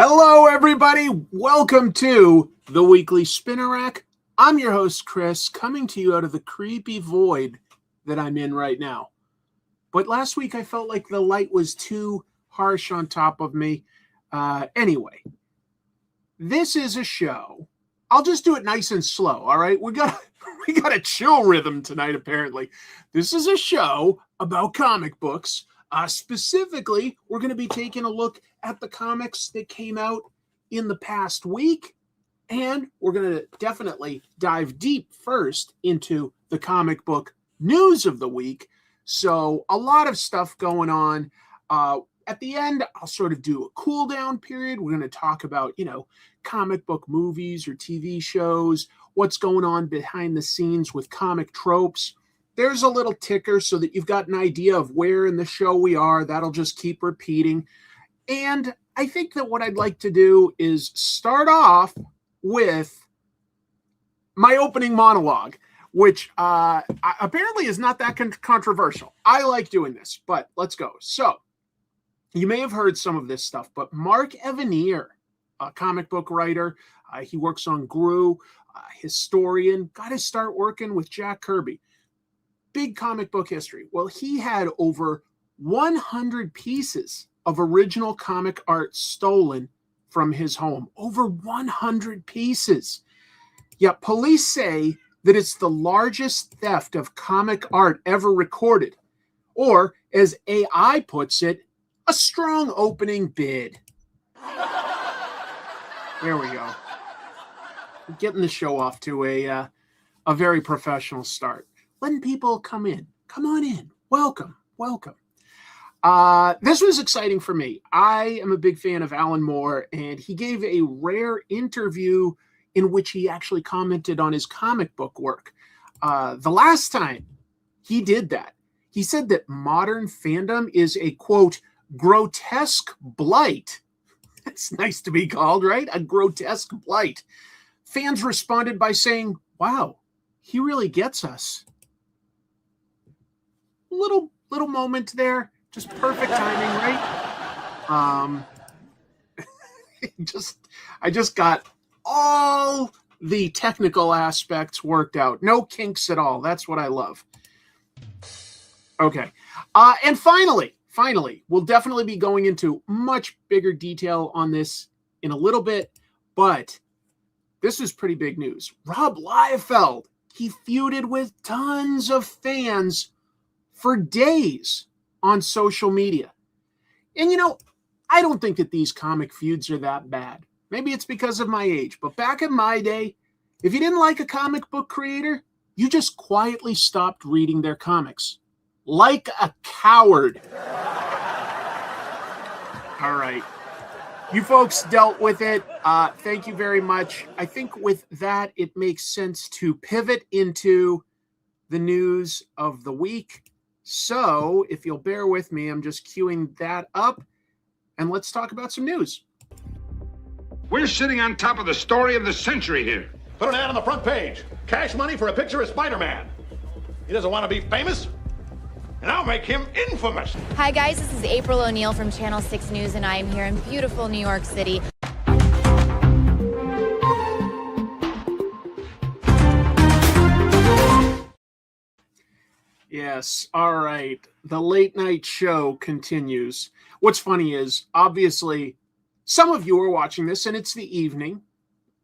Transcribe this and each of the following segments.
Hello, everybody. Welcome to the Weekly Spinner Rack. I'm your host, Chris, coming to you out of the creepy void that I'm in right now. But last week, I felt like the light was too harsh on top of me. Anyway, this is a show. I'll just do it nice and slow, all right? We got a chill rhythm tonight, apparently. This is a show about comic books. Specifically, we're going to be taking a look at the comics that came out in the past week, and we're going to definitely dive deep first into the comic book news of the week. So a lot of stuff going on. At the end, I'll sort of do a cool down period. We're going to talk about, comic book movies or TV shows, what's going on behind the scenes with comic tropes. There's a little ticker so that you've got an idea of where in the show we are. That'll just keep repeating. And I think that what I'd like to do is start off with my opening monologue, which apparently is not that controversial. I like doing this, but let's go. So you may have heard some of this stuff, but Mark Evanier, a comic book writer, he works on Gru, historian, got his start working with Jack Kirby. Big comic book history. Well, he had over 100 pieces of original comic art stolen from his home. Over 100 pieces. Yet police say that it's the largest theft of comic art ever recorded. Or, as AI puts it, a strong opening bid. There we go. Getting the show off to a very professional start. Letting people come in. Come on in. Welcome. This was exciting for me. I am a big fan of Alan Moore, and he gave a rare interview in which he actually commented on his comic book work. The last time he did that, he said that modern fandom is a, quote, grotesque blight. That's nice to be called, right? A grotesque blight. Fans responded by saying, wow, he really gets us. Little moment there, just perfect timing, right? I just got all the technical aspects worked out. No kinks at all. That's what I love. Okay. And finally, we'll definitely be going into much bigger detail on this in a little bit, but this is pretty big news. Rob Liefeld, he feuded with tons of fans for days on social media. And I don't think that these comic feuds are that bad. Maybe it's because of my age, but back in my day, if you didn't like a comic book creator, you just quietly stopped reading their comics. Like a coward. All right. You folks dealt with it. Thank you very much. I think with that, it makes sense to pivot into the news of the week. So, if you'll bear with me, I'm just queuing that up, and let's talk about some news. We're sitting on top of the story of the century here. Put an ad on the front page. Cash money for a picture of Spider-Man. He doesn't want to be famous, and I'll make him infamous. Hi, guys. This is April O'Neil from Channel 6 News, and I am here in beautiful New York City. Yes, all right. The late night show continues. What's funny is, obviously, some of you are watching this and it's the evening,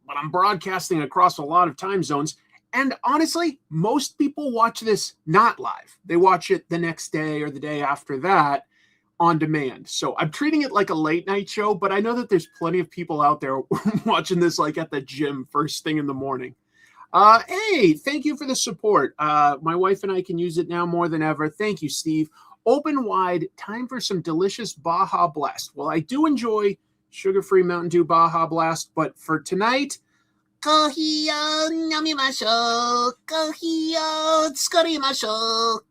but I'm broadcasting across a lot of time zones. And honestly, most people watch this not live. They watch it the next day or the day after that on demand. So I'm treating it like a late night show, but I know that there's plenty of people out there watching this like at the gym first thing in the morning. Hey, thank you for the support. My wife and I can use it now more than ever. Thank you, Steve. Open wide, time for some delicious Baja Blast. Well, I do enjoy sugar-free Mountain Dew Baja Blast, but for tonight, Kohio namimashou, Kohio tsukarimashou.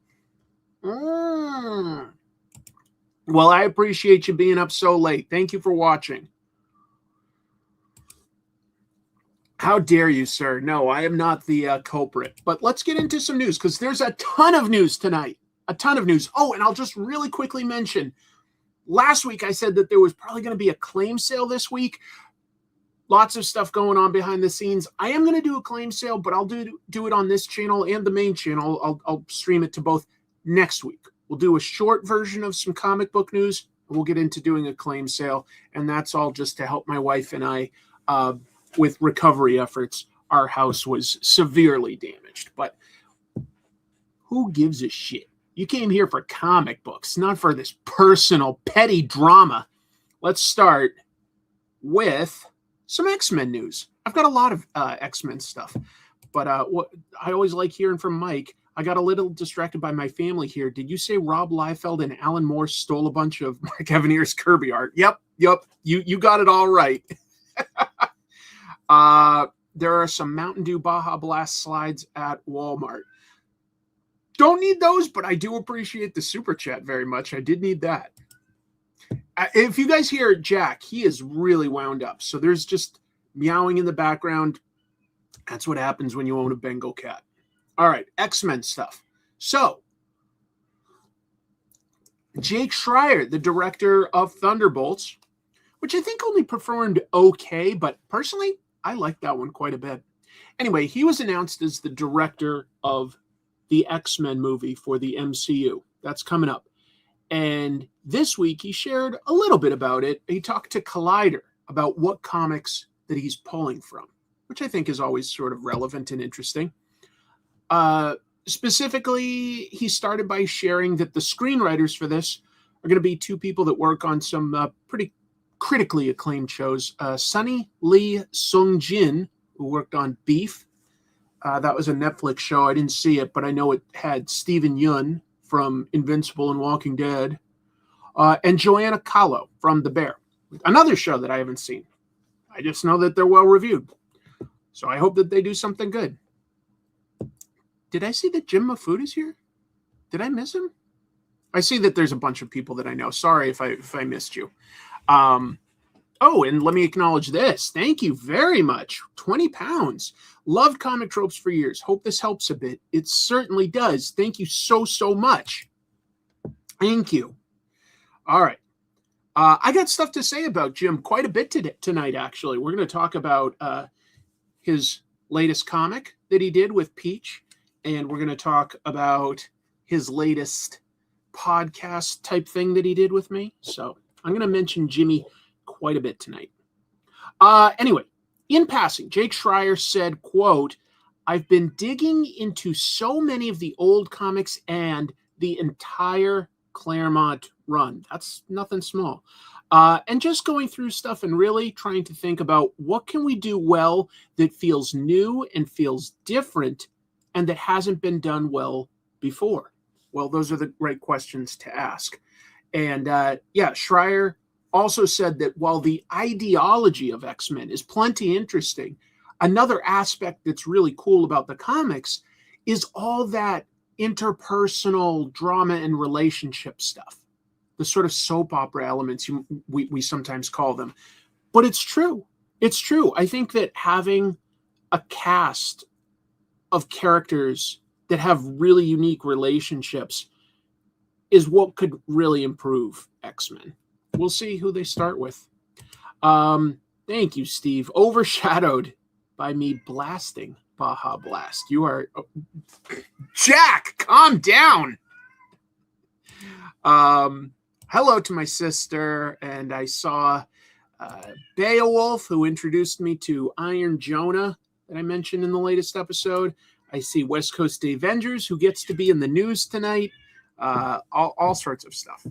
Well, I appreciate you being up so late. Thank you for watching. How dare you, sir? No, I am not the culprit. But let's get into some news, because there's a ton of news tonight. A ton of news. Oh, and I'll just really quickly mention, last week I said that there was probably going to be a claim sale this week. Lots of stuff going on behind the scenes. I am going to do a claim sale, but I'll do it on this channel and the main channel. I'll stream it to both next week. We'll do a short version of some comic book news. We'll get into doing a claim sale, and that's all just to help my wife and I with recovery efforts. Our house was severely damaged, but who gives a shit? You came here for comic books, not for this personal, petty drama. Let's start with some X-Men news. I've got a lot of X-Men stuff, but what I always like hearing from Mike. I got a little distracted by my family here. Did you say Rob Liefeld and Alan Moore stole a bunch of Mark Evanier's Kirby art? Yep. You got it all right. There are some Mountain Dew Baja Blast slides at Walmart. Don't need those, but I do appreciate the super chat very much. I did need that. If you guys hear Jack, he is really wound up. So there's just meowing in the background. That's what happens when you own a Bengal cat. All right, X-Men stuff. So, Jake Schreier, the director of Thunderbolts, which I think only performed okay, but personally, I like that one quite a bit. Anyway, he was announced as the director of the X-Men movie for the MCU. That's coming up. And this week, he shared a little bit about it. He talked to Collider about what comics that he's pulling from, which I think is always sort of relevant and interesting. Specifically, he started by sharing that the screenwriters for this are going to be two people that work on some pretty critically acclaimed shows. Sunny Lee Sung-jin, who worked on Beef. That was a Netflix show. I didn't see it, but I know it had Steven Yeun from Invincible and Walking Dead. And Joanna Kahlo from The Bear. Another show that I haven't seen. I just know that they're well reviewed. So I hope that they do something good. Did I see that Jim Mafood is here? Did I miss him? I see that there's a bunch of people that I know. Sorry if I missed you. Oh, and let me acknowledge this. Thank you very much. 20 pounds. Loved comic tropes for years. Hope this helps a bit. It certainly does. Thank you so much. Thank you. All right. I got stuff to say about Jim quite a bit tonight, actually. We're going to talk about his latest comic that he did with Peach. And we're going to talk about his latest podcast type thing that he did with me. So I'm going to mention Jimmy quite a bit tonight. Anyway, in passing, Jake Schreier said, quote, "I've been digging into so many of the old comics and the entire Claremont run." That's nothing small. And just going through stuff and really trying to think about what can we do well that feels new and feels different and that hasn't been done well before. Well, those are the right questions to ask. And Schreier also said that while the ideology of X-Men is plenty interesting, another aspect that's really cool about the comics is all that interpersonal drama and relationship stuff, the sort of soap opera elements we sometimes call them. But it's true. It's true. I think that having a cast of characters that have really unique relationships is what could really improve X-Men. We'll see who they start with. Thank you, Steve. Overshadowed by me blasting Baja Blast. You are... Jack, calm down. Hello to my sister, and I saw Beowulf, who introduced me to Iron Jonah that I mentioned in the latest episode. I see West Coast Avengers, who gets to be in the news tonight. All sorts of stuff.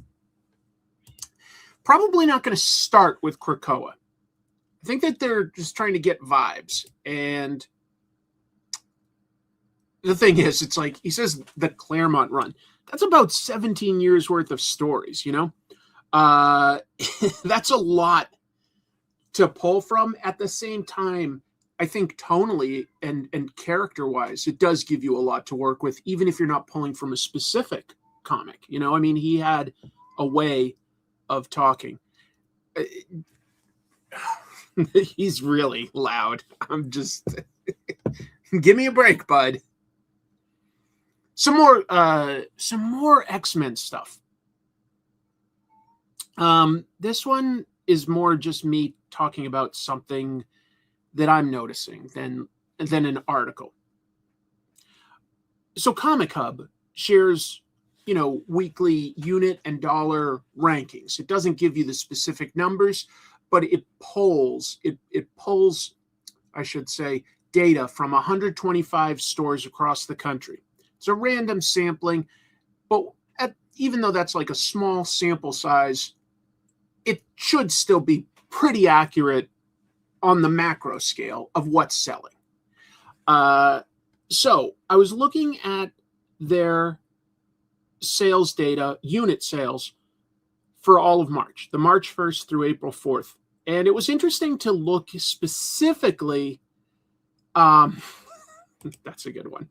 Probably not going to start with Krakoa. I think that they're just trying to get vibes. And the thing is, it's like, he says the Claremont run. That's about 17 years worth of stories, you know? That's a lot to pull from. At the same time, I think tonally and character-wise, it does give you a lot to work with, even if you're not pulling from a specific comic. You know, I mean, he had a way of talking. He's really loud. I'm just... Give me a break, bud. Some more X-Men stuff. This one is more just me talking about something that I'm noticing than an article. So Comic Hub shares, weekly unit and dollar rankings. It doesn't give you the specific numbers, but it pulls, I should say, data from 125 stores across the country. It's a random sampling, but even though that's like a small sample size, it should still be pretty accurate on the macro scale of what's selling. So I was looking at their sales data, unit sales, for all of March, the March 1st through April 4th. And it was interesting to look specifically. That's a good one.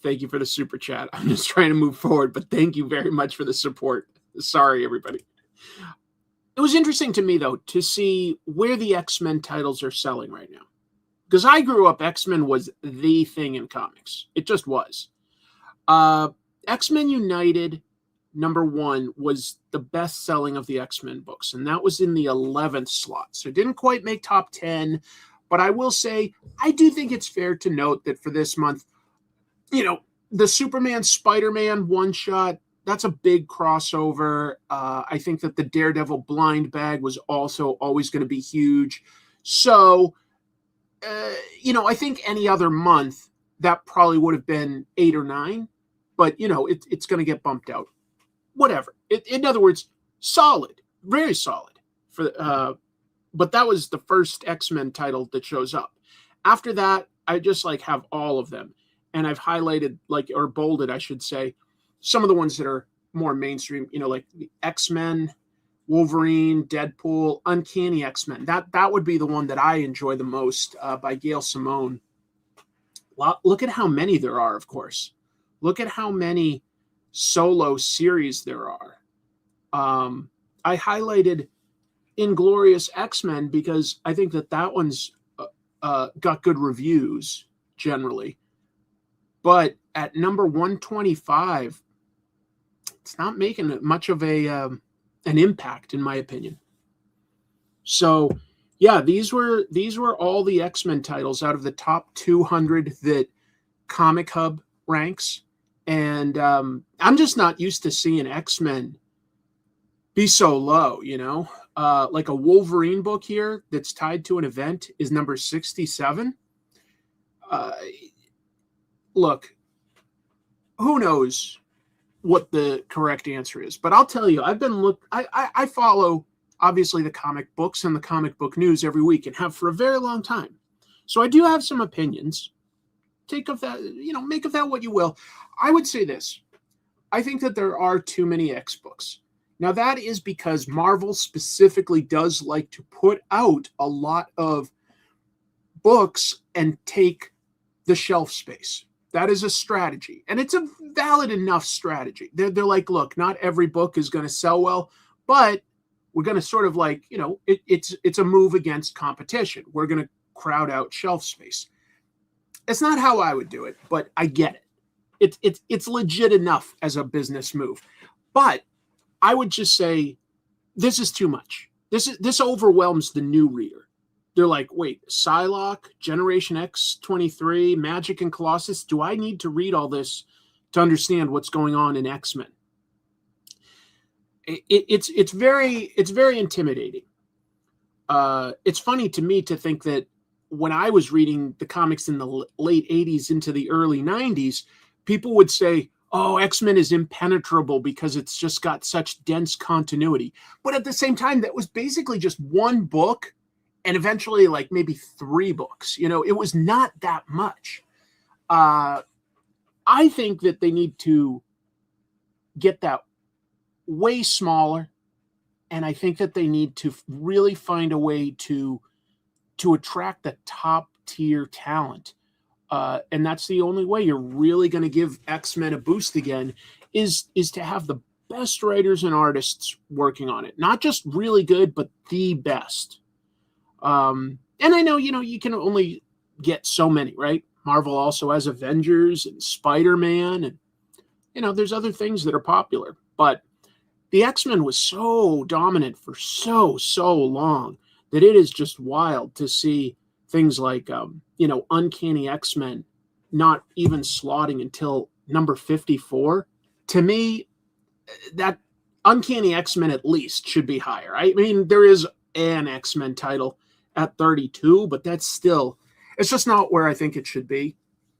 Thank you for the super chat. I'm just trying to move forward, but thank you very much for the support. Sorry, everybody. It was interesting to me, though, to see where the X-Men titles are selling right now. Because I grew up, X-Men was the thing in comics. It just was. X-Men United, #1, was the best-selling of the X-Men books, and that was in the 11th slot. So it didn't quite make top 10, but I will say, I do think it's fair to note that for this month, the Superman Spider-Man one-shot, that's a big crossover. I think that the Daredevil blind bag was also always going to be huge. So, I think any other month, that probably would have been 8 or 9. But, it's going to get bumped out. Whatever. In other words, solid. Very solid. But that was the first X-Men title that shows up. After that, I just have all of them. And I've highlighted, or bolded, I should say, some of the ones that are more mainstream, like the X-Men, Wolverine, Deadpool, Uncanny X-Men. That would be the one that I enjoy the most, by Gail Simone. Look at how many there are, of course. Look at how many solo series there are. I highlighted Inglorious X-Men because I think that one's got good reviews generally. But at number 125, it's not making much of an impact, in my opinion. So, yeah, these were all the X-Men titles out of the top 200 that Comic Hub ranks. And I'm just not used to seeing X-Men be so low, like a Wolverine book here that's tied to an event is number 67. Look, who knows what the correct answer is, but I'll tell you, I follow obviously the comic books and the comic book news every week and have for a very long time. So I do have some opinions. Take of that, make of that what you will. I would say this. I think that there are too many X books. Now that is because Marvel specifically does like to put out a lot of books and take the shelf space. That is a strategy, and it's a valid enough strategy. They're like, look, not every book is going to sell well, but we're going to sort of it's a move against competition. We're going to crowd out shelf space. It's not how I would do it, but I get it. It's legit enough as a business move. But I would just say this is too much. This overwhelms the new reader. They're like, wait, Psylocke, Generation X-23, Magic and Colossus. Do I need to read all this to understand what's going on in X-Men? It's very intimidating. It's funny to me to think that when I was reading the comics in the late 80s into the early 90s, people would say, oh, X-Men is impenetrable because it's just got such dense continuity. But at the same time, that was basically just one book and eventually maybe 3 books. It was not that much. I think that they need to get that way smaller. And I think that they need to really find a way to attract the top tier talent. And that's the only way you're really going to give X-Men a boost again is to have the best writers and artists working on it. Not just really good, but the best. And I know, you can only get so many, right? Marvel also has Avengers and Spider-Man and, there's other things that are popular. But the X-Men was so dominant for so long that it is just wild to see things like, Uncanny X-Men not even slotting until number 54. To me, that Uncanny X-Men at least should be higher. I mean, there is an X-Men title at 32, but that's still, it's just not where I think it should be.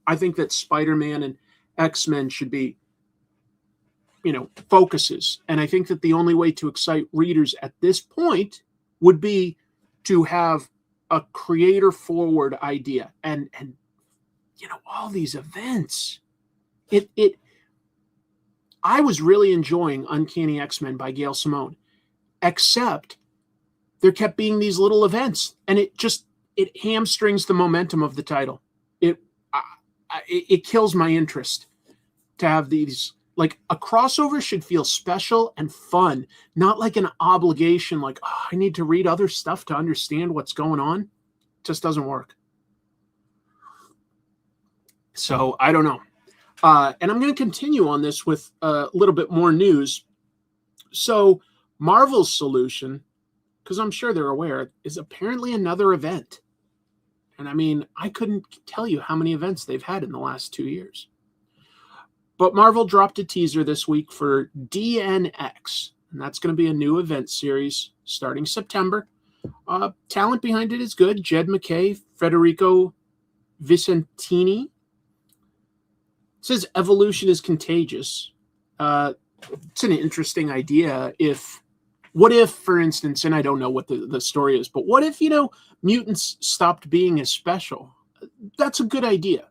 I think that Spider-Man and X-Men should be, focuses. And I think that the only way to excite readers at this point would be to have a creator-forward idea. And all these events. I was really enjoying Uncanny X-Men by Gail Simone, except there kept being these little events, and it hamstrings the momentum of the title. It kills my interest to have these. Like, a crossover should feel special and fun, not like an obligation, like, I need to read other stuff to understand what's going on. It just doesn't work. So I don't know. And I'm going to continue on this with a little bit more news. So Marvel's solution, because I'm sure they're aware, is apparently another event. And I mean, I couldn't tell you how many events they've had in the last 2 years. But Marvel dropped a teaser this week for DNX. And that's going to be a new event series starting September. Talent behind it is good. Jed McKay, Federico Vicentini. It says evolution is contagious. It's an interesting idea. What if, for instance, and I don't know what the story is, but what if, mutants stopped being as special? That's a good idea.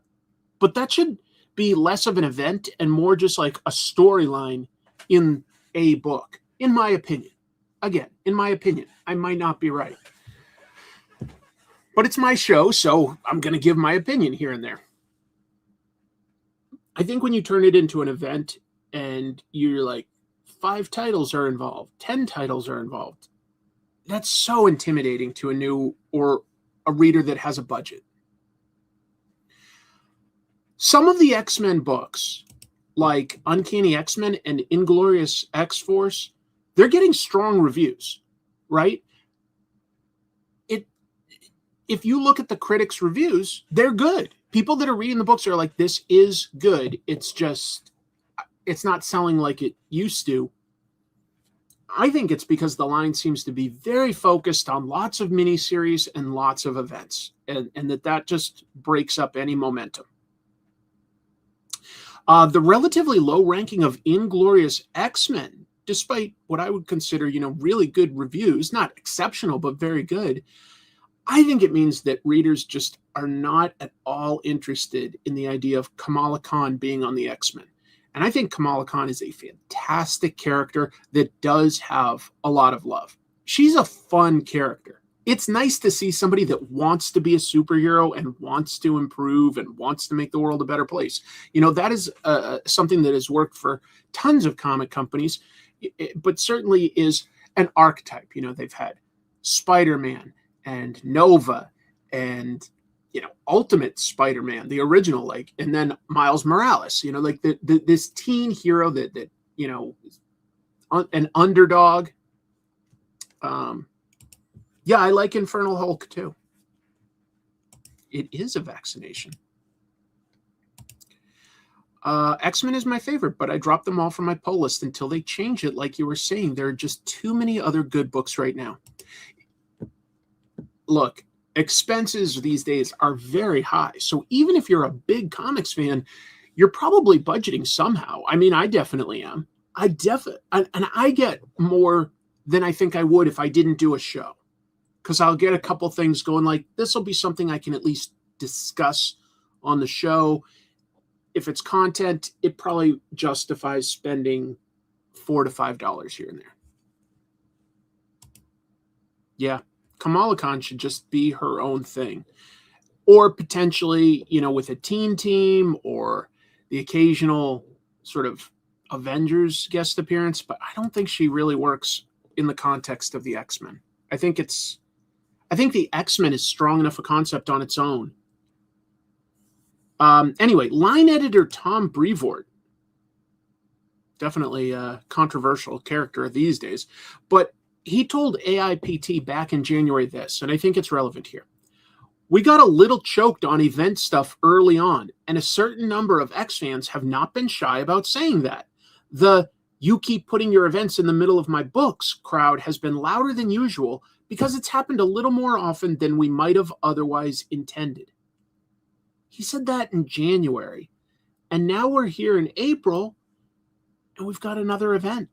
But that should be less of an event and more just like a storyline in a book, in my opinion. Again, in my opinion, I might not be right. But it's my show, so I'm going to give my opinion here and there. I think when you turn it into an event and you're like, 5 titles are involved, 10 titles are involved, that's so intimidating to a new or a reader that has a budget. Some of the X-Men books, like Uncanny X-Men and Inglorious X-Force, they're getting strong reviews, right? If you look at the critics' reviews, they're good. People that are reading the books are like, this is good. It's not selling like it used to. I think it's because the line seems to be very focused on lots of miniseries and lots of events, and that just breaks up any momentum. The relatively low ranking of Inglorious X-Men, despite what I would consider, really good reviews, not exceptional, but very good, I think it means that readers just are not at all interested in the idea of Kamala Khan being on the X-Men. And I think Kamala Khan is a fantastic character that does have a lot of love. She's a fun character. It's nice to see somebody that wants to be a superhero and wants to improve and wants to make the world a better place. That is something that has worked for tons of comic companies, but certainly is an archetype. They've had Spider-Man and Nova and Ultimate Spider-Man, the original, and then Miles Morales, this teen hero that an underdog. Yeah, I like Infernal Hulk too. It is a vaccination. X-Men is my favorite, but I dropped them all from my pull list until they change it. Like you were saying, there are just too many other good books right now. Look, expenses these days are very high. So even if you're a big comics fan, you're probably budgeting somehow. I mean, I definitely am. I get more than I think I would if I didn't do a show. Because I'll get a couple things going like, this will be something I can at least discuss on the show. If it's content, it probably justifies spending $4 to $5 here and there. Yeah. Kamala Khan should just be her own thing. Or potentially, with a teen team or the occasional sort of Avengers guest appearance. But I don't think she really works in the context of the X-Men. I think the X-Men is strong enough a concept on its own. Anyway, line editor Tom Brevoort definitely a controversial character these days. But he told AIPT back in January this, and I think it's relevant here. We got a little choked on event stuff early on, and a certain number of X fans have not been shy about saying that. The "you keep putting your events in the middle of my books" crowd has been louder than usual because it's happened a little more often than we might have otherwise intended. He said that in January, and now we're here in April, and we've got another event.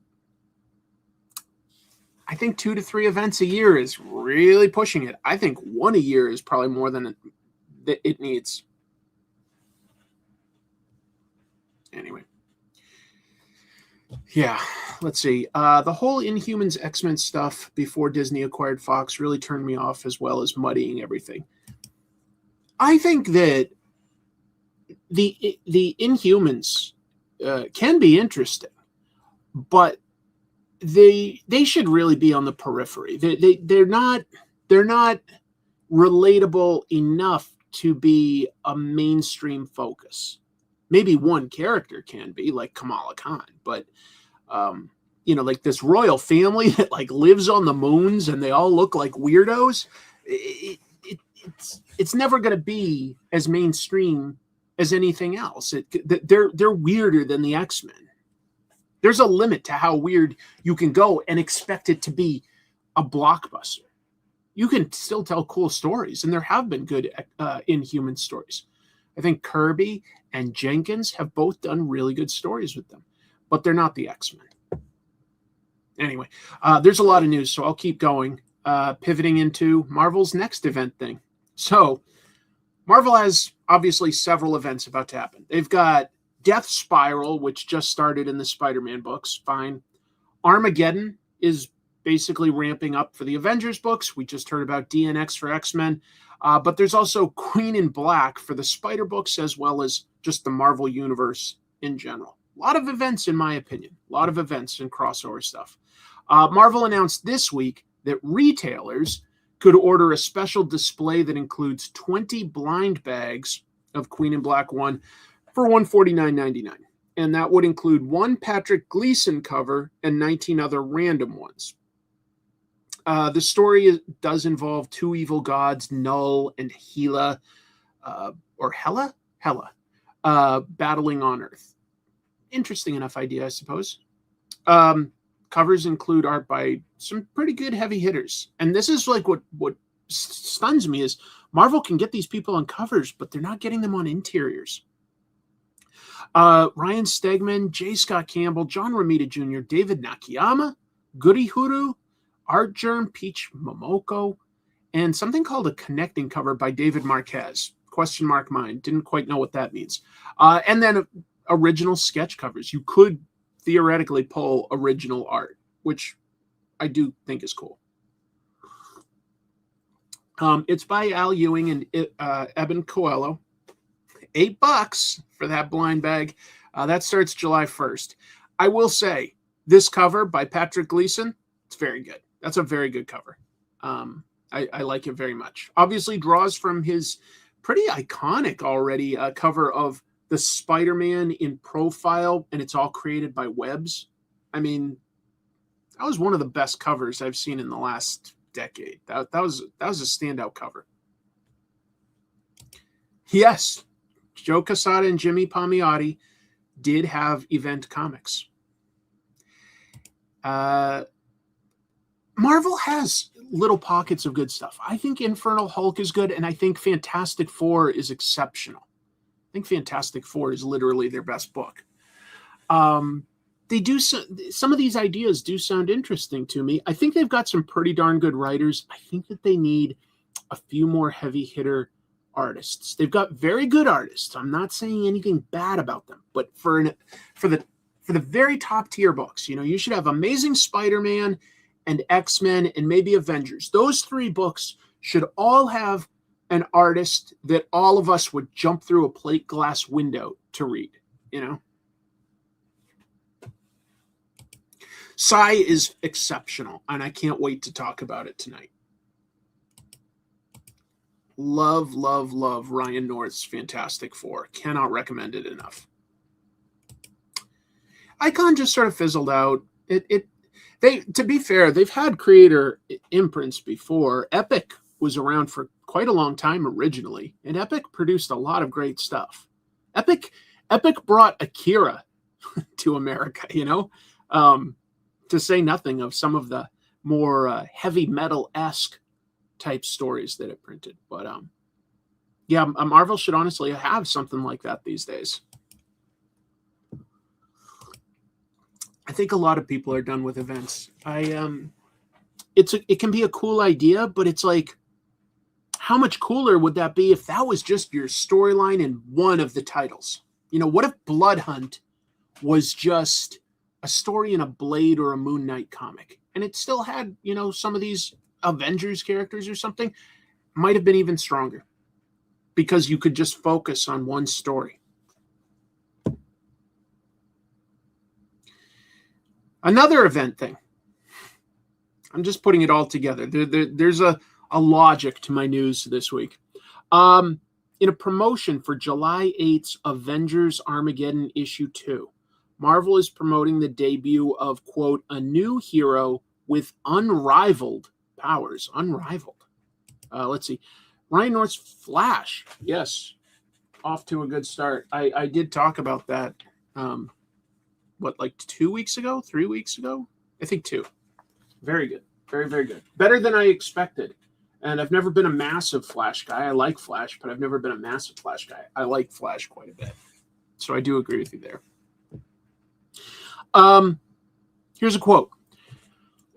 I think 2 to 3 events a year is really pushing it. I think 1 a year is probably more than it needs. Anyway. Yeah, let's see. The whole Inhumans X-Men stuff before Disney acquired Fox really turned me off, as well as muddying everything. I think that the Inhumans can be interesting, but they should really be on the periphery. They're not relatable enough to be a mainstream focus. Maybe one character can be, like Kamala Khan, but like this royal family that like lives on the moons and they all look like weirdos. It's never going to be as mainstream as anything else. They're weirder than the X-Men. There's a limit to how weird you can go and expect it to be a blockbuster. You can still tell cool stories, and there have been good Inhuman stories. I think Kirby and Jenkins have both done really good stories with them, but they're not the X-Men. Anyway, there's a lot of news, so I'll keep going, pivoting into Marvel's next event thing. So Marvel has obviously several events about to happen. They've got Death Spiral, which just started in the Spider-Man books. Fine. Armageddon is basically ramping up for the Avengers books. We just heard about DNX for X-Men. But there's also Queen in Black for the Spider books, as well as just the Marvel Universe in general. A lot of events, in my opinion. A lot of events and crossover stuff. Marvel announced this week that retailers could order a special display that includes 20 blind bags of Queen in Black 1 for $149.99. And that would include one Patrick Gleason cover and 19 other random ones. The story does involve two evil gods, Null and Hela, battling on Earth. Interesting enough idea, I suppose. Covers include art by some pretty good heavy hitters. And this is like what stuns me is Marvel can get these people on covers, but they're not getting them on interiors. Ryan Stegman, J. Scott Campbell, John Romita Jr., David Nakayama, Goody Hoodoo, Art Germ, Peach Momoko, and something called a connecting cover by David Marquez. Question mark mine. Didn't quite know what that means. And then original sketch covers. You could theoretically pull original art, which I do think is cool. It's by Al Ewing and Eben Coelho. $8 for that blind bag. That starts July 1st. I will say, this cover by Patrick Gleason, it's very good. That's a very good cover. I like it very much. Obviously draws from his pretty iconic already cover of the Spider-Man in profile, and it's all created by webs. I mean, that was one of the best covers I've seen in the last decade. That was a standout cover. Yes, Joe Quesada and Jimmy Palmiotti did have event comics. Marvel has little pockets of good stuff. I think Infernal Hulk is good, and I think Fantastic Four is exceptional. I think Fantastic Four is literally their best book. They do some of these ideas do sound interesting to me. I think they've got some pretty darn good writers. I think that they need a few more heavy hitter artists. They've got very good artists. I'm not saying anything bad about them, but for the very top tier books, you should have Amazing Spider-Man and X-Men and maybe Avengers. Those 3 books should all have an artist that all of us would jump through a plate glass window to read, Sai is exceptional, and I can't wait to talk about it tonight. Love, love, love Ryan North's Fantastic Four. Cannot recommend it enough. Icon just sort of fizzled out. To be fair, they've had creator imprints before. Epic was around for quite a long time originally, and Epic produced a lot of great stuff. Epic brought Akira to America, to say nothing of some of the more heavy metal-esque type stories that it printed. But yeah, Marvel should honestly have something like that these days. I think a lot of people are done with events. It can be a cool idea, but it's like, how much cooler would that be if that was just your storyline in one of the titles? What if Blood Hunt was just a story in a Blade or a Moon Knight comic, and it still had, some of these Avengers characters or something? Might have been even stronger because you could just focus on one story. Another event thing. I'm just putting it all together. There's a logic to my news this week. In a promotion for July 8th's Avengers Armageddon issue 2, Marvel is promoting the debut of, quote, a new hero with unrivaled powers. Unrivaled. Let's see. Ryan North's Flash. Yes. Off to a good start. I did talk about that. Like 2 weeks ago? 3 weeks ago? I think 2. Very good. Very, very good. Better than I expected. And I've never been a massive Flash guy. I like Flash, but I've never been a massive Flash guy. I like Flash quite a bit. So I do agree with you there. Here's a quote.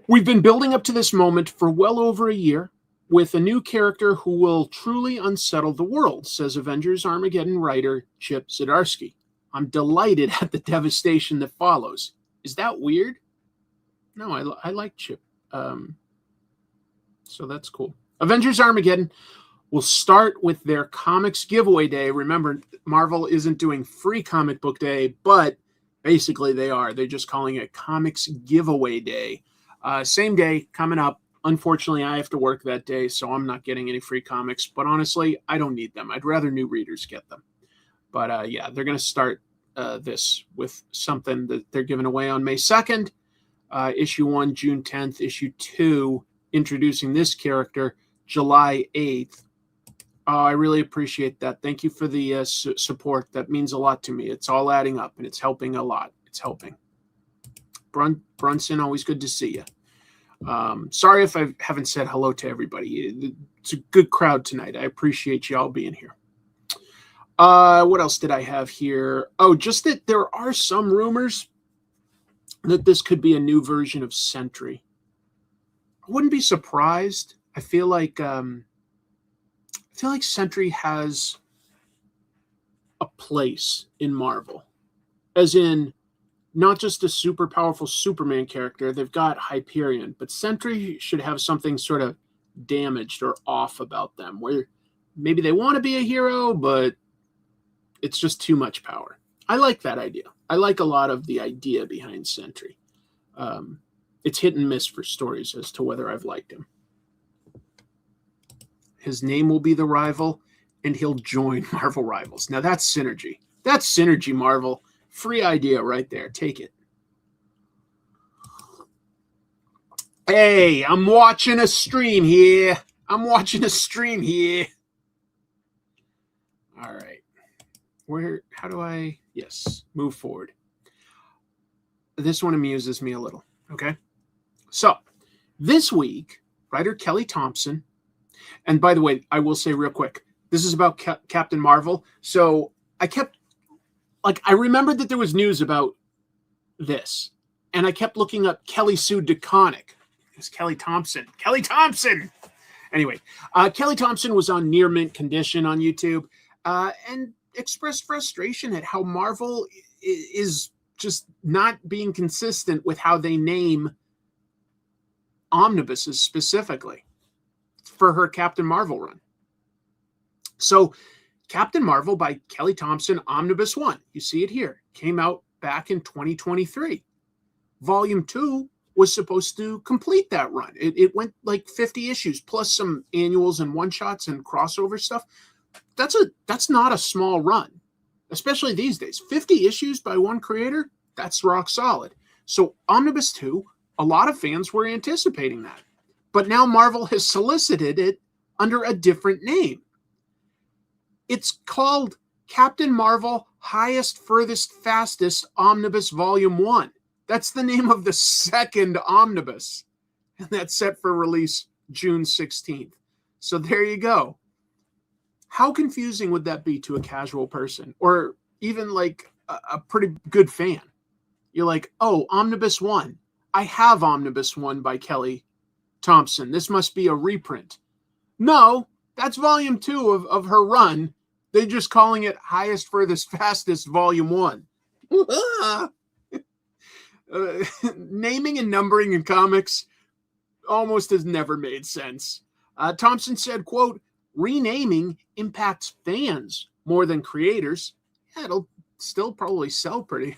We've been building up to this moment for well over a year with a new character who will truly unsettle the world, says Avengers Armageddon writer Chip Zdarsky. I'm delighted at the devastation that follows. Is that weird? No, I like Chip. So that's cool. Avengers Armageddon will start with their comics giveaway day. Remember, Marvel isn't doing free comic book day, but basically they are. They're just calling it comics giveaway day. Same day coming up. Unfortunately, I have to work that day, so I'm not getting any free comics. But honestly, I don't need them. I'd rather new readers get them. But yeah, they're going to start this with something that they're giving away on May 2nd. Issue 1, June 10th. Issue 2, introducing this character, July 8th. I really appreciate that. Thank you for the support. That means a lot to me. It's all adding up, and it's helping a lot. It's helping. Brunson, always good to see you. Sorry if I haven't said hello to everybody. It's a good crowd tonight. I appreciate you all being here. What else did I have here? Oh, just that there are some rumors that this could be a new version of Sentry. I wouldn't be surprised. I feel like Sentry has a place in Marvel, as in not just a super powerful Superman character. They've got Hyperion, but Sentry should have something sort of damaged or off about them, where maybe they want to be a hero, but it's just too much power. I like that idea. I like a lot of the idea behind Sentry. It's hit and miss for stories as to whether I've liked him. His name will be the rival, and he'll join Marvel Rivals. Now that's synergy. That's synergy, Marvel. Free idea right there. Take it. Hey, I'm watching a stream here. All right. How do I, move forward. This one amuses me a little, okay? So, this week, writer Kelly Thompson, and by the way, I will say real quick, this is about Captain Marvel, so I remembered that there was news about this, and I kept looking up Kelly Sue DeConnick. It's Kelly Thompson. Anyway, Kelly Thompson was on Near Mint Condition on YouTube, and expressed frustration at how Marvel is just not being consistent with how they name omnibuses specifically for her Captain Marvel run. So Captain Marvel by Kelly Thompson, Omnibus 1, you see it here, came out back in 2023. Volume 2 was supposed to complete that run. It went like 50 issues plus some annuals and one-shots and crossover stuff. That's not a small run, especially these days. 50 issues by one creator, That's rock solid. So Omnibus 2, a lot of fans were anticipating that. But now Marvel has solicited it under a different name. It's called Captain Marvel Highest, Furthest, Fastest Omnibus Volume 1. That's the name of the second omnibus. And that's set for release June 16th. So there you go. How confusing would that be to a casual person? Or even like a pretty good fan? You're like, oh, Omnibus 1. I have Omnibus 1 by Kelly Thompson. This must be a reprint. No, that's Volume 2 of her run. They're just calling it Highest, Furthest, Fastest Volume 1. Naming and numbering in comics almost has never made sense. Thompson said, quote, renaming impacts fans more than creators. Yeah, it'll still probably sell pretty.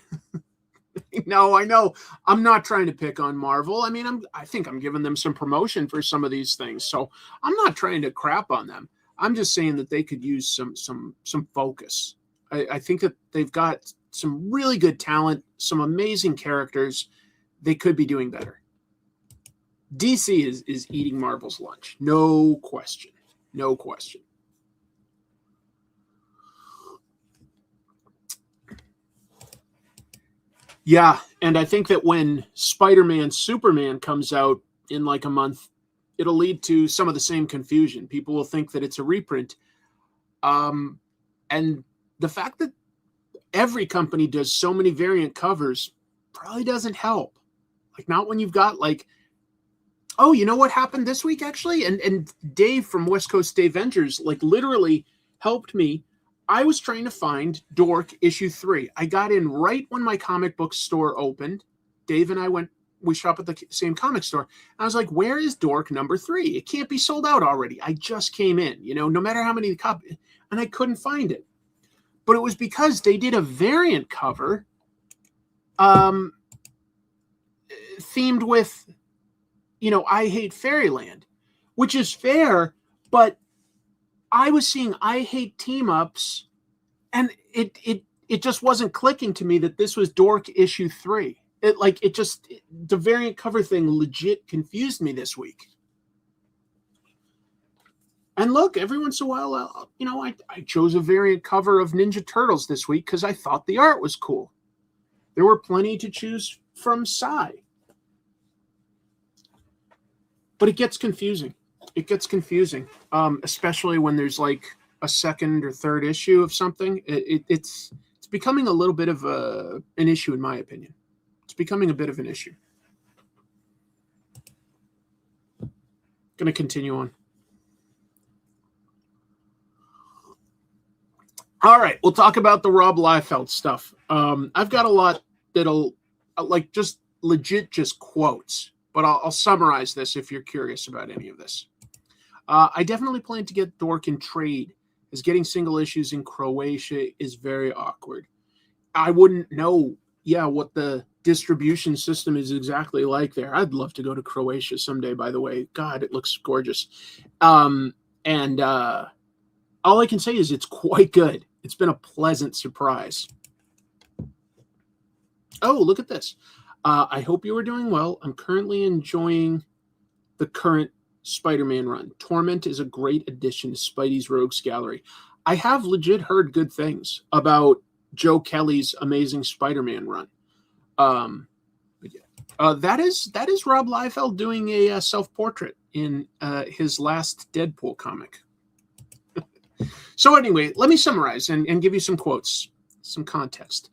No, I know. I'm not trying to pick on Marvel. I mean, I think I'm giving them some promotion for some of these things. So I'm not trying to crap on them. I'm just saying that they could use some focus. I think that they've got some really good talent, some amazing characters. They could be doing better. DC is eating Marvel's lunch. No question. No question. Yeah, and I think that when Spider-Man Superman comes out in like a month, it'll lead to some of the same confusion. People will think that it's a reprint. And the fact that every company does so many variant covers probably doesn't help. Like, not when you've got like, oh, you know what happened this week actually? And Dave from West Coast Avengers like literally helped me. I was trying to find Dork issue 3. I got in right when my comic book store opened. Dave and I we shop at the same comic store. I was like, where is Dork number 3? It can't be sold out already. I just came in, no matter how many copies, and I couldn't find it. But it was because they did a variant cover themed with, I Hate Fairyland, which is fair, but I was seeing I Hate team-ups, and it just wasn't clicking to me that this was Dork issue 3. The variant cover thing legit confused me this week. And look, every once in a while, I chose a variant cover of Ninja Turtles this week because I thought the art was cool. There were plenty to choose from Psy. But it gets confusing. It gets confusing, especially when there's like a second or third issue of something. It's becoming a little bit of an issue, in my opinion. It's becoming a bit of an issue. Going to continue on. All right, we'll talk about the Rob Liefeld stuff. I've got a lot that'll just legit just quotes, but I'll summarize this if you're curious about any of this. I definitely plan to get Dork in trade, as getting single issues in Croatia is very awkward. I wouldn't know, what the distribution system is exactly like there. I'd love to go to Croatia someday, by the way. God, it looks gorgeous. All I can say is it's quite good. It's been a pleasant surprise. Oh, look at this. I hope you are doing well. I'm currently enjoying the current Spider-Man run. Torment is a great addition to Spidey's Rogues Gallery. I have legit heard good things about Joe Kelly's Amazing Spider-Man run. That is Rob Liefeld doing a self-portrait in his last Deadpool comic. So anyway, let me summarize and give you some quotes, some context.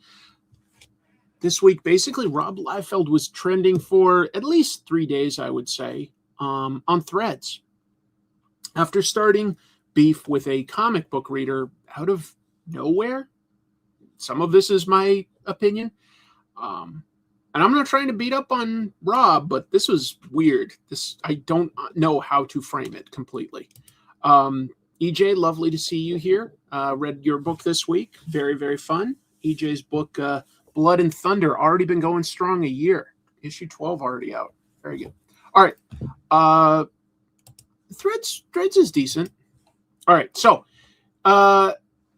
This week, basically, Rob Liefeld was trending for at least 3 days, I would say, on Threads. After starting beef with a comic book reader out of nowhere. Some of this is my opinion. And I'm not trying to beat up on Rob, but this was weird. I don't know how to frame it completely. EJ, lovely to see you here. Read your book this week. Very, very fun. EJ's book, Blood and Thunder, already been going strong a year. Issue 12 already out. Very good. All right. Threads is decent. All right. So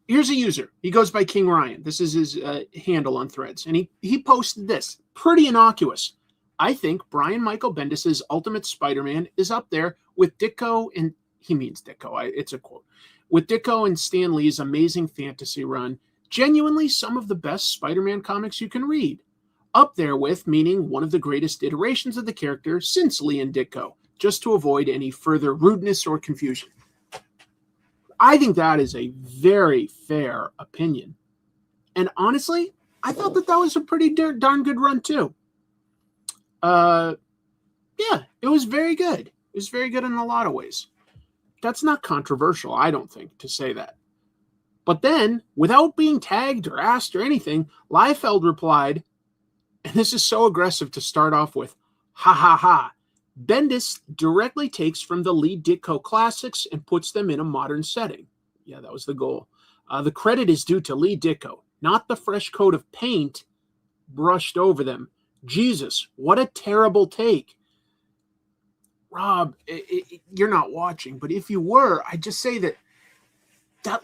here's a user. He goes by King Ryan. This is his handle on Threads. And he posted this. Pretty innocuous. I think Brian Michael Bendis' Ultimate Spider-Man is up there with Ditko, and he means Ditko. It's a quote. With Ditko and Stan Lee's amazing fantasy run, genuinely some of the best Spider-Man comics you can read. Up there with, meaning one of the greatest iterations of the character since Lee and Ditko, just to avoid any further rudeness or confusion. I think that is a very fair opinion. And honestly, I thought that was a pretty darn good run too. Yeah, it was very good. It was very good in a lot of ways. That's not controversial, I don't think, to say that. But then, without being tagged or asked or anything, Liefeld replied, and this is so aggressive to start off with, ha ha ha. Bendis directly takes from the Lee Ditko classics and puts them in a modern setting. Yeah, that was the goal. The credit is due to Lee Ditko, not the fresh coat of paint brushed over them. Jesus, what a terrible take. Rob, you're not watching, but if you were, I'd just say that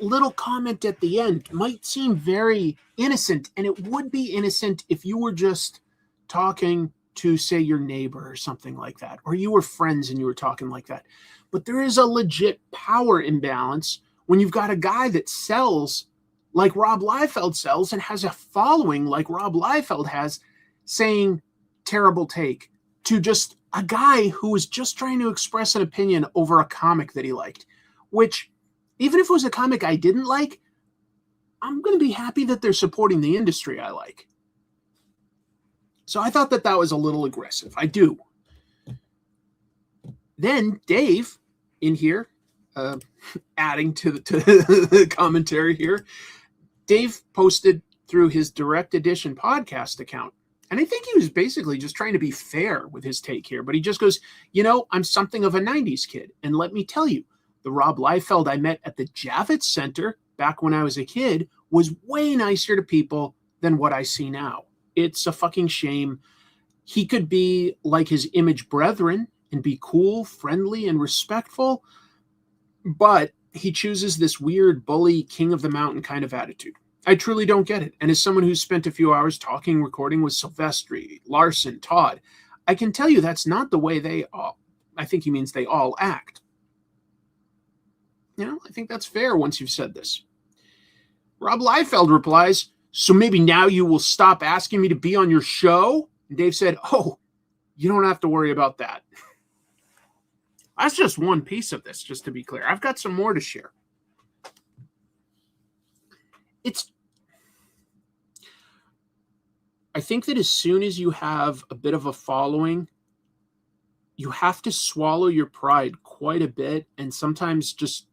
little comment at the end might seem very innocent, and it would be innocent if you were just talking to, say, your neighbor or something like that, or you were friends and you were talking like that. But there is a legit power imbalance when you've got a guy that sells like Rob Liefeld sells and has a following like Rob Liefeld has, saying terrible take to just a guy who was just trying to express an opinion over a comic that he liked, which, even if it was a comic I didn't like, I'm going to be happy that they're supporting the industry I like. So I thought that was a little aggressive. I do. Then Dave in here, adding to the commentary here, Dave posted through his Direct Edition podcast account. And I think he was basically just trying to be fair with his take here. But he just goes, I'm something of a 90s kid. And let me tell you, the Rob Liefeld I met at the Javits Center back when I was a kid was way nicer to people than what I see now. It's a fucking shame. He could be like his image brethren and be cool, friendly, and respectful. But he chooses this weird bully, king of the mountain kind of attitude. I truly don't get it. And as someone who's spent a few hours recording with Silvestri, Larson, Todd, I can tell you that's not the way they all, I think he means they all act. I think that's fair once you've said this. Rob Liefeld replies, so maybe now you will stop asking me to be on your show? And Dave said, oh, you don't have to worry about that. That's just one piece of this, just to be clear. I've got some more to share. I think that as soon as you have a bit of a following, you have to swallow your pride quite a bit and sometimes just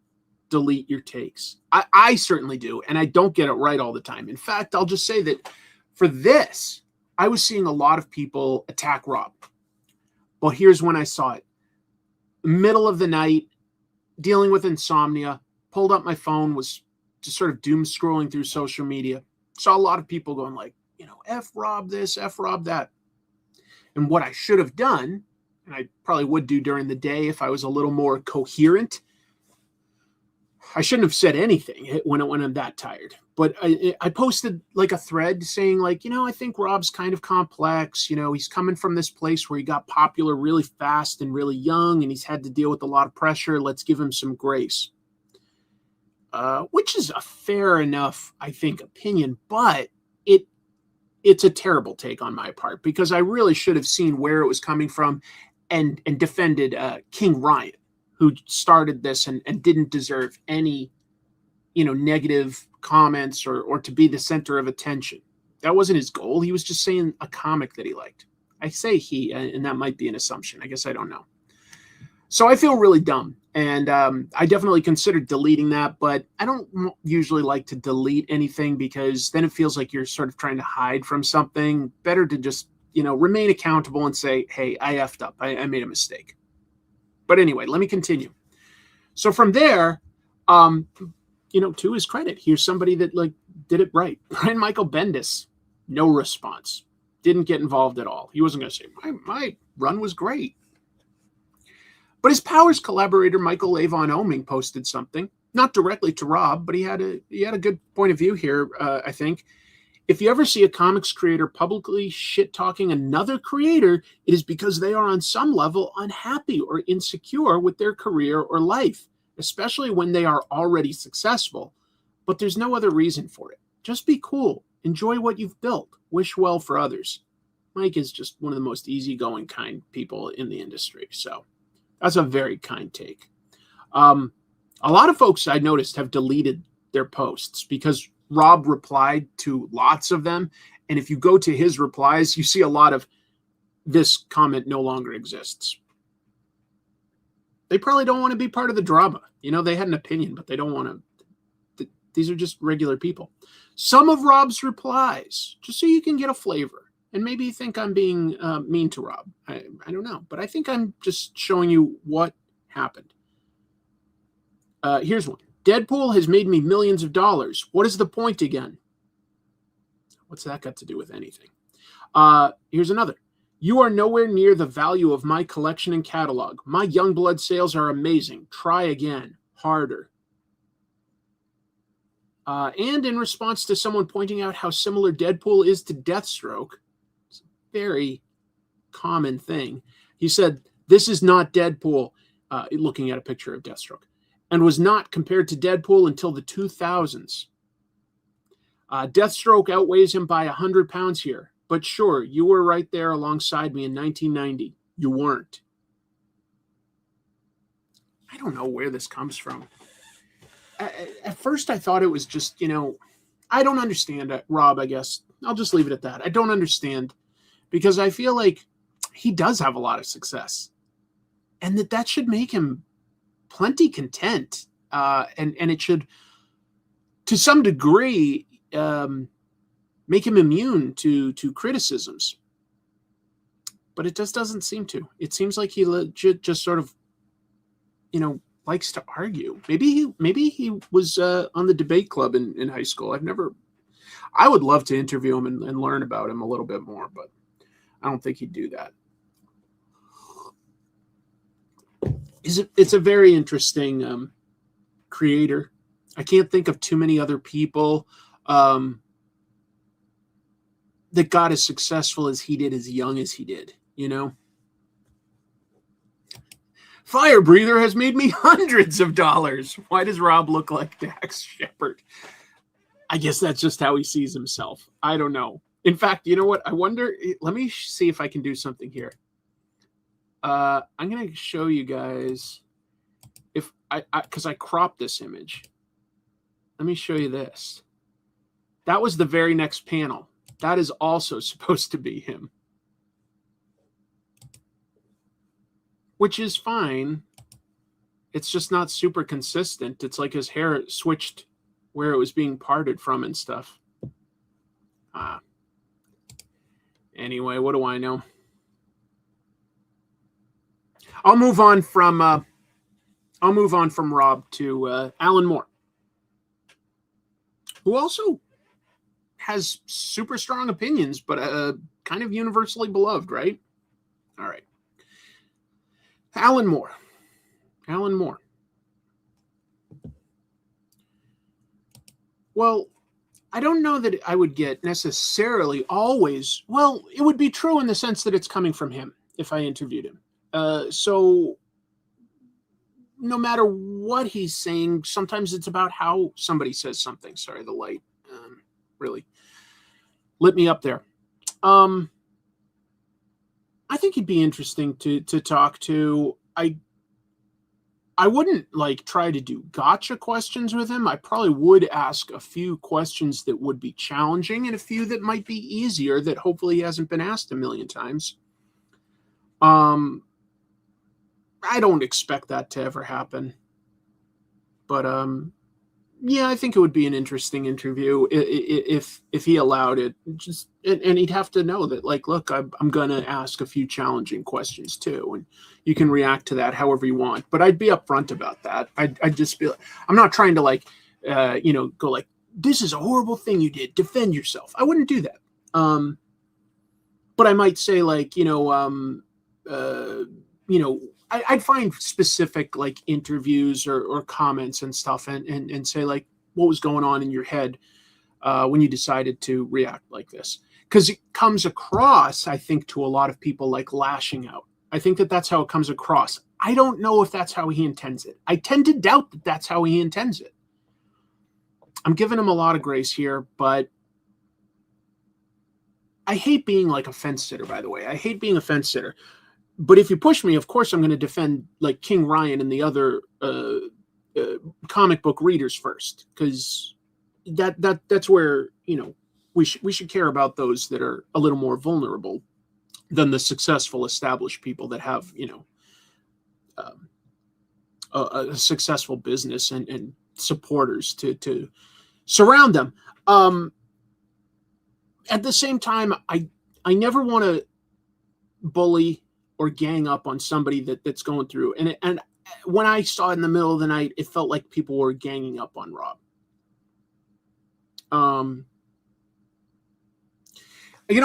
delete your takes. I certainly do, and I don't get it right all the time. In fact, I'll just say that for this, I was seeing a lot of people attack Rob. Well, here's when I saw it. Middle of the night, dealing with insomnia, pulled up my phone, was just sort of doom scrolling through social media. Saw a lot of people going like, F Rob this, F Rob that. And what I should have done, and I probably would do during the day if I was a little more coherent, I shouldn't have said anything when I'm that tired. But I posted like a thread saying like, I think Rob's kind of complex. He's coming from this place where he got popular really fast and really young, and he's had to deal with a lot of pressure. Let's give him some grace. Which is a fair enough, I think, opinion, but it's a terrible take on my part because I really should have seen where it was coming from and defended King Ryan, who started this and didn't deserve any, negative comments or to be the center of attention. That wasn't his goal. He was just saying a comic that he liked. I say he, and that might be an assumption. I guess I don't know. So I feel really dumb. And I definitely considered deleting that, but I don't usually like to delete anything because then it feels like you're sort of trying to hide from something. Better to just, remain accountable and say, hey, I effed up. I made a mistake. But anyway, let me continue. So from there, to his credit, here's somebody that did it right. Brian Michael Bendis, no response. Didn't get involved at all. He wasn't going to say, my run was great. But his Powers collaborator, Michael Avon Oming, posted something. not directly to Rob, but he had a good point of view here. I think if you ever see a comics creator publicly shit talking another creator, it is because they are on some level unhappy or insecure with their career or life, especially when they are already successful. But there's no other reason for it. Just be cool. Enjoy what you've built. Wish well for others. Mike is just one of the most easygoing, kind people in the industry. So that's a very kind take. A lot of folks I noticed have deleted their posts because Rob replied to lots of them. And if you go to his replies, you see a lot of this comment no longer exists. They probably don't want to be part of the drama. You know, they had an opinion, but they don't want to. These are just regular people. Some of Rob's replies, just so you can get a flavor. And maybe you think I'm being mean to Rob. I don't know. But I think I'm just showing you what happened. Here's one. Deadpool has made me millions of dollars. What is the point again? What's that got to do with anything? Here's another. You are nowhere near the value of my collection and catalog. My Youngblood sales are amazing. Try again. Harder. And in response to someone pointing out how similar Deadpool is to Deathstroke, it's a very common thing. He said, this is not Deadpool, looking at a picture of Deathstroke, and was not compared to Deadpool until the 2000s. Deathstroke outweighs him by 100 pounds here. But sure, you were right there alongside me in 1990. You weren't. I don't know where this comes from. At first, I thought it was just, I don't understand it, Rob, I guess. I'll just leave it at that. I don't understand because I feel like he does have a lot of success and that should make him plenty content. And it should, to some degree, make him immune to criticisms. But it just doesn't seem to. It seems like he legit just sort of, likes to argue. Maybe he was on the debate club in high school. I would love to interview him and learn about him a little bit more, but I don't think he'd do that. It's a very interesting creator. I can't think of too many other people that got as successful as he did, as young as he did, Fire Breather has made me hundreds of dollars. Why does Rob look like Dax Shepard? I guess that's just how he sees himself. I don't know. In fact, you know what? I wonder, let me see if I can do something here. I'm going to show you guys because I cropped this image. Let me show you this. That was the very next panel. That is also supposed to be him. Which is fine. It's just not super consistent. It's like his hair switched where it was being parted from and stuff. Anyway, what do I know? I'll move on from Rob to Alan Moore, who also has super strong opinions, but kind of universally beloved, right? All right. Alan Moore. Well, I don't know that I would get necessarily always. Well, it would be true in the sense that it's coming from him if I interviewed him. So no matter what he's saying, sometimes it's about how somebody says something. Sorry, the light really lit me up there. I think he'd be interesting to talk to. I wouldn't try to do gotcha questions with him. I probably would ask a few questions that would be challenging and a few that might be easier that hopefully he hasn't been asked a million times. I don't expect that to ever happen. But yeah, I think it would be an interesting interview if he allowed it. And he'd have to know that, look, I'm going to ask a few challenging questions too, and you can react to that however you want. But I'd be upfront about that. I'd just be, I'm not trying to go this is a horrible thing you did. Defend yourself. I wouldn't do that. But I might say I'd find specific like interviews or comments and stuff and say like, what was going on in your head when you decided to react like this? Because it comes across, I think, to a lot of people like lashing out. I think that's how it comes across. I don't know if that's how he intends it. I tend to doubt that that's how he intends it. I'm giving him a lot of grace here, but I hate being like a fence sitter, by the way. I hate being a fence sitter. But if you push me, of course, I'm going to defend like King Ryan and the other comic book readers first, because that's where, we should care about those that are a little more vulnerable than the successful established people that have, a successful business and supporters to surround them. At the same time, I never want to bully or gang up on somebody that's going through. And when I saw it in the middle of the night, it felt like people were ganging up on Rob.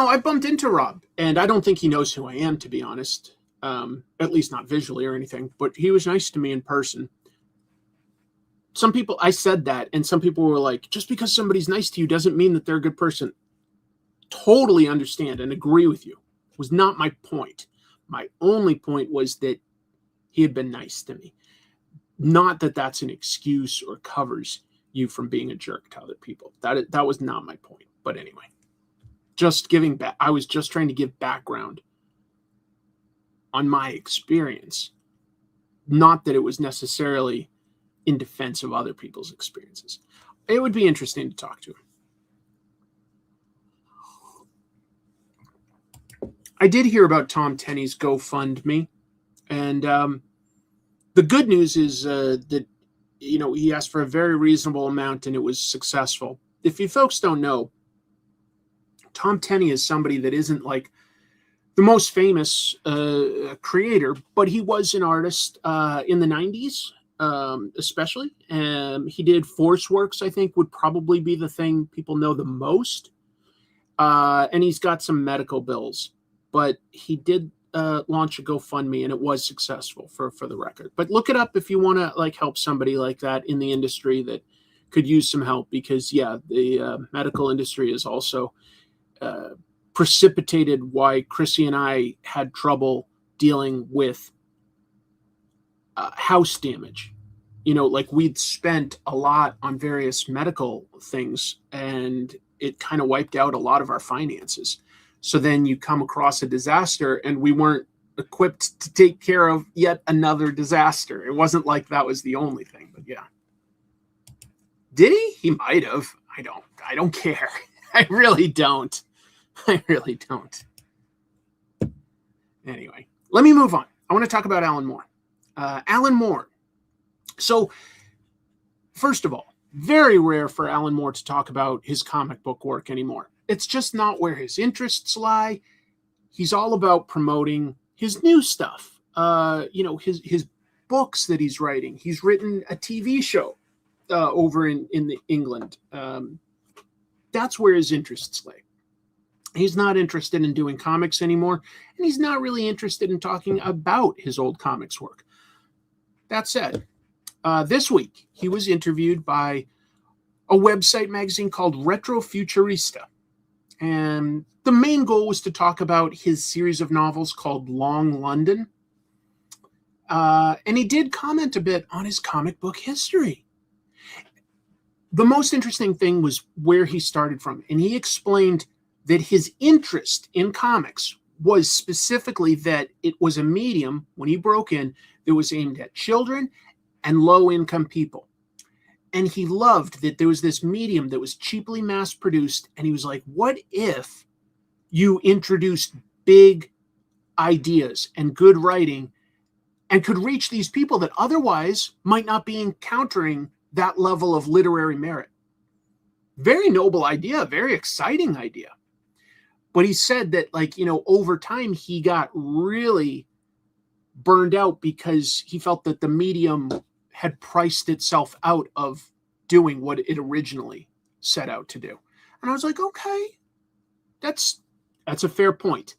I bumped into Rob, and I don't think he knows who I am, to be honest. At least not visually or anything, but he was nice to me in person. Some people, I said that, and some people were like, just because somebody's nice to you doesn't mean that they're a good person. Totally understand and agree with you. It was not my point. My only point was that he had been nice to me. Not that that's an excuse or covers you from being a jerk to other people. That was not my point. But anyway, just giving back. I was just trying to give background on my experience. Not that it was necessarily in defense of other people's experiences. It would be interesting to talk to him. I did hear about Tom Tenney's GoFundMe, and the good news is that he asked for a very reasonable amount and it was successful. If you folks don't know, Tom Tenney is somebody that isn't like the most famous creator, but he was an artist in the 90s, especially. He did Force Works, I think, would probably be the thing people know the most. And he's got some medical bills. But he did launch a GoFundMe, and it was successful for the record. But look it up if you want to like help somebody like that in the industry that could use some help, because the medical industry is also precipitated why Chrissy and I had trouble dealing with house damage. Like we'd spent a lot on various medical things, and it kind of wiped out a lot of our finances. So then you come across a disaster, and we weren't equipped to take care of yet another disaster. It wasn't like that was the only thing, but yeah. Did he? He might have. I don't care. I really don't. Anyway, let me move on. I want to talk about Alan Moore. Alan Moore. So, first of all, very rare for Alan Moore to talk about his comic book work anymore. It's just not where his interests lie. He's all about promoting his new stuff. His books that he's writing. He's written a TV show over in England. That's where his interests lay. He's not interested in doing comics anymore, and he's not really interested in talking about his old comics work. That said, this week he was interviewed by a website magazine called Retrofuturista. And the main goal was to talk about his series of novels called Long London. And he did comment a bit on his comic book history. The most interesting thing was where he started from. And he explained that his interest in comics was specifically that it was a medium, when he broke in, that was aimed at children and low-income people. And he loved that there was this medium that was cheaply mass-produced. And he was like, what if you introduced big ideas and good writing and could reach these people that otherwise might not be encountering that level of literary merit? Very noble idea, very exciting idea. But he said that, over time, he got really burned out because he felt that the medium had priced itself out of doing what it originally set out to do. And I was like, okay, that's a fair point.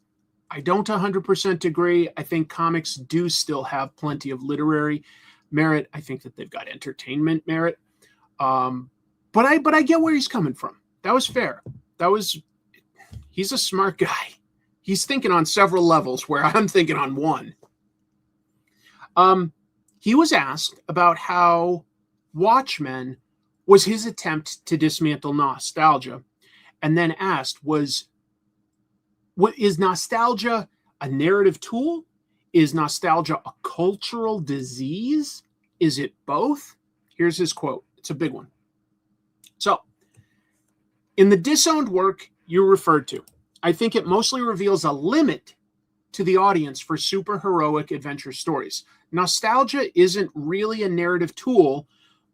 I don't 100% agree. I think comics do still have plenty of literary merit. I think that they've got entertainment merit. But I get where he's coming from. That was fair. He's a smart guy. He's thinking on several levels where I'm thinking on one. He was asked about how Watchmen was his attempt to dismantle nostalgia, and then asked, is nostalgia a narrative tool? Is nostalgia a cultural disease? Is it both? Here's his quote. It's a big one. So, in the disowned work you referred to, I think it mostly reveals a limit to the audience for superheroic adventure stories. Nostalgia isn't really a narrative tool,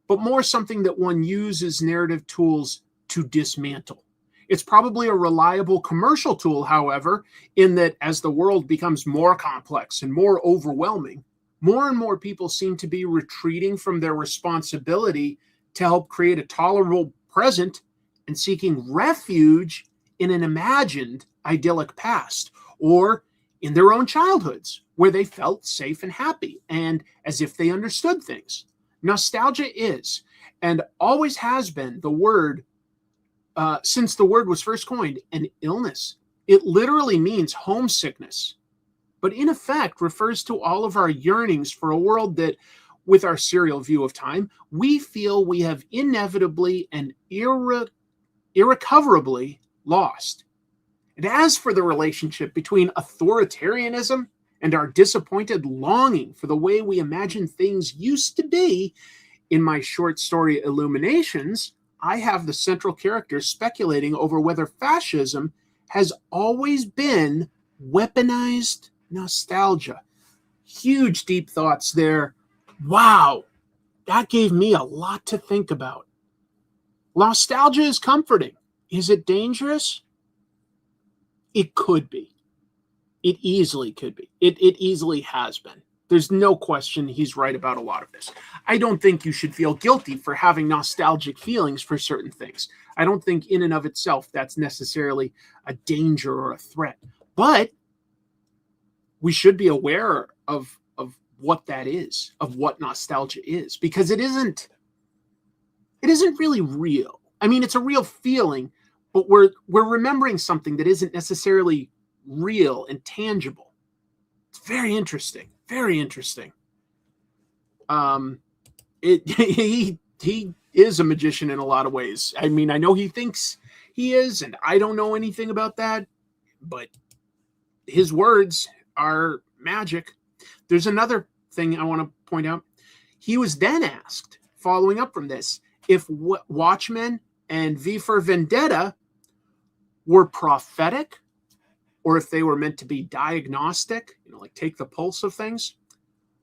but more something that one uses narrative tools to dismantle. It's probably a reliable commercial tool, however, in that as the world becomes more complex and more overwhelming, more and more people seem to be retreating from their responsibility to help create a tolerable present and seeking refuge in an imagined idyllic past, or in their own childhoods where they felt safe and happy and as if they understood things. Nostalgia is, and always has been, the word, since the word was first coined, an illness. It literally means homesickness, but in effect refers to all of our yearnings for a world that, with our serial view of time, we feel we have inevitably and irrecoverably lost. And as for the relationship between authoritarianism and our disappointed longing for the way we imagine things used to be, in my short story Illuminations, I have the central character speculating over whether fascism has always been weaponized nostalgia. Huge deep thoughts there. Wow, that gave me a lot to think about. Nostalgia is comforting. Is it dangerous? It could be. It easily could be. It easily has been. There's no question he's right about a lot of this. I don't think you should feel guilty for having nostalgic feelings for certain things. I don't think in and of itself that's necessarily a danger or a threat. But we should be aware of what that is, of what nostalgia is, because it isn't really real. I mean, it's a real feeling, but we're remembering something that isn't necessarily real and tangible. It's very interesting. Very interesting. He is a magician in a lot of ways. I mean, I know he thinks he is, and I don't know anything about that, but his words are magic. There's another thing I want to point out. He was then asked, following up from this, if Watchmen and V for Vendetta were prophetic, or if they were meant to be diagnostic, like take the pulse of things,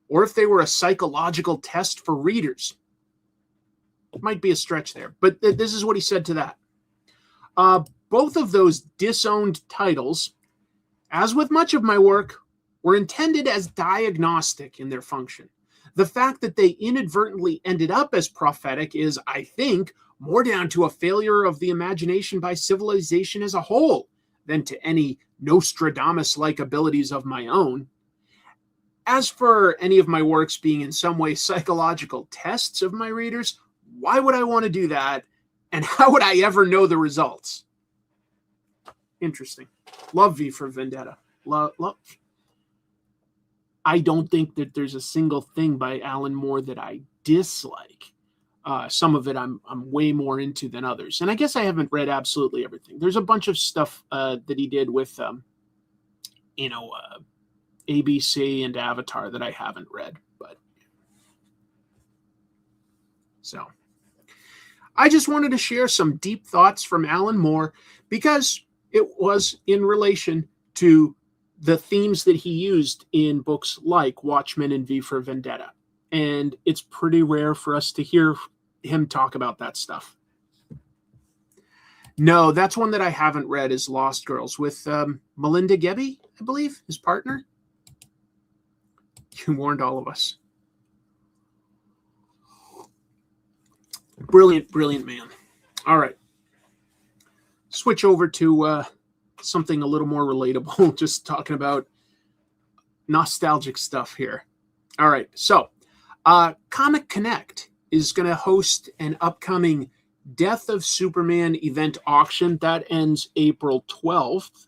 or if they were a psychological test for readers. It might be a stretch there, but this is what he said to that. Both of those disowned titles, as with much of my work, were intended as diagnostic in their function. The fact that they inadvertently ended up as prophetic is, I think, more down to a failure of the imagination by civilization as a whole than to any Nostradamus-like abilities of my own. As for any of my works being in some way psychological tests of my readers, why would I want to do that? And how would I ever know the results? Interesting. Love V for Vendetta. Love. I don't think that there's a single thing by Alan Moore that I dislike. Some of it I'm way more into than others. And I guess I haven't read absolutely everything. There's a bunch of stuff that he did with, ABC and Avatar that I haven't read. But so I just wanted to share some deep thoughts from Alan Moore because it was in relation to the themes that he used in books like Watchmen and V for Vendetta. And it's pretty rare for us to hear him talk about that stuff. No, that's one that I haven't read, is Lost Girls with Melinda Gebbie, I believe, his partner. You warned all of us. Brilliant, brilliant man. All right. Switch over to something a little more relatable, just talking about nostalgic stuff here. All right, so Comic Connect is going to host an upcoming Death of Superman event auction that ends April 12th.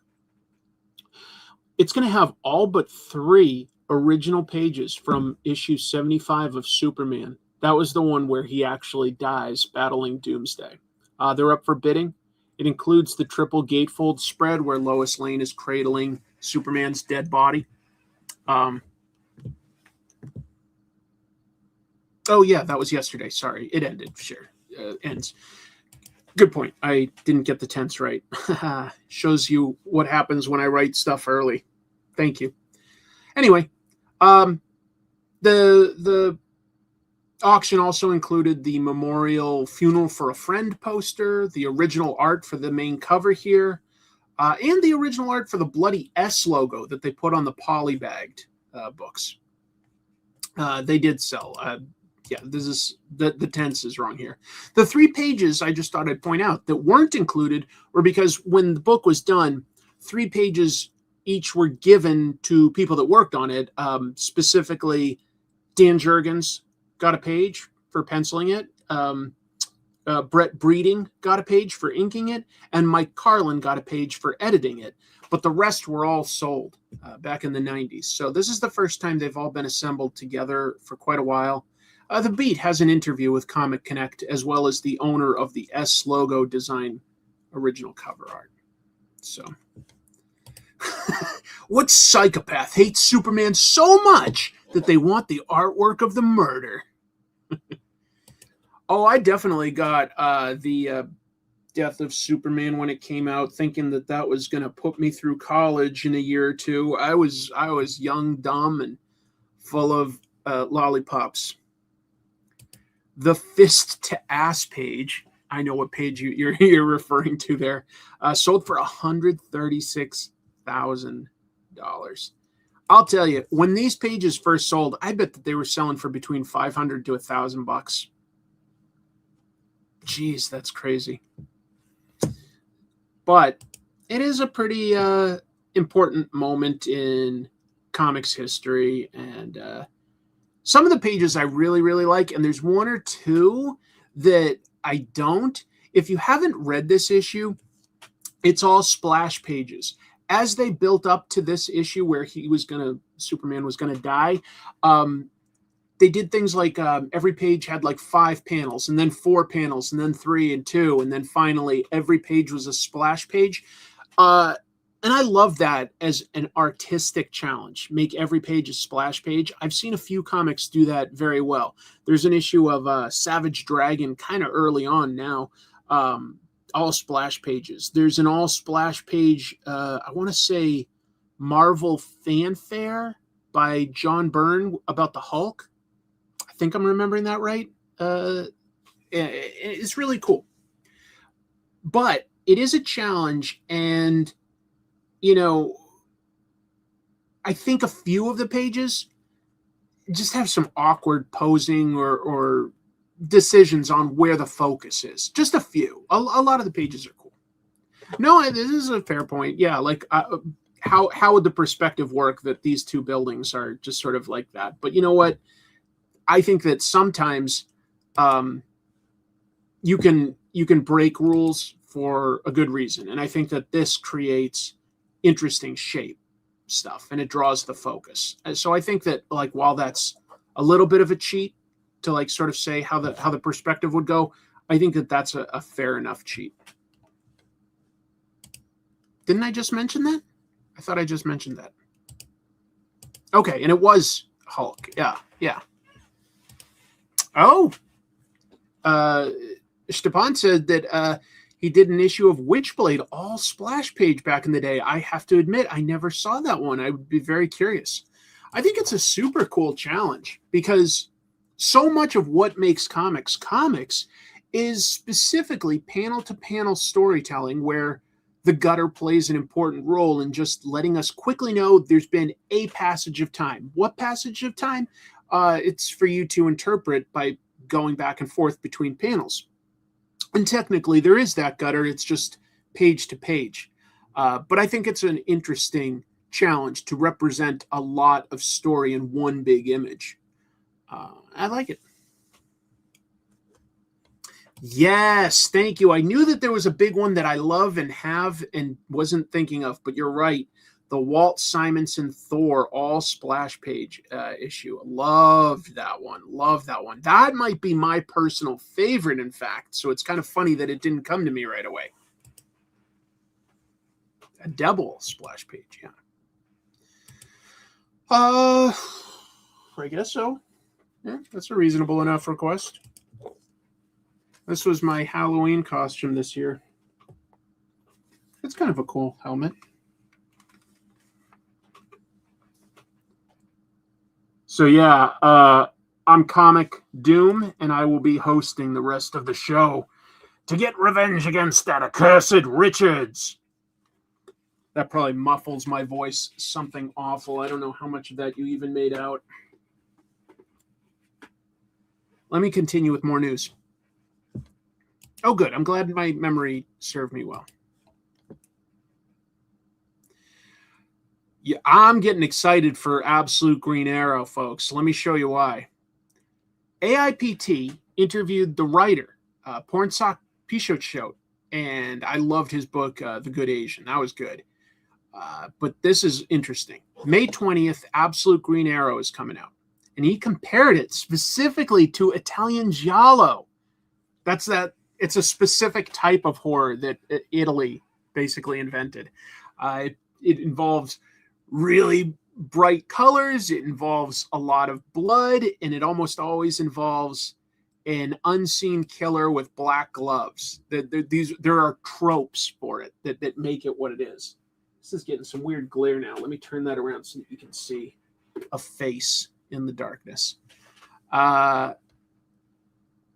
It's going to have all but 3 original pages from issue 75 of Superman. That was the one where he actually dies battling Doomsday. They're up for bidding. It includes the triple gatefold spread where Lois Lane is cradling Superman's dead body. Oh, yeah, that was yesterday. Sorry, it ended. Sure, ends. Good point. I didn't get the tense right. Shows you what happens when I write stuff early. Thank you. Anyway, the auction also included the Memorial Funeral for a Friend poster, the original art for the main cover here, and the original art for the Bloody S logo that they put on the polybagged books. They did sell. Yeah, this is the tense is wrong here. The 3 pages I just thought I'd point out that weren't included were because when the book was done, 3 pages each were given to people that worked on it. Specifically, Dan Jurgens got a page for penciling it. Brett Breeding got a page for inking it, and Mike Carlin got a page for editing it. But the rest were all sold back in the 90s. So this is the first time they've all been assembled together for quite a while. The Beat has an interview with Comic Connect, as well as the owner of the S logo design original cover art. So, what psychopath hates Superman so much that they want the artwork of the murder? Oh, I definitely got the Death of Superman when it came out, thinking that that was going to put me through college in a year or two. I was young, dumb, and full of lollipops. The Fist to Ass page, I know what page you're referring to there, sold for $136,000. I'll tell you, when these pages first sold, I bet that they were selling for between $500 to $1,000. Jeez, that's crazy. But it is a pretty important moment in comics history, and some of the pages I really, really like, and there's 1 or 2 that I don't. If you haven't read this issue, it's all splash pages. As they built up to this issue where Superman was gonna die, they did things like every page had like 5 panels, and then 4 panels, and then 3 and 2, and then finally every page was a splash page. And I love that as an artistic challenge. Make every page a splash page. I've seen a few comics do that very well. There's an issue of Savage Dragon kind of early on now, all splash pages. There's an all splash page, I want to say Marvel Fanfare by John Byrne about the Hulk. I think I'm remembering that right. It's really cool. But it is a challenge, and I think a few of the pages just have some awkward posing or decisions on where the focus is. Just a few. A lot of the pages are cool. No, this is a fair point. Yeah, like how would the perspective work that these 2 buildings are just sort of like that? But you know what? I think that sometimes you can break rules for a good reason, and I think that this creates interesting shape stuff, and it draws the focus. And so I think that, like, while that's a little bit of a cheat to like sort of say how the perspective would go, I think that that's a fair enough cheat. Didn't I just mention that? I thought I just mentioned that. Okay, and it was Hulk. Yeah. Oh, Stepan said that he did an issue of Witchblade, all splash page back in the day. I have to admit, I never saw that one. I would be very curious. I think it's a super cool challenge because so much of what makes comics is specifically panel-to-panel storytelling where the gutter plays an important role in just letting us quickly know there's been a passage of time. What passage of time? It's for you to interpret by going back and forth between panels. And technically, there is that gutter. It's just page to page. But I think it's an interesting challenge to represent a lot of story in one big image. I like it. Yes, thank you. I knew that there was a big one that I love and have and wasn't thinking of, but you're right. The Walt Simonson Thor all splash page issue. Loved that one. Love that one. That might be my personal favorite, in fact. So it's kind of funny that it didn't come to me right away. A double splash page, yeah. I guess so. Yeah, that's a reasonable enough request. This was my Halloween costume this year. It's kind of a cool helmet. So yeah, I'm Comic Doom, and I will be hosting the rest of the show to get revenge against that accursed Richards. That probably muffles my voice something awful. I don't know how much of that you even made out. Let me continue with more news. Oh, good. I'm glad my memory served me well. Yeah, I'm getting excited for Absolute Green Arrow, folks. Let me show you why. AIPT interviewed the writer, Pornsak Pichot, and I loved his book, The Good Asian. That was good. But this is interesting. May 20th, Absolute Green Arrow is coming out. And he compared it specifically to Italian giallo. It's a specific type of horror that Italy basically invented. It involves really bright colors. It involves a lot of blood, and it almost always involves an unseen killer with black gloves. There are tropes for it that make it what it is. This is getting some weird glare now. Let me turn that around so that you can see a face in the darkness.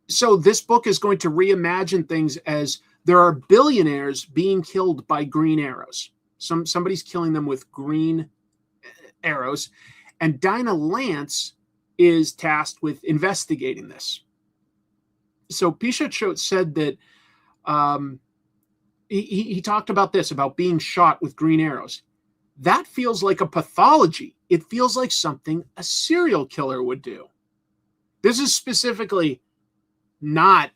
So this book is going to reimagine things as there are billionaires being killed by green arrows. Somebody's killing them with green arrows. And Dinah Lance is tasked with investigating this. So Pichot said that he talked about this, about being shot with green arrows. That feels like a pathology. It feels like something a serial killer would do. This is specifically not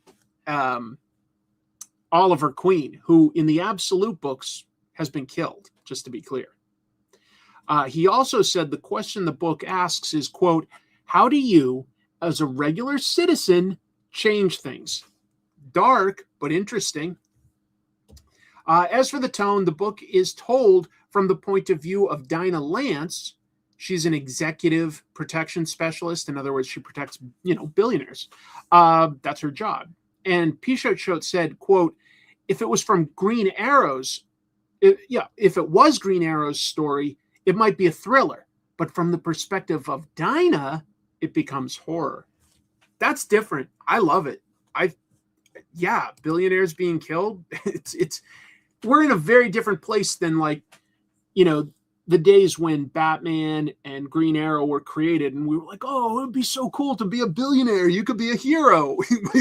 Oliver Queen, who in the Absolute books has been killed, just to be clear. He also said the question the book asks is, quote, how do you, as a regular citizen, change things? Dark, but interesting. As for the tone, the book is told from the point of view of Dinah Lance. She's an executive protection specialist. In other words, she protects, billionaires. That's her job. And Pichot said, quote, if it was from Green Arrow's, if it was Green Arrow's story, it might be a thriller. But from the perspective of Dinah, it becomes horror. That's different. I love it. Billionaires being killed. We're in a very different place than the days when Batman and Green Arrow were created, and we were like, oh, it would be so cool to be a billionaire. You could be a hero.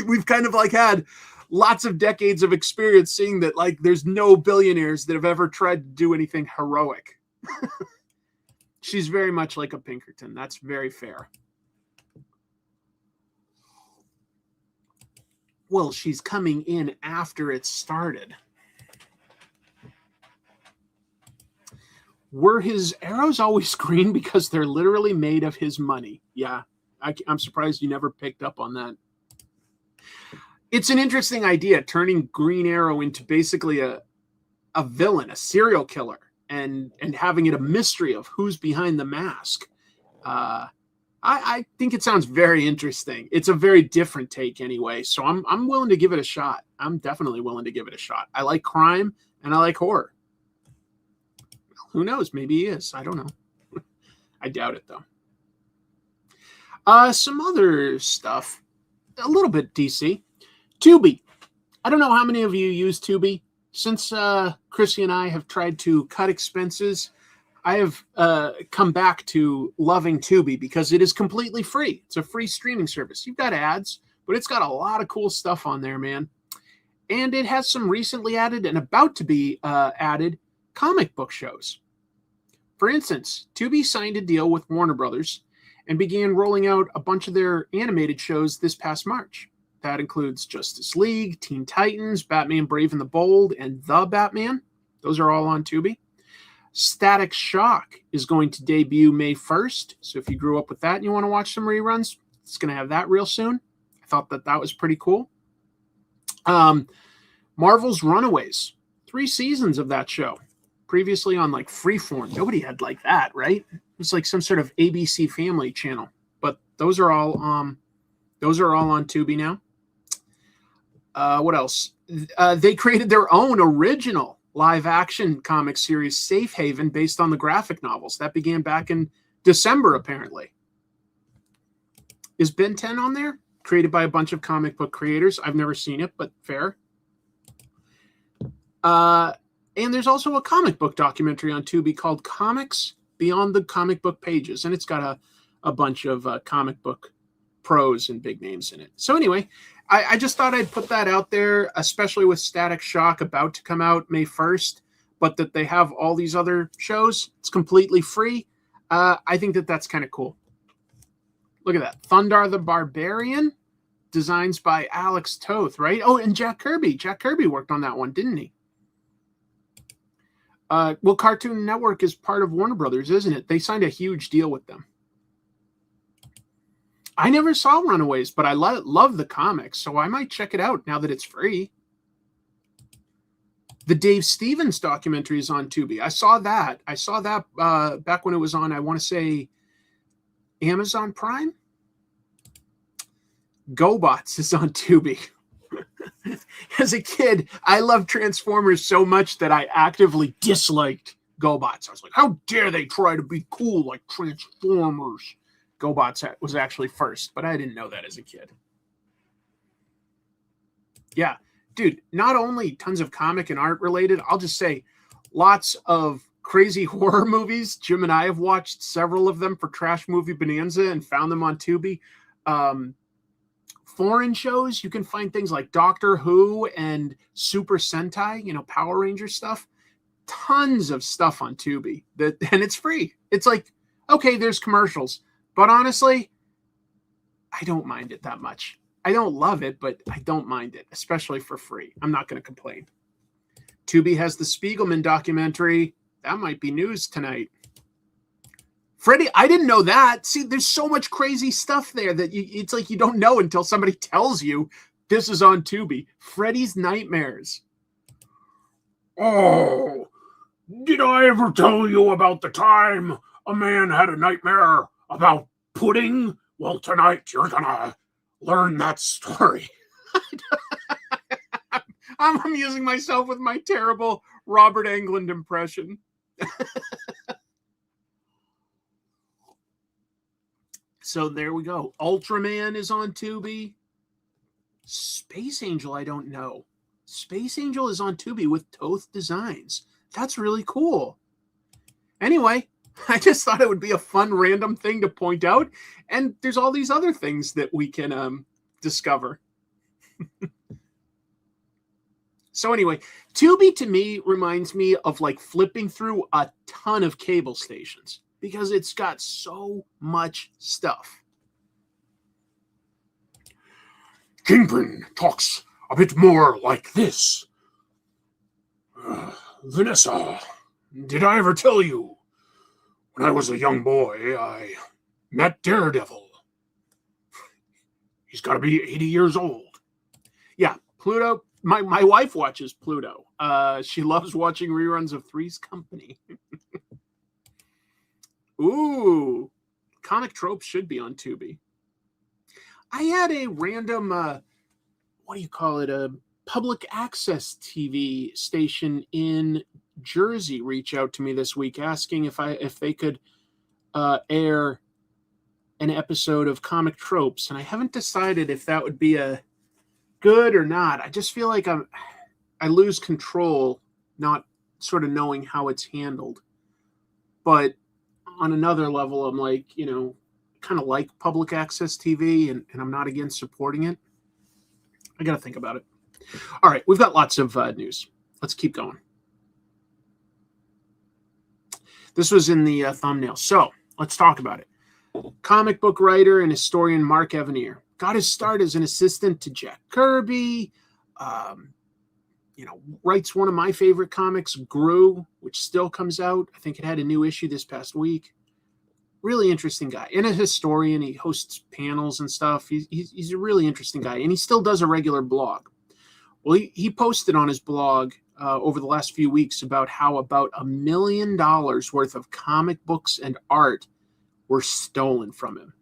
We've kind of had lots of decades of experience seeing that there's no billionaires that have ever tried to do anything heroic. She's very much like a Pinkerton. That's very fair. Well, she's coming in after it started. Were his arrows always green because they're literally made of his money? Yeah, I'm surprised you never picked up on that. It's an interesting idea, turning Green Arrow into basically a villain, a serial killer, and having it a mystery of who's behind the mask. I think it sounds very interesting. It's a very different take anyway, so I'm willing to give it a shot. I'm definitely willing to give it a shot. I like crime and I like horror. Who knows? Maybe he is. I don't know. I doubt it, though. Some other stuff. A little bit DC. Tubi. I don't know how many of you use Tubi. Since Chrissy and I have tried to cut expenses, I have come back to loving Tubi because it is completely free. It's a free streaming service. You've got ads, but it's got a lot of cool stuff on there, man. And it has some recently added and about to be added comic book shows. For instance, Tubi signed a deal with Warner Brothers and began rolling out a bunch of their animated shows this past March. That includes Justice League, Teen Titans, Batman Brave and the Bold, and The Batman. Those are all on Tubi. Static Shock is going to debut May 1st. So if you grew up with that and you want to watch some reruns, it's going to have that real soon. I thought that was pretty cool. Marvel's Runaways. 3 seasons of that show. Previously on like Freeform. Nobody had like that, right? It was like some sort of ABC Family channel. But those are all on Tubi now. What else? They created their own original live-action comic series, Safe Haven, based on the graphic novels. That began back in December, apparently. Is Ben 10 on there? Created by a bunch of comic book creators. I've never seen it, but fair. And there's also a comic book documentary on Tubi called Comics Beyond the Comic Book Pages, and it's got a bunch of comic book pros and big names in it. So anyway, I just thought I'd put that out there, especially with Static Shock about to come out May 1st, but that they have all these other shows. It's completely free. I think that's kind of cool. Look at that. Thundar the Barbarian, designs by Alex Toth, right? Oh, and Jack Kirby. Jack Kirby worked on that one, didn't he? Well, Cartoon Network is part of Warner Brothers, isn't it? They signed a huge deal with them. I never saw Runaways, but I love the comics, so I might check it out now that it's free. The Dave Stevens documentary is on Tubi. I saw that back when it was on, I want to say, Amazon Prime. GoBots is on Tubi. As a kid, I loved Transformers so much that I actively disliked GoBots. I was like, how dare they try to be cool like Transformers? GoBots was actually first, but I didn't know that as a kid. Yeah, dude, not only tons of comic and art related, I'll just say lots of crazy horror movies. Jim and I have watched several of them for Trash Movie Bonanza and found them on Tubi. Foreign shows, you can find things like Doctor Who and Super Sentai, Power Ranger stuff. Tons of stuff on Tubi, and it's free. It's like, okay, there's commercials, but honestly, I don't mind it that much. I don't love it, but I don't mind it, especially for free. I'm not going to complain. Tubi has the Spiegelman documentary. That might be news tonight. Freddie, I didn't know that. See, there's so much crazy stuff there that it's like you don't know until somebody tells you this is on Tubi. Freddy's Nightmares. Oh, did I ever tell you about the time a man had a nightmare about pudding? Well, tonight you're gonna learn that story. I'm amusing myself with my terrible Robert Englund impression. So there we go. Ultraman is on Tubi. Space Angel, I don't know. Space Angel is on Tubi with Toth Designs. That's really cool. Anyway, I just thought it would be a fun random thing to point out. And there's all these other things that we can discover. So anyway, Tubi to me reminds me of like flipping through a ton of cable stations, because it's got so much stuff. Kingpin talks a bit more like this. Vanessa, did I ever tell you? When I was a young boy, I met Daredevil. He's got to be 80 years old. Yeah, Pluto. My wife watches Pluto. She loves watching reruns of Three's Company. Ooh, Comic Tropes should be on Tubi. I had a random, what do you call it, a public access TV station in Jersey reach out to me this week asking if they could air an episode of Comic Tropes, and I haven't decided if that would be a good or not. I just feel like I lose control not sort of knowing how it's handled. But on another level, I'm like, kind of like public access TV, and I'm not against supporting it. I got to think about it. All right, we've got lots of news. Let's keep going. This was in the thumbnail. So let's talk about it. Comic book writer and historian Mark Evanier got his start as an assistant to Jack Kirby. Writes one of my favorite comics, Gru, which still comes out. I think it had a new issue this past week. Really interesting guy. And a historian. He hosts panels and stuff. He's a really interesting guy. And he still does a regular blog. Well, he posted on his blog over the last few weeks about how about $1 million worth of comic books and art were stolen from him.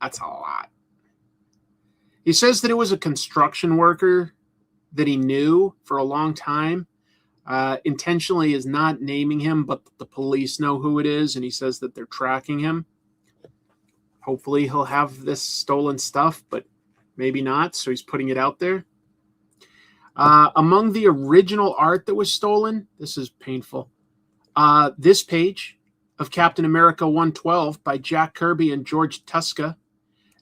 That's a lot. He says that it was a construction worker that he knew for a long time. Intentionally is not naming him, but the police know who it is, and he says that they're tracking him. Hopefully he'll have this stolen stuff, but maybe not, so he's putting it out there. Among the original art that was stolen, this is painful, this page of Captain America 112 by Jack Kirby and George Tuska,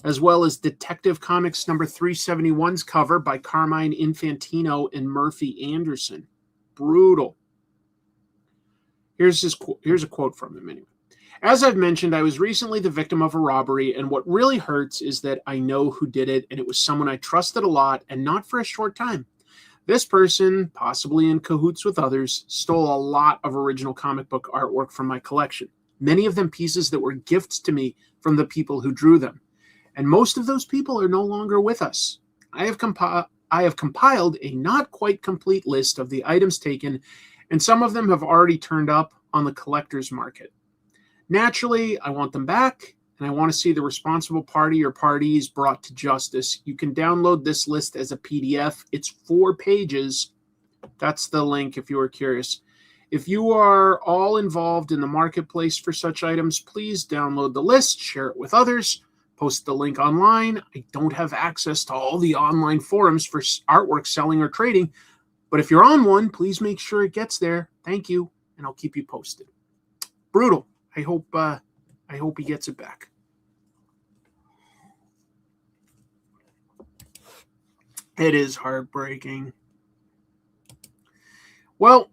as well as Detective Comics number 371's cover by Carmine Infantino and Murphy Anderson. Brutal. Here's a quote from him anyway. As I've mentioned, I was recently the victim of a robbery, and what really hurts is that I know who did it, and it was someone I trusted a lot, and not for a short time. This person, possibly in cahoots with others, stole a lot of original comic book artwork from my collection, many of them pieces that were gifts to me from the people who drew them. And most of those people are no longer with us. I have compiled a not quite complete list of the items taken, and some of them have already turned up on the collector's market. Naturally, I want them back, and I want to see the responsible party or parties brought to justice. You can download this list as a PDF. It's 4 pages. That's the link if you are curious. If you are all involved in the marketplace for such items, please download the list, share it with others. Post the link online. I don't have access to all the online forums for artwork selling or trading, but if you're on one, please make sure it gets there. Thank you, and I'll keep you posted. Brutal. I hope he gets it back. It is heartbreaking. Well,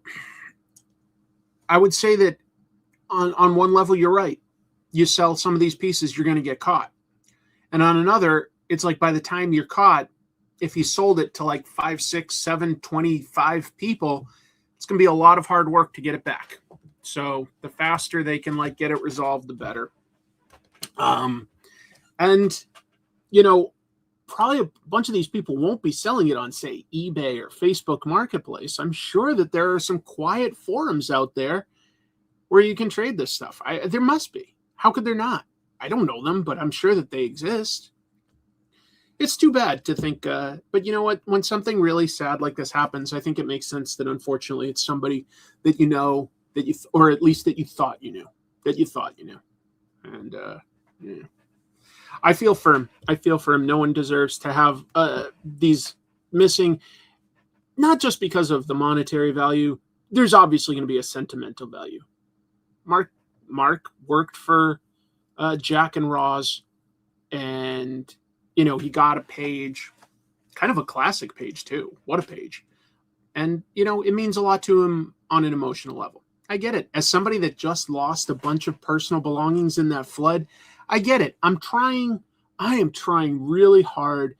I would say that on one level, you're right. You sell some of these pieces, you're going to get caught. And on another, it's like by the time you're caught, if you sold it to like 5, 6, 7, 25 people, it's going to be a lot of hard work to get it back. So the faster they can like get it resolved, the better. And, probably a bunch of these people won't be selling it on, say, eBay or Facebook Marketplace. I'm sure that there are some quiet forums out there where you can trade this stuff. There must be. How could there not? I don't know them, but I'm sure that they exist. It's too bad to think, but you know what? When something really sad like this happens, I think it makes sense that unfortunately it's somebody that you know, or at least that you thought you knew, And yeah. I feel for him. No one deserves to have these missing, not just because of the monetary value. There's obviously going to be a sentimental value. Mark worked for Jack and Roz, and he got a page, kind of a classic page too. What a page. And it means a lot to him on an emotional level. I get it. As somebody that just lost a bunch of personal belongings in that flood, I get it. I am trying really hard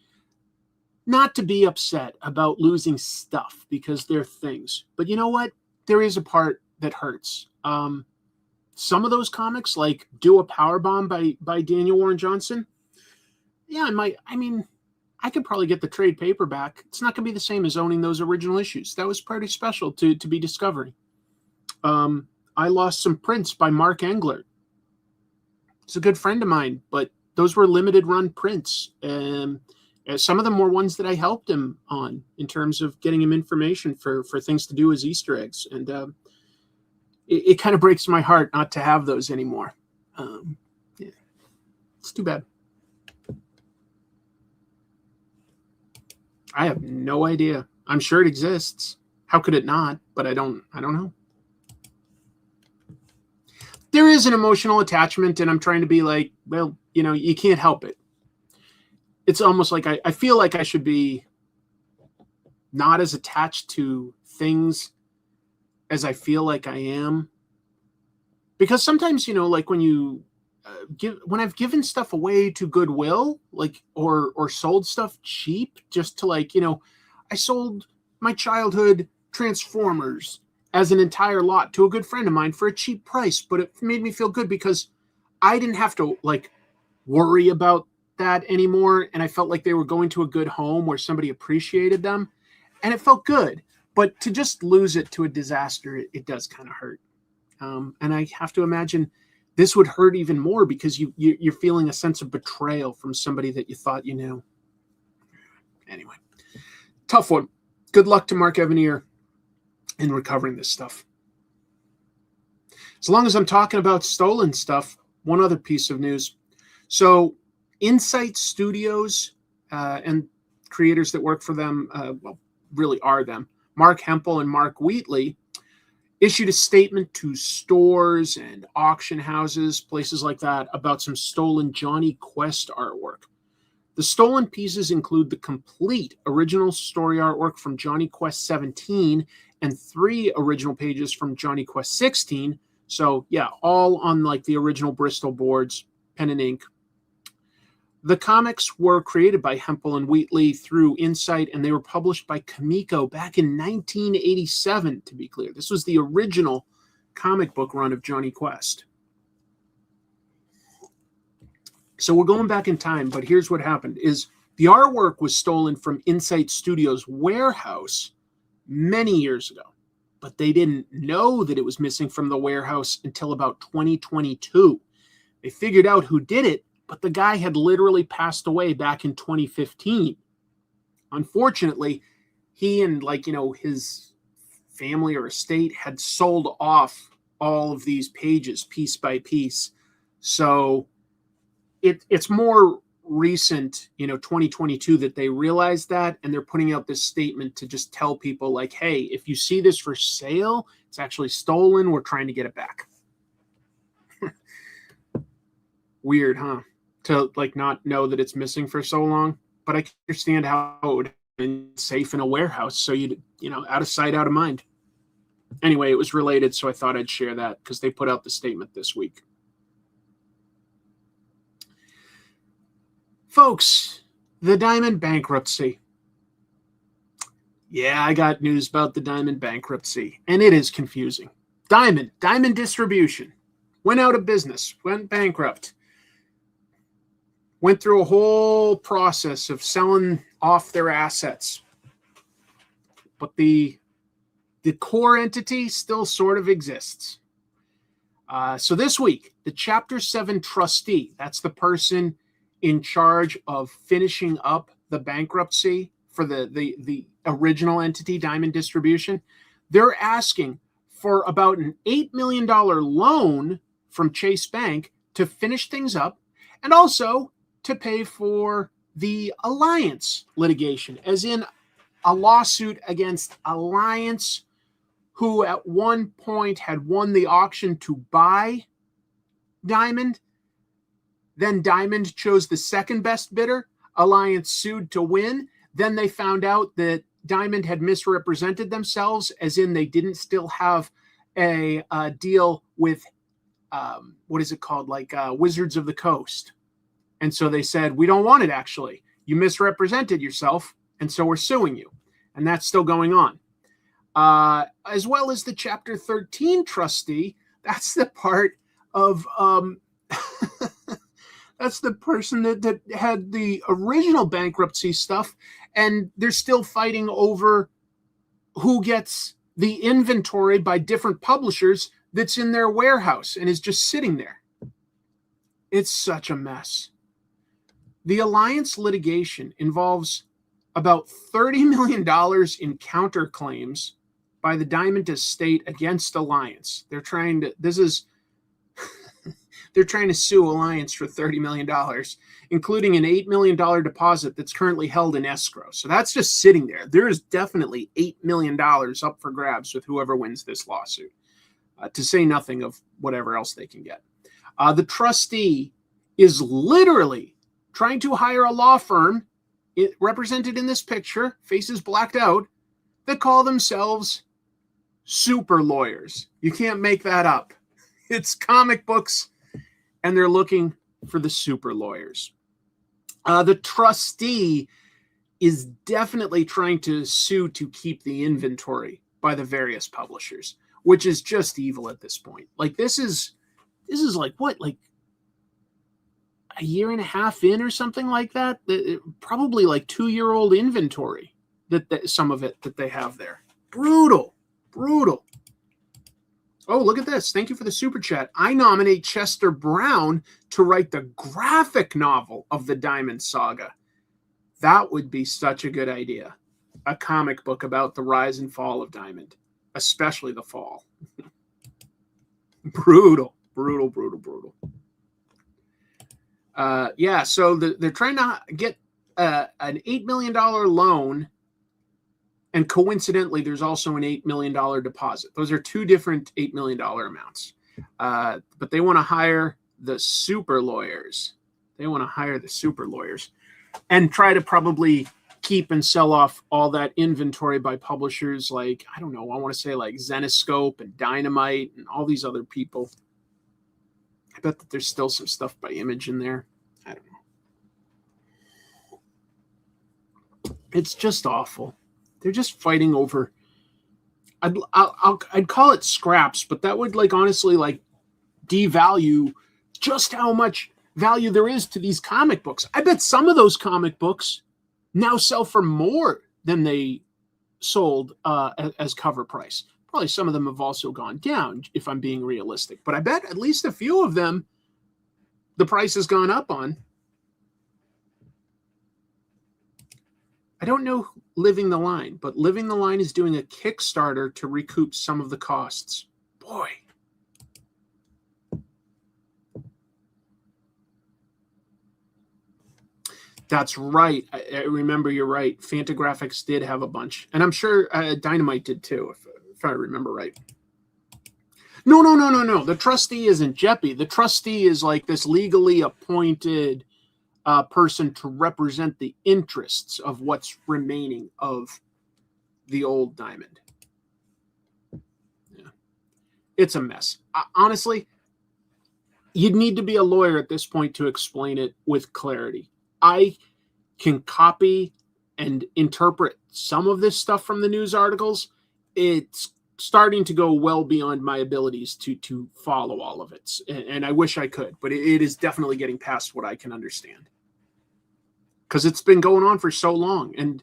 not to be upset about losing stuff because they're things. But you know what? There is a part that hurts. Some of those comics, like Do a Powerbomb by Daniel Warren Johnson, yeah, I could probably get the trade paperback. It's not going to be the same as owning those original issues. That was pretty special to be discovering. I lost some prints by Mark Englert. He's a good friend of mine, but those were limited run prints. And some of them were ones that I helped him on in terms of getting him information for things to do as Easter eggs. And it kind of breaks my heart not to have those anymore. Yeah, it's too bad. I have no idea. I'm sure it exists. How could it not? But I don't know. There is an emotional attachment, and I'm trying to be like, well, you can't help it. It's almost like I feel like I should be not as attached to things as I feel like I am. Because sometimes, you know, like when you when I've given stuff away to Goodwill, like, or sold stuff cheap just to, like, you know, I sold my childhood Transformers as an entire lot to a good friend of mine for a cheap price, but it made me feel good because I didn't have to, like, worry about that anymore, and I felt like they were going to a good home where somebody appreciated them, and it felt good. But to just lose it to a disaster, it does kind of hurt. And I have to imagine this would hurt even more because you're feeling a sense of betrayal from somebody that you thought you knew. Anyway, tough one. Good luck to Mark Evanier in recovering this stuff. As long as I'm talking about stolen stuff, one other piece of news. So Insight Studios and creators that work for them, well, really are them, Mark Hempel and Mark Wheatley, issued a statement to stores and auction houses, places like that, about some stolen Jonny Quest artwork. The stolen pieces include the complete original story artwork from Jonny Quest 17 and 3 original pages from Jonny Quest 16. So, yeah, all on, like, the original Bristol boards, pen and ink. The comics were created by Hempel and Wheatley through Insight, and they were published by Comico back in 1987, to be clear. This was the original comic book run of Jonny Quest. So we're going back in time, but here's what happened. Is the artwork was stolen from Insight Studios' warehouse many years ago, but they didn't know that it was missing from the warehouse until about 2022. They figured out who did it, but the guy had literally passed away back in 2015. Unfortunately, he and, like, you know, his family or estate had sold off all of these pages piece by piece. So it's more recent, you know, 2022, that they realized that, and they're putting out this statement to just tell people, like, hey, if you see this for sale, it's actually stolen. We're trying to get it back. Weird, huh? To, like, not know that it's missing for so long, but I can understand how it would have been safe in a warehouse, so you know, out of sight, out of mind. Anyway, it was related, so I thought I'd share that because they put out the statement this week. Folks, the Diamond bankruptcy. Yeah, I got news about the Diamond bankruptcy, and it is confusing. Diamond Distribution went out of business, went bankrupt. Went through a whole process of selling off their assets. But the core entity still sort of exists. So this week, the Chapter 7 trustee, that's the person in charge of finishing up the bankruptcy for the original entity, Diamond Distribution, they're asking for about an $8 million loan from Chase Bank to finish things up, and also to pay for the Alliance litigation, as in a lawsuit against Alliance, who at one point had won the auction to buy Diamond. Then Diamond chose the second best bidder. Alliance sued to win. Then they found out that Diamond had misrepresented themselves, as in they didn't still have a deal with, what is it called? Like Wizards of the Coast. And so they said, we don't want it, actually. You misrepresented yourself, and so we're suing you. And that's still going on. As well as the Chapter 13 trustee, that's the part of, that's the person that had the original bankruptcy stuff, and they're still fighting over who gets the inventory by different publishers that's in their warehouse and is just sitting there. It's such a mess. The Alliance litigation involves about $30 million in counterclaims by the Diamond estate against Alliance. They're trying to sue Alliance for $30 million, including an $8 million deposit that's currently held in escrow. So that's just sitting there. There is definitely $8 million up for grabs with whoever wins this lawsuit, to say nothing of whatever else they can get. The trustee is literally trying to hire a law firm, represented in this picture, faces blacked out, that call themselves super lawyers. You can't make that up. It's comic books, and they're looking for the super lawyers. The trustee is definitely trying to sue to keep the inventory by the various publishers, which is just evil at this point. Like this is like what, like a year and a half in or something like that. Probably like 2-year-old inventory that some of it that they have there. Brutal. Oh, look at this. Thank you for the super chat. I nominate Chester Brown to write the graphic novel of the Diamond Saga. That would be such a good idea. A comic book about the rise and fall of Diamond, especially the fall. Brutal. Yeah, so they're trying to get an $8 million loan. And coincidentally, there's also an $8 million deposit. Those are two different $8 million amounts. But they want to hire the super lawyers. And try to probably keep and sell off all that inventory by publishers like, I don't know, I want to say like Zenescope and Dynamite and all these other people. I bet that there's still some stuff by Image in there. I don't know. It's just awful. They're just fighting over. I'd call it scraps, but that would like honestly like devalue just how much value there is to these comic books. I bet some of those comic books now sell for more than they sold as cover price. Probably some of them have also gone down, if I'm being realistic. But I bet at least a few of them, the price has gone up on. I don't know Living the Line, but Living the Line is doing a Kickstarter to recoup some of the costs. Boy. That's right. I remember you're right. Fantagraphics did have a bunch. And I'm sure Dynamite did too, if I remember right. No. The trustee isn't Jeppy. The trustee is like this legally appointed person to represent the interests of what's remaining of the old Diamond. Yeah. It's a mess. Honestly, you'd need to be a lawyer at this point to explain it with clarity. I can copy and interpret some of this stuff from the news articles. It's starting to go well beyond my abilities to follow all of it. And I wish I could, but it is definitely getting past what I can understand. Because it's been going on for so long. And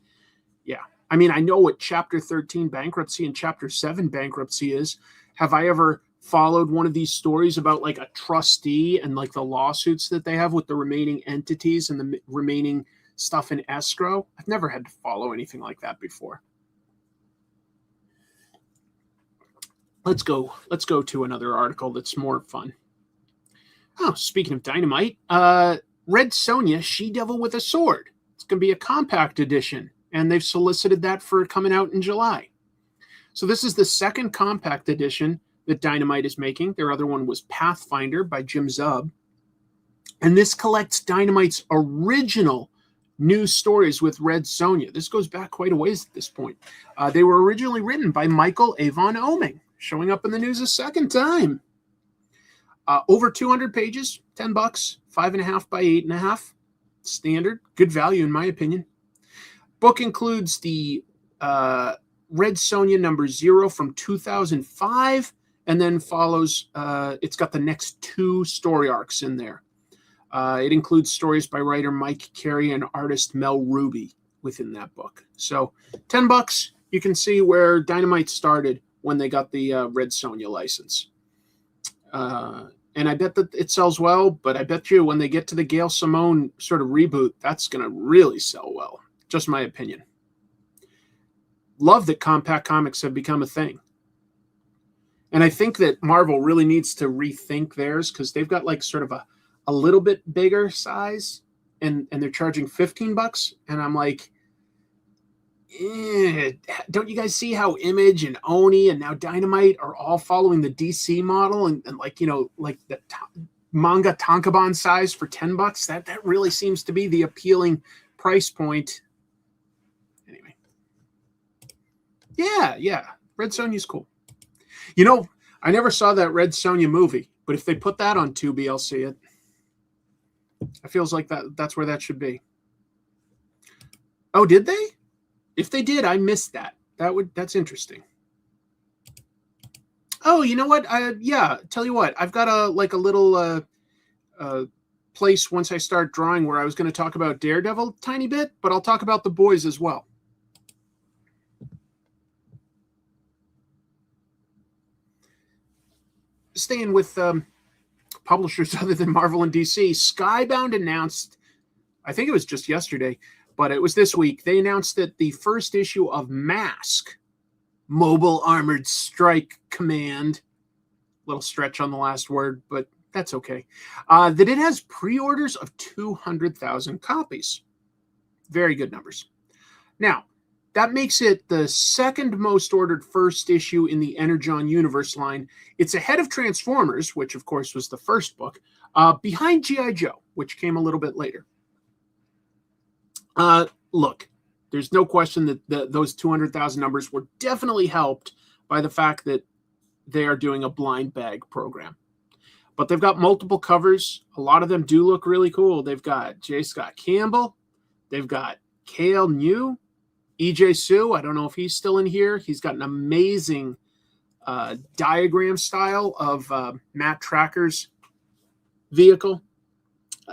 yeah, I mean, I know what Chapter 13 bankruptcy and Chapter 7 bankruptcy is. Have I ever followed one of these stories about like a trustee and like the lawsuits that they have with the remaining entities and the remaining stuff in escrow? I've never had to follow anything like that before. Let's go to another article that's more fun. Oh, speaking of Dynamite, Red Sonja, She-Devil with a Sword. It's going to be a compact edition, and they've solicited that for coming out in July. So this is the second compact edition that Dynamite is making. Their other one was Pathfinder by Jim Zub. And this collects Dynamite's original news stories with Red Sonja. This goes back quite a ways at this point. They were originally written by Michael Avon Oeming, showing up in the news a second time. Over 200 pages, $10, 5.5 by 8.5. Standard, good value in my opinion. Book includes the Red Sonja number 0 from 2005, and then follows, it's got the next 2 story arcs in there. It includes stories by writer Mike Carey and artist Mel Ruby within that book. So $10, you can see where Dynamite started when they got the Red Sonja license. And I bet that it sells well, but I bet you when they get to the Gail Simone sort of reboot, that's going to really sell well. Just my opinion. Love that compact comics have become a thing. And I think that Marvel really needs to rethink theirs because they've got like sort of a little bit bigger size and they're charging $15. And I'm like, don't you guys see how Image and Oni and now Dynamite are all following the DC model and like, you know, like the manga tankobon size for $10? That really seems to be the appealing price point. Anyway. Yeah. Red Sonja's cool. You know, I never saw that Red Sonja movie, But if they put that on Tubi, I'll see it. It feels like that's where that should be. Oh, did they? If they did, I missed that. That's interesting. Oh, you know what? Tell you what, I've got a little place once I start drawing where I was going to talk about Daredevil a tiny bit, but I'll talk about the boys as well. Staying with publishers other than Marvel and DC, Skybound announced, I think it was just yesterday, but it was this week, they announced that the first issue of Mask, Mobile Armored Strike Command, little stretch on the last word, but that's okay, that it has pre-orders of 200,000 copies. Very good numbers. Now, that makes it the second most ordered first issue in the Energon Universe line. It's ahead of Transformers, which of course was the first book, behind G.I. Joe, which came a little bit later. Look, there's no question that those 200,000 numbers were definitely helped by the fact that they are doing a blind bag program. But they've got multiple covers. A lot of them do look really cool. They've got J. Scott Campbell. They've got Cale New. E.J. Sue, I don't know if he's still in here. He's got an amazing diagram style of Matt Tracker's vehicle.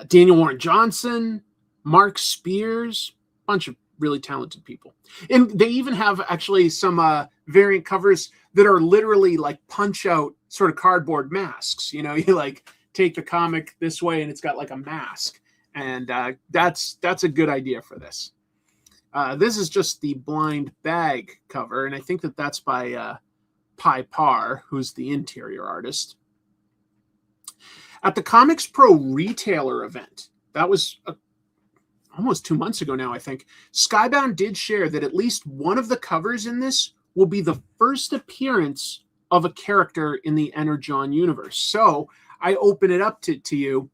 Daniel Warren Johnson, Mark Spears, bunch of really talented people. And they even have actually some variant covers that are literally like punch out sort of cardboard masks. You know, you like take the comic this way and it's got like a mask. And that's a good idea for this. This is just the blind bag cover, and I think that's by Pi Par, who's the interior artist. At the Comics Pro retailer event, that was almost 2 months ago now, I think, Skybound did share that at least one of the covers in this will be the first appearance of a character in the Energon universe. So I open it up to you.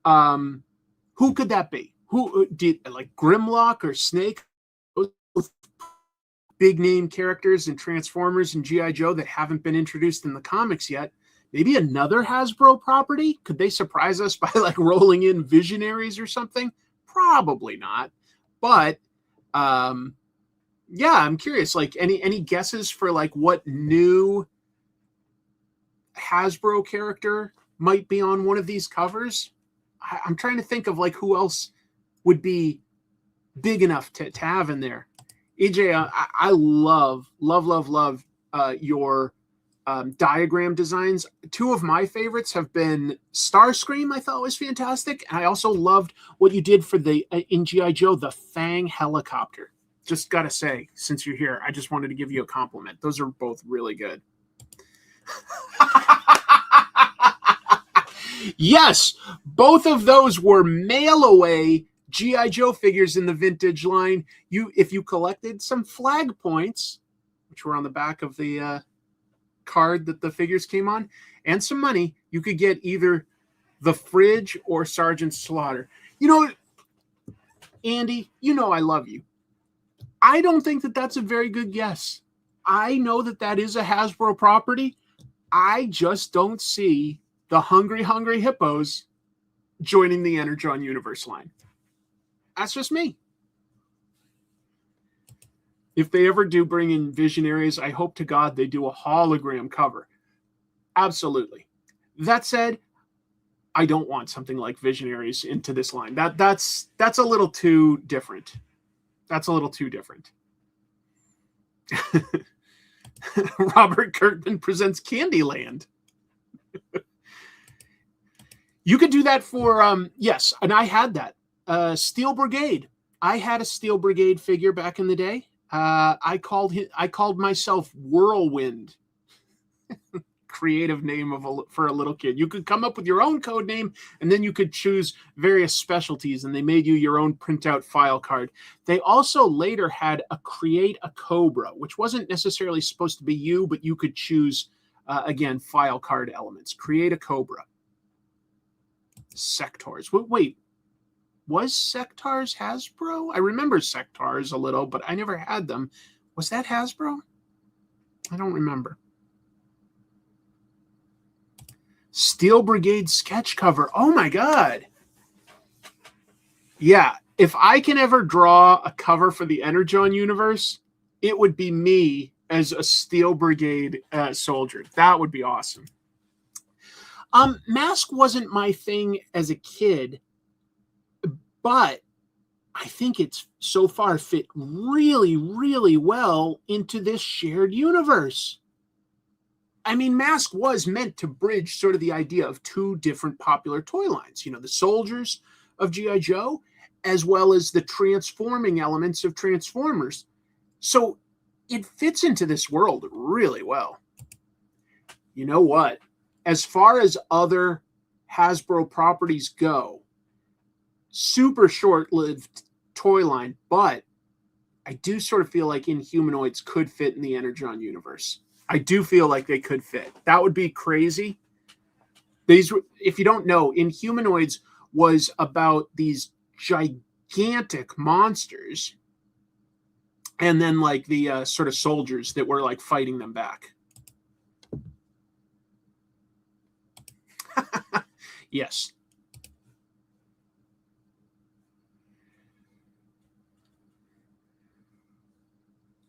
Who could that be? Who did, like Grimlock or Snake? Big name characters in Transformers and G.I. Joe that haven't been introduced in the comics yet. Maybe another Hasbro property? Could they surprise us by like rolling in Visionaries or something? Probably not. But yeah, I'm curious. Like any guesses for like what new Hasbro character might be on one of these covers? I'm trying to think of like who else would be big enough to have in there. EJ, I love your diagram designs. Two of my favorites have been Starscream, I thought was fantastic. And I also loved what you did for the in G.I. Joe, the Fang helicopter. Just got to say, since you're here, I just wanted to give you a compliment. Those are both really good. Yes, both of those were mail away G.I. Joe figures in the vintage line. If you collected some flag points, which were on the back of the card that the figures came on, and some money, you could get either the Fridge or Sergeant Slaughter. You know, Andy, you know I love you. I don't think that that's a very good guess. I know that is a Hasbro property. I just don't see the Hungry Hippos joining the Energon Universe line. That's just me. If they ever do bring in Visionaries, I hope to God they do a hologram cover. Absolutely. That said, I don't want something like Visionaries into this line. That's a little too different. That's a little too different. Robert Kirkman presents Candyland. You could do that for yes, and I had that. Steel Brigade. I had a Steel Brigade figure back in the day. I called myself Whirlwind. Creative name for a little kid. You could come up with your own code name, and then you could choose various specialties, and they made you your own printout file card. They also later had a Create a Cobra, which wasn't necessarily supposed to be you, but you could choose again file card elements. Create a Cobra. Sectors. Wait. Was Sectars Hasbro? I remember Sectars a little, but I never had them. Was that Hasbro? I don't remember. Steel Brigade sketch cover. Oh my God. Yeah. If I can ever draw a cover for the Energon universe, it would be me as a Steel Brigade soldier. That would be awesome. Mask wasn't my thing as a kid, but I think it's so far fit really, really well into this shared universe. I mean, Mask was meant to bridge sort of the idea of two different popular toy lines, you know, the soldiers of G.I. Joe, as well as the transforming elements of Transformers. So it fits into this world really well. You know what? As far as other Hasbro properties go, super short-lived toy line, but I do sort of feel like Inhumanoids could fit in the Energon universe. I do feel like they could fit. That would be crazy. These, if you don't know, Inhumanoids was about these gigantic monsters, and then like the sort of soldiers that were like fighting them back. Yes.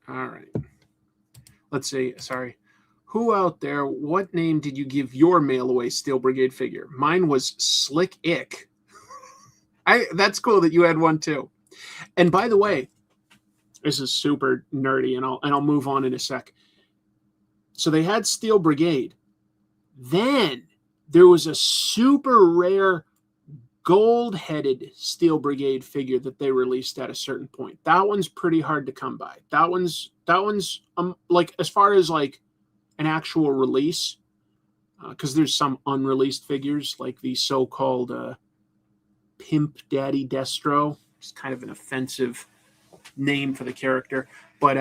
All right. Let's see. Sorry. Who out there, what name did you give your mail-away Steel Brigade figure? Mine was Slick Ick. That's cool that you had one too. And by the way, this is super nerdy, and I'll move on in a sec. So they had Steel Brigade. Then there was a super rare gold-headed Steel Brigade figure that they released at a certain point. That one's pretty hard to come by. That one's like, as far as like an actual release, because there's some unreleased figures like the so-called Pimp Daddy Destro. It's kind of an offensive name for the character, but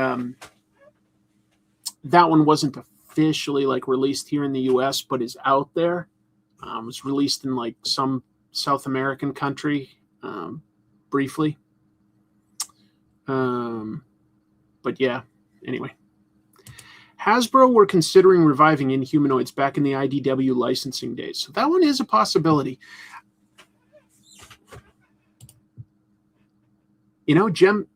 that one wasn't officially like released here in the US, but is out there. It was released in like some South American country briefly. But yeah, anyway. Hasbro were considering reviving Inhumanoids back in the IDW licensing days. So that one is a possibility. You know, Gem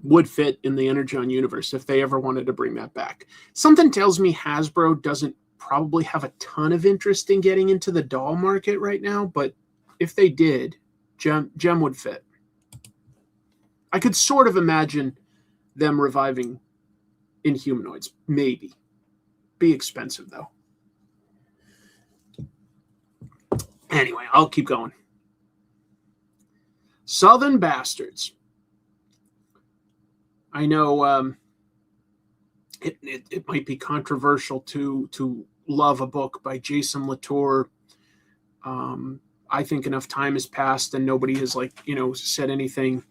would fit in the Energon universe if they ever wanted to bring that back. Something tells me Hasbro doesn't probably have a ton of interest in getting into the doll market right now, but if they did, Gem would fit. I could sort of imagine them reviving Inhumanoids, maybe. Be expensive, though. Anyway, I'll keep going. Southern Bastards. I know it might be controversial to love a book by Jason Latour. I think enough time has passed and nobody has said anything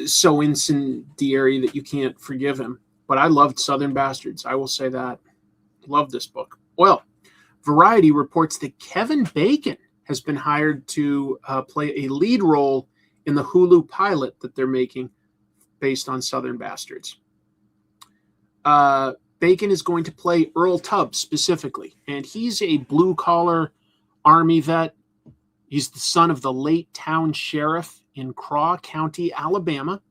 so incendiary that you can't forgive him. But I loved Southern Bastards. I will say that. Loved this book. Well, Variety reports that Kevin Bacon has been hired to play a lead role in the Hulu pilot that they're making based on Southern Bastards. Bacon is going to play Earl Tubbs specifically, and he's a blue-collar Army vet. He's the son of the late town sheriff in Craw County, Alabama.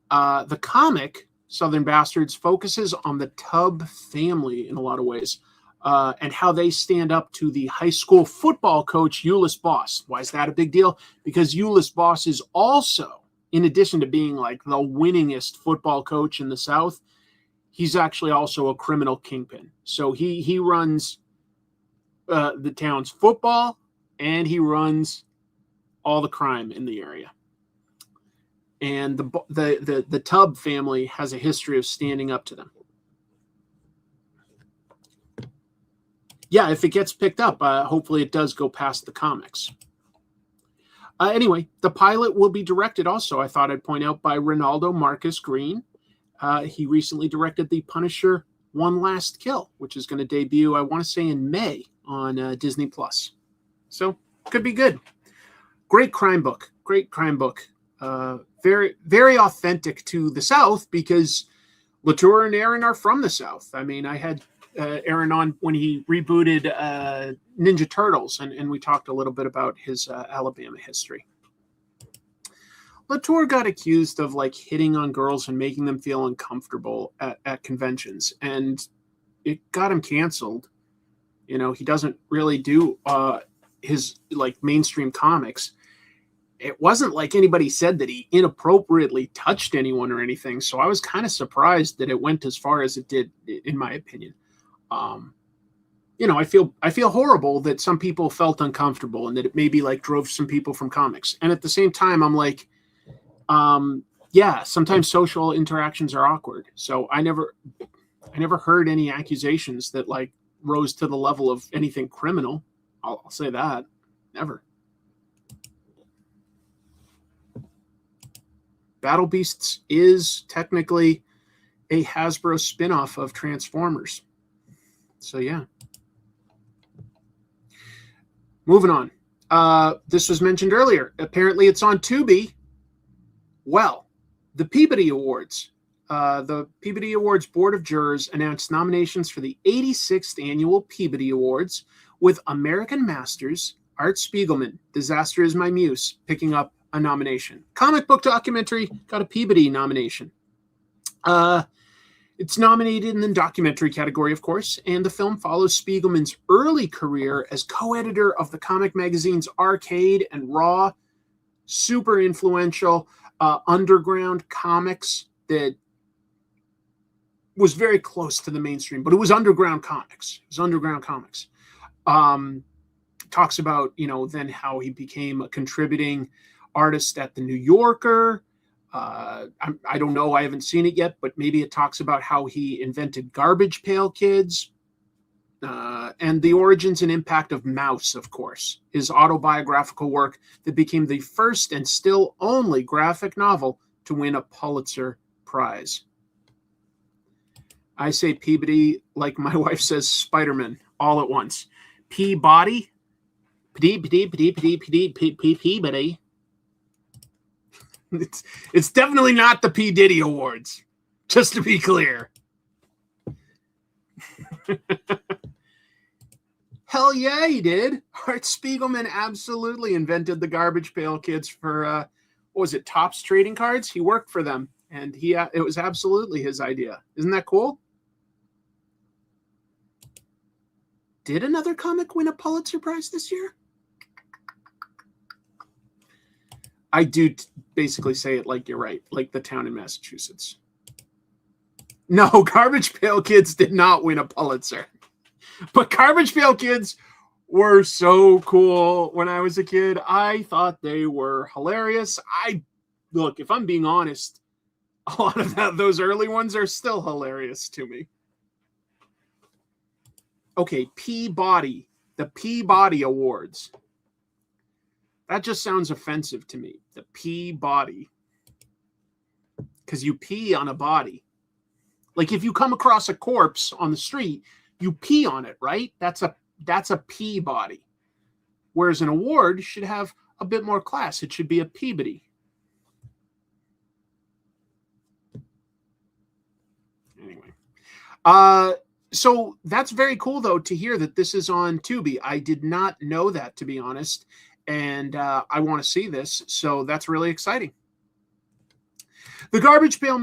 The comic, Southern Bastards, focuses on the Tubb family in a lot of ways, and how they stand up to the high school football coach, Euless Boss. Why is that a big deal? Because Euless Boss is also, in addition to being like the winningest football coach in the South, he's actually also a criminal kingpin. So he runs the town's football, and he runs all the crime in the area. And the Tubb family has a history of standing up to them. Yeah, if it gets picked up, hopefully it does go past the comics. Anyway, the pilot will be directed also, I thought I'd point out, by Ronaldo Marcus Green. He recently directed The Punisher One Last Kill, which is going to debut, I want to say, in May on Disney+. So, could be good. Great crime book. Great crime book. Very, very authentic to the South because Latour and Aaron are from the South. I mean, I had Aaron on when he rebooted Ninja Turtles, and we talked a little bit about his Alabama history. Latour got accused of like hitting on girls and making them feel uncomfortable at conventions, and it got him canceled. You know, he doesn't really do his like mainstream comics. It wasn't like anybody said that he inappropriately touched anyone or anything. So I was kind of surprised that it went as far as it did, in my opinion. You know, I feel horrible that some people felt uncomfortable and that it maybe like drove some people from comics. And at the same time, I'm like, yeah, sometimes social interactions are awkward. So I never heard any accusations that like rose to the level of anything criminal. I'll say that. Never. Battle Beasts is technically a Hasbro spin-off of Transformers. So yeah. Moving on. This was mentioned earlier. Apparently it's on Tubi. Well, the Peabody Awards. The Peabody Awards Board of Jurors announced nominations for the 86th Annual Peabody Awards, with American Masters, Art Spiegelman, Disaster is My Muse, picking up a nomination. Comic book documentary got a Peabody nomination. It's nominated in the documentary category, of course, and the film follows Spiegelman's early career as co-editor of the comic magazines Arcade and Raw, super influential underground comics that was very close to the mainstream, but it was underground comics. Talks about, you know, then how he became a contributing artist at the New Yorker. I don't know. I haven't seen it yet, but maybe it talks about how he invented Garbage Pail Kids and the origins and impact of Mouse, of course, his autobiographical work that became the first and still only graphic novel to win a Pulitzer Prize. I say Peabody like my wife says Spider-Man all at once. Peabody. Peabody. It's definitely not the P. Diddy Awards, just to be clear. Hell yeah, he did. Art Spiegelman absolutely invented the Garbage Pail Kids for, what was it, Topps trading cards? He worked for them, and it was absolutely his idea. Isn't that cool? Did another comic win a Pulitzer Prize this year? I do basically say it like you're right, like the town in Massachusetts. No, Garbage Pail Kids did not win a Pulitzer. But Garbage Pail Kids were so cool when I was a kid. I thought they were hilarious. Look, if I'm being honest, a lot of those early ones are still hilarious to me. Okay, Peabody, the Peabody Awards. That just sounds offensive to me. The Peabody. Because you pee on a body. Like if you come across a corpse on the street, you pee on it, right? That's a Peabody. Whereas an award should have a bit more class. It should be a Peabody. Anyway. So that's very cool, though, to hear that this is on Tubi. I did not know that, to be honest. And I want to see this. So that's really exciting. The Garbage Pail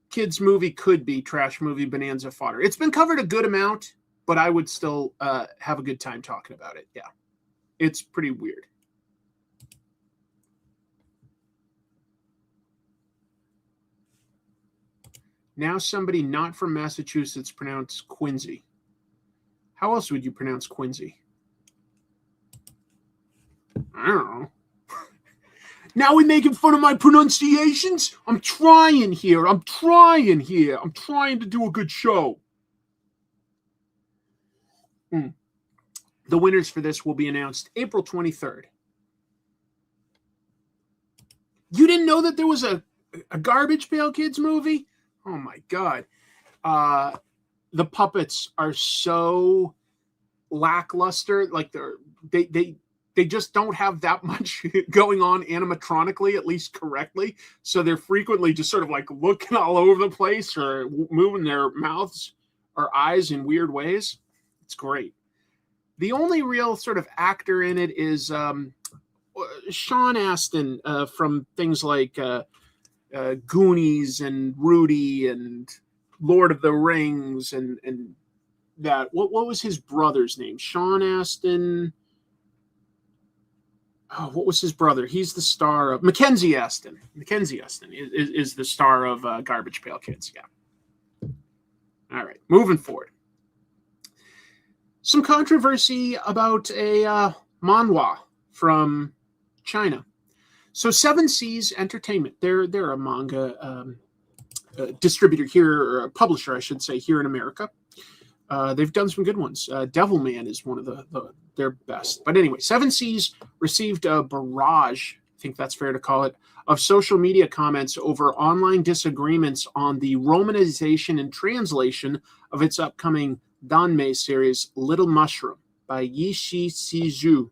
Kids movie could be trash movie bonanza fodder. It's been covered a good amount, but I would still have a good time talking about it. Yeah, it's pretty weird. Now somebody not from Massachusetts pronounced Quincy. How else would you pronounce Quincy? I don't know. Now we making fun of my pronunciations? I'm trying here. I'm trying to do a good show. The winners for this will be announced April 23rd. You didn't know that there was a Garbage Pail Kids movie? Oh my God. The puppets are so lackluster. Like they just don't have that much going on animatronically, at least correctly. So they're frequently just sort of like looking all over the place or moving their mouths or eyes in weird ways. It's great. The only real sort of actor in it is Sean Astin from things like Goonies and Rudy and Lord of the Rings and that. What was his brother's name? Sean Astin. Oh, what was his brother? He's the star of Mackenzie Astin. Mackenzie Astin is the star of Garbage Pail Kids. Yeah. All right, moving forward. Some controversy about a manhwa from China. So Seven Seas Entertainment, they're a manga distributor here, or a publisher, I should say, here in America. They've done some good ones. Devilman is one of their best. But anyway, Seven Seas received a barrage, I think that's fair to call it, of social media comments over online disagreements on the romanization and translation of its upcoming Danmei series, Little Mushroom, by Yishi Siju.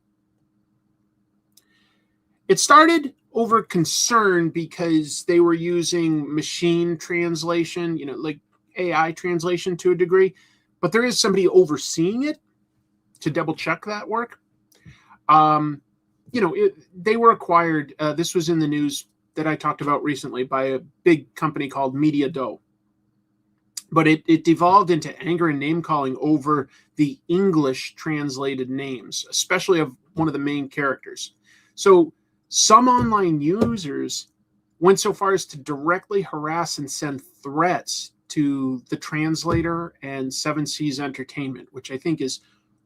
It started over concern because they were using machine translation, like AI translation to a degree, but there is somebody overseeing it to double check that work. They were acquired. This was in the news that I talked about recently by a big company called Media Do. But it devolved into anger and name-calling over the English translated names, especially of one of the main characters. So some online users went so far as to directly harass and send threats to the translator and Seven Seas Entertainment, which I think is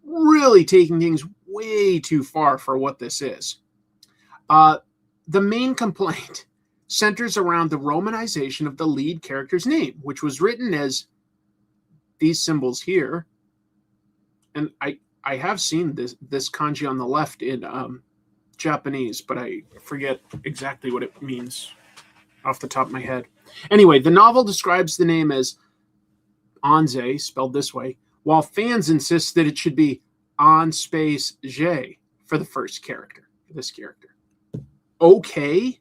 really taking things way too far for what this is. The main complaint centers around the romanization of the lead character's name, which was written as these symbols here. And I have seen this kanji on the left in Japanese, but I forget exactly what it means off the top of my head. Anyway, the novel describes the name as Anze, spelled this way, while fans insist that it should be on space J for the first character, for this character. Okay.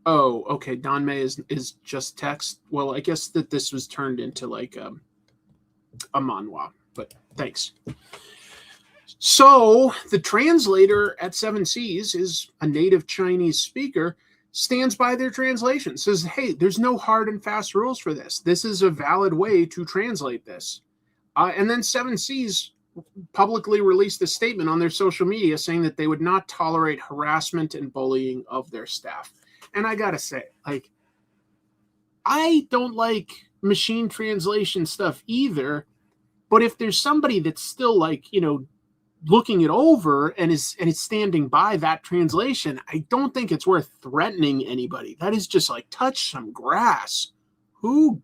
Oh, okay. Danmei is just text. Well, I guess that this was turned into like a manhwa, but thanks. So the translator at Seven Seas is a native Chinese speaker, stands by their translation, says, hey, there's no hard and fast rules for this. This is a valid way to translate this. And then Seven Seas publicly released a statement on their social media saying that they would not tolerate harassment and bullying of their staff. And I gotta say, I don't like machine translation stuff either, but if there's somebody that's still looking it over and is standing by that translation, I don't think it's worth threatening anybody. That is just touch some grass. Who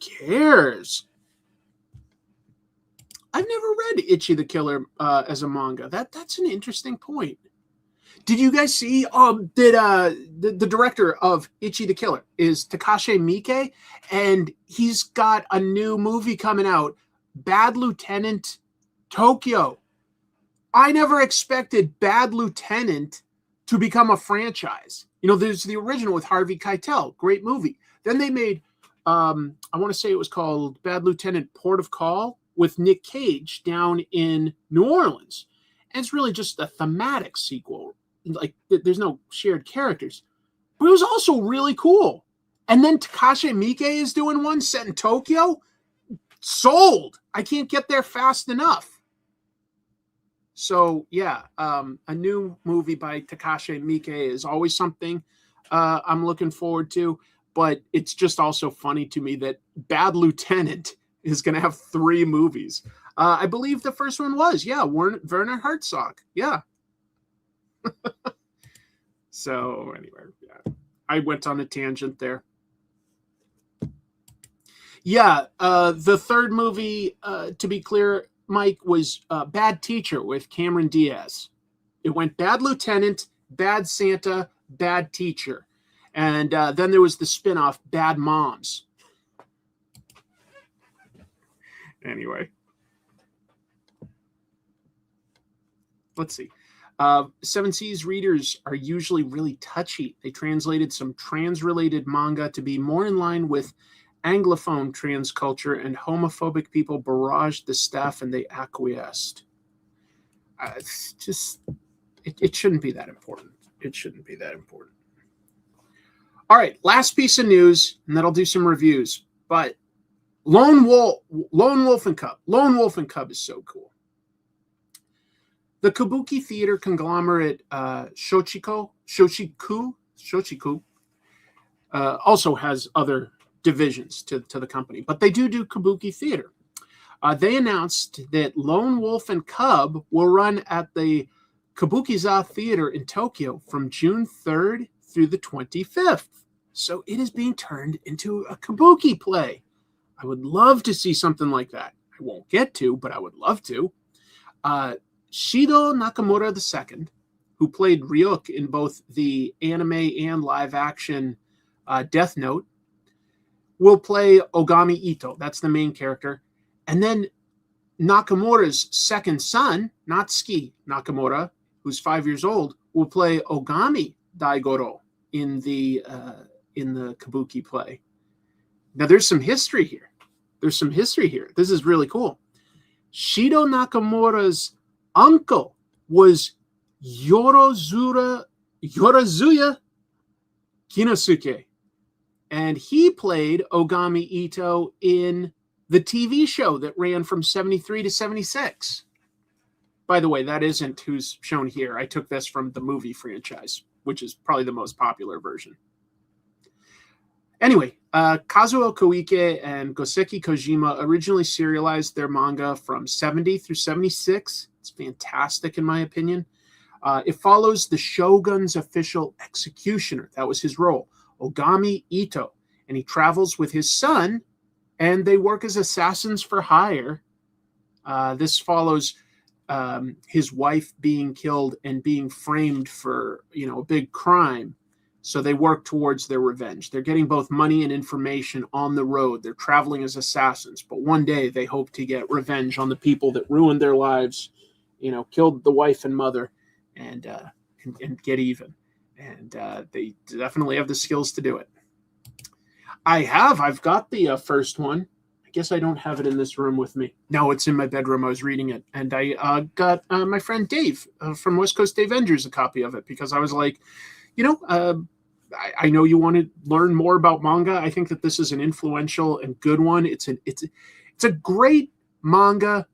cares? I've never read Ichi the Killer as a manga. That's an interesting point. Did you guys see the director of Ichi the Killer is Takashi Miike, and he's got a new movie coming out, Bad Lieutenant Tokyo. I never expected Bad Lieutenant to become a franchise. There's the original with Harvey Keitel, great movie. Then they made, I want to say it was called Bad Lieutenant Port of Call with Nick Cage down in New Orleans. And it's really just a thematic sequel. There's no shared characters. But it was also really cool. And then Takashi Miike is doing one set in Tokyo. Sold. I can't get there fast enough. So, yeah, a new movie by Takashi Miike is always something I'm looking forward to. But it's just also funny to me that Bad Lieutenant is going to have 3 movies. I believe the first one was, Werner Herzog. Yeah. So, anyway, I went on a tangent there. Yeah, the third movie, to be clear, Mike, was Bad Teacher with Cameron Diaz. It went Bad Lieutenant, Bad Santa, Bad Teacher. And then there was the spinoff, Bad Moms. Anyway. Let's see. Seven Seas readers are usually really touchy. They translated some trans-related manga to be more in line with Anglophone trans culture and homophobic people barraged the staff and they acquiesced. It shouldn't be that important. It shouldn't be that important. All right, last piece of news, and then I'll do some reviews. But Lone Wolf and Cub. Lone Wolf and Cub is so cool. The Kabuki theater conglomerate Shochiku also has other divisions to the company, but they do Kabuki theater. They announced that Lone Wolf and Cub will run at the Kabukiza Theater in Tokyo from June 3rd through the 25th. So it is being turned into a Kabuki play. I would love to see something like that. I won't get to, but I would love to. Shido Nakamura II, who played Ryuk in both the anime and live-action Death Note, will play Ogami Ito. That's the main character. And then Nakamura's second son, Natsuki Nakamura, who's 5 years old, will play Ogami Daigoro in the Kabuki play. Now, there's some history here. This is really cool. Shido Nakamura's uncle was Yorozuya Kinosuke, and he played Ogami Ito in the TV show that ran from 73 to 76. By the way, that isn't who's shown here. I took this from the movie franchise, which is probably the most popular version. Anyway, Kazuo Koike and Goseki Kojima originally serialized their manga from 70 through 76. It's fantastic, in my opinion. It follows the Shogun's official executioner. That was his role, Ogami Ito. And he travels with his son, and they work as assassins for hire. This follows his wife being killed and being framed for, a big crime. So they work towards their revenge. They're getting both money and information on the road. They're traveling as assassins, but one day they hope to get revenge on the people that ruined their lives, killed the wife and mother, and get even. And they definitely have the skills to do it. I've got the first one. I guess I don't have it in this room with me. No, it's in my bedroom. I was reading it. And I got my friend Dave from West Coast Avengers a copy of it because I was like, I know you want to learn more about manga. I think that this is an influential and good one. It's a great manga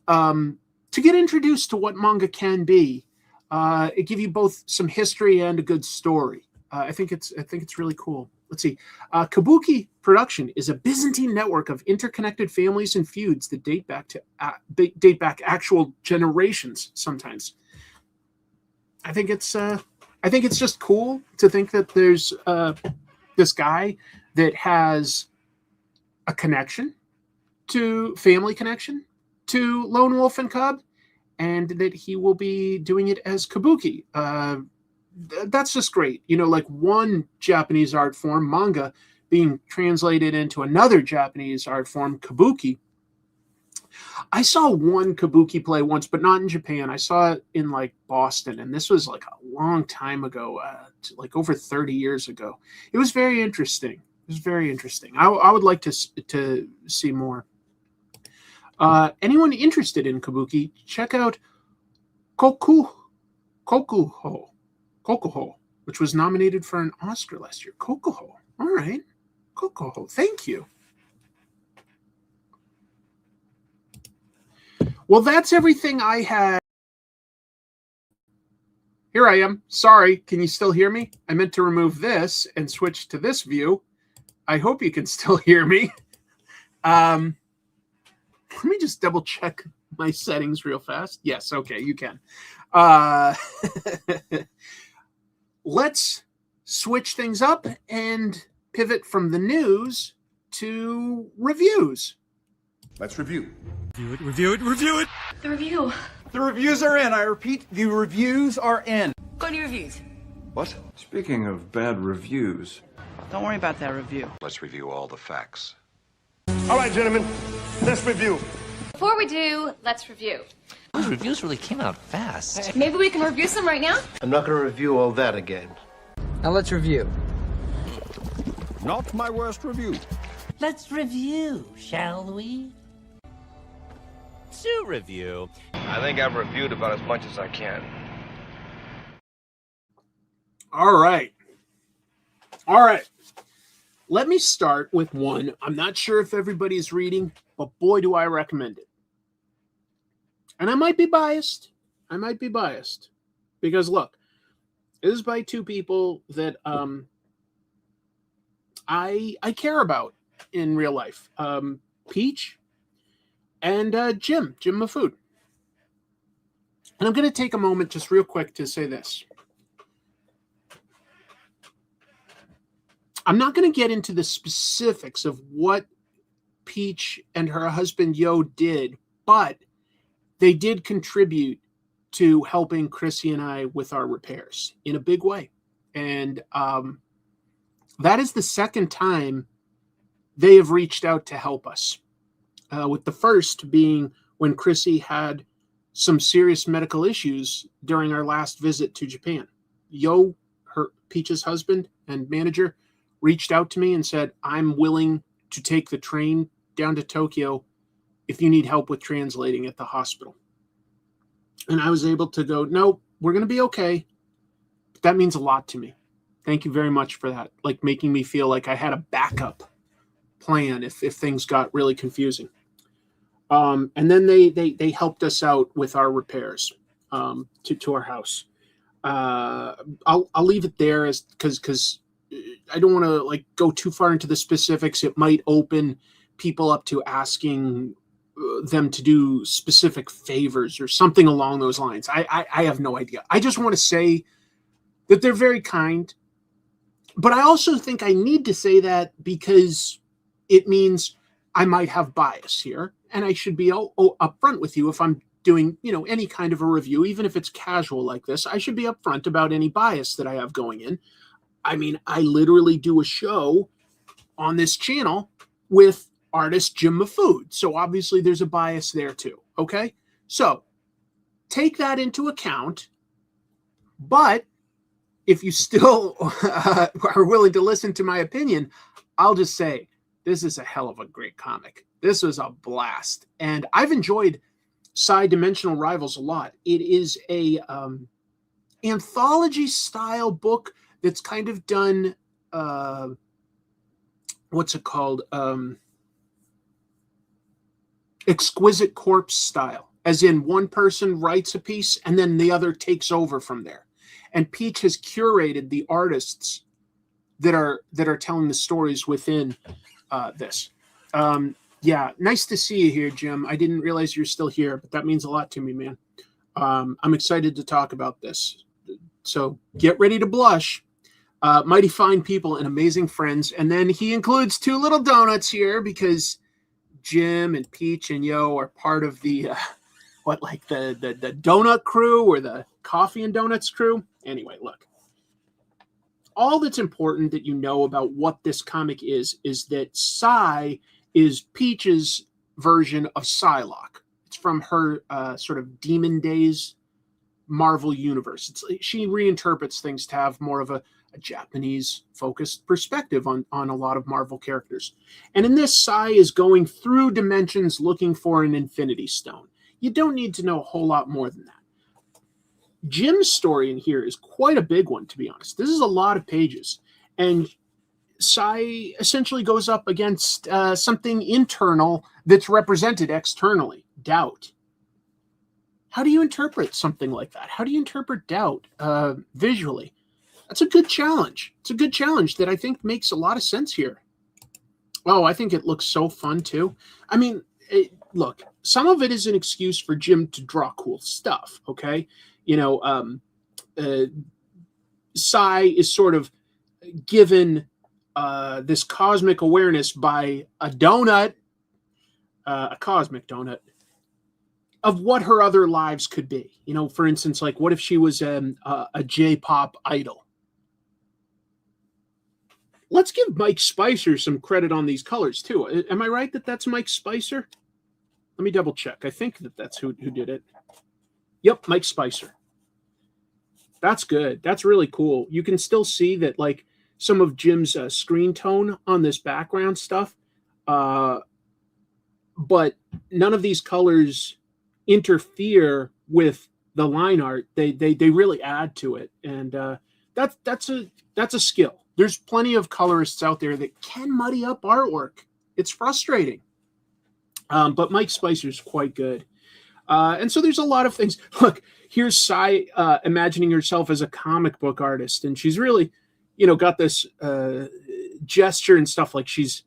to get introduced to what manga can be. It gives you both some history and a good story. I think it's really cool. Let's see. Kabuki Production is a Byzantine network of interconnected families and feuds that date back actual generations. Sometimes, I think it's just cool to think that there's this guy that has a family connection to Lone Wolf and Cub, and that he will be doing it as Kabuki. That's just great. Like one Japanese art form, manga, being translated into another Japanese art form, Kabuki. I saw one Kabuki play once, but not in Japan. I saw it in Boston, and this was a long time ago, over 30 years ago. It was very interesting. I would like to see more. Anyone interested in Kabuki, check out Kokuho, which was nominated for an Oscar last year. Kokuho. All right. Kokuho. Thank you. Well, that's everything I had. Here I am. Sorry. Can you still hear me? I meant to remove this and switch to this view. I hope you can still hear me. Let me just double check my settings real fast. Yes. Okay. You can. Let's switch things up and pivot from the news to reviews. Let's review. Review it. The review. The reviews are in. I repeat, the reviews are in. Go to your reviews. What? Speaking of bad reviews. Don't worry about that review. Let's review all the facts. All right, gentlemen, let's review. Before we do, let's review. Those reviews really came out fast. Maybe we can review some right now? I'm not going to review all that again. Now let's review. Not my worst review. Let's review, shall we? To review. I think I've reviewed about as much as I can. All right. Let me start with one. I'm not sure if everybody's reading, but boy, do I recommend it. And I might be biased. Because look, this is by two people that I care about in real life. Peach and Jim of Food. And I'm going to take a moment just real quick to say this. I'm not going to get into the specifics of what Peach and her husband Yo did, but they did contribute to helping Chrissy and I with our repairs in a big way. And that is the second time they have reached out to help us. With the first being when Chrissy had some serious medical issues during our last visit to Japan. Yo, her Peach's husband and manager, reached out to me and said, I'm willing to take the train down to Tokyo if you need help with translating at the hospital. And I was able to go, no, we're going to be okay. But that means a lot to me. Thank you very much for that. Like making me feel like I had a backup plan if things got really confusing. And then they helped us out with our repairs to our house. I'll leave it there because I don't want to like go too far into the specifics. It might open people up to asking them to do specific favors or something along those lines. I have no idea. I just want to say that they're very kind. But I also think I need to say that because it means I might have bias here. And I should be upfront with you if I'm doing, any kind of a review, even if it's casual like this. I should be upfront about any bias that I have going in. I mean, I literally do a show on this channel with artist Jim of Food. So obviously there's a bias there too. Okay. So take that into account. But if you still are willing to listen to my opinion, I'll just say this is a hell of a great comic. This was a blast. And I've enjoyed Dimensional Rivals a lot. It is a anthology style book that's kind of done, what's it called? Exquisite corpse style, as in one person writes a piece and then the other takes over from there. And Peach has curated the artists that are telling the stories within this. Yeah, nice to see you here, Jim. I didn't realize you're still here, but that means a lot to me, man. I'm excited to talk about this. So get ready to blush. Mighty fine people and amazing friends. And then he includes two little donuts here because Jim and Peach and Yo are part of the, the donut crew or the coffee and donuts crew. Anyway, look. All that's important that you know about what this comic is that Psy is Peach's version of Psylocke. It's from her sort of Demon Days Marvel universe. She reinterprets things to have more of a Japanese-focused perspective on a lot of Marvel characters. And in this, Psy is going through dimensions looking for an Infinity Stone. You don't need to know a whole lot more than that. Jim's story in here is quite a big one, to be honest. This is a lot of pages. And Psy essentially goes up against something internal that's represented externally, doubt. How do you interpret something like that? How do you interpret doubt visually? That's a good challenge. It's a good challenge that I think makes a lot of sense here. Oh, I think it looks so fun too. I mean, look, some of it is an excuse for Jim to draw cool stuff, okay? Psy is sort of given this cosmic awareness by a donut, a cosmic donut, of what her other lives could be. For instance, like what if she was a J-pop idol? Let's give Mike Spicer some credit on these colors too. Am I right that that's Mike Spicer? Let me double check. I think that's who did it. Yep, Mike Spicer. That's good. That's really cool. You can still see that like some of Jim's screen tone on this background stuff but none of these colors interfere with the line art. They really add to it, and that's a skill. There's plenty of colorists out there that can muddy up artwork. It's frustrating, but Mike Spicer's quite good. And so there's a lot of things. Look, here's Sai imagining herself as a comic book artist, and she's really, got this gesture and stuff like she's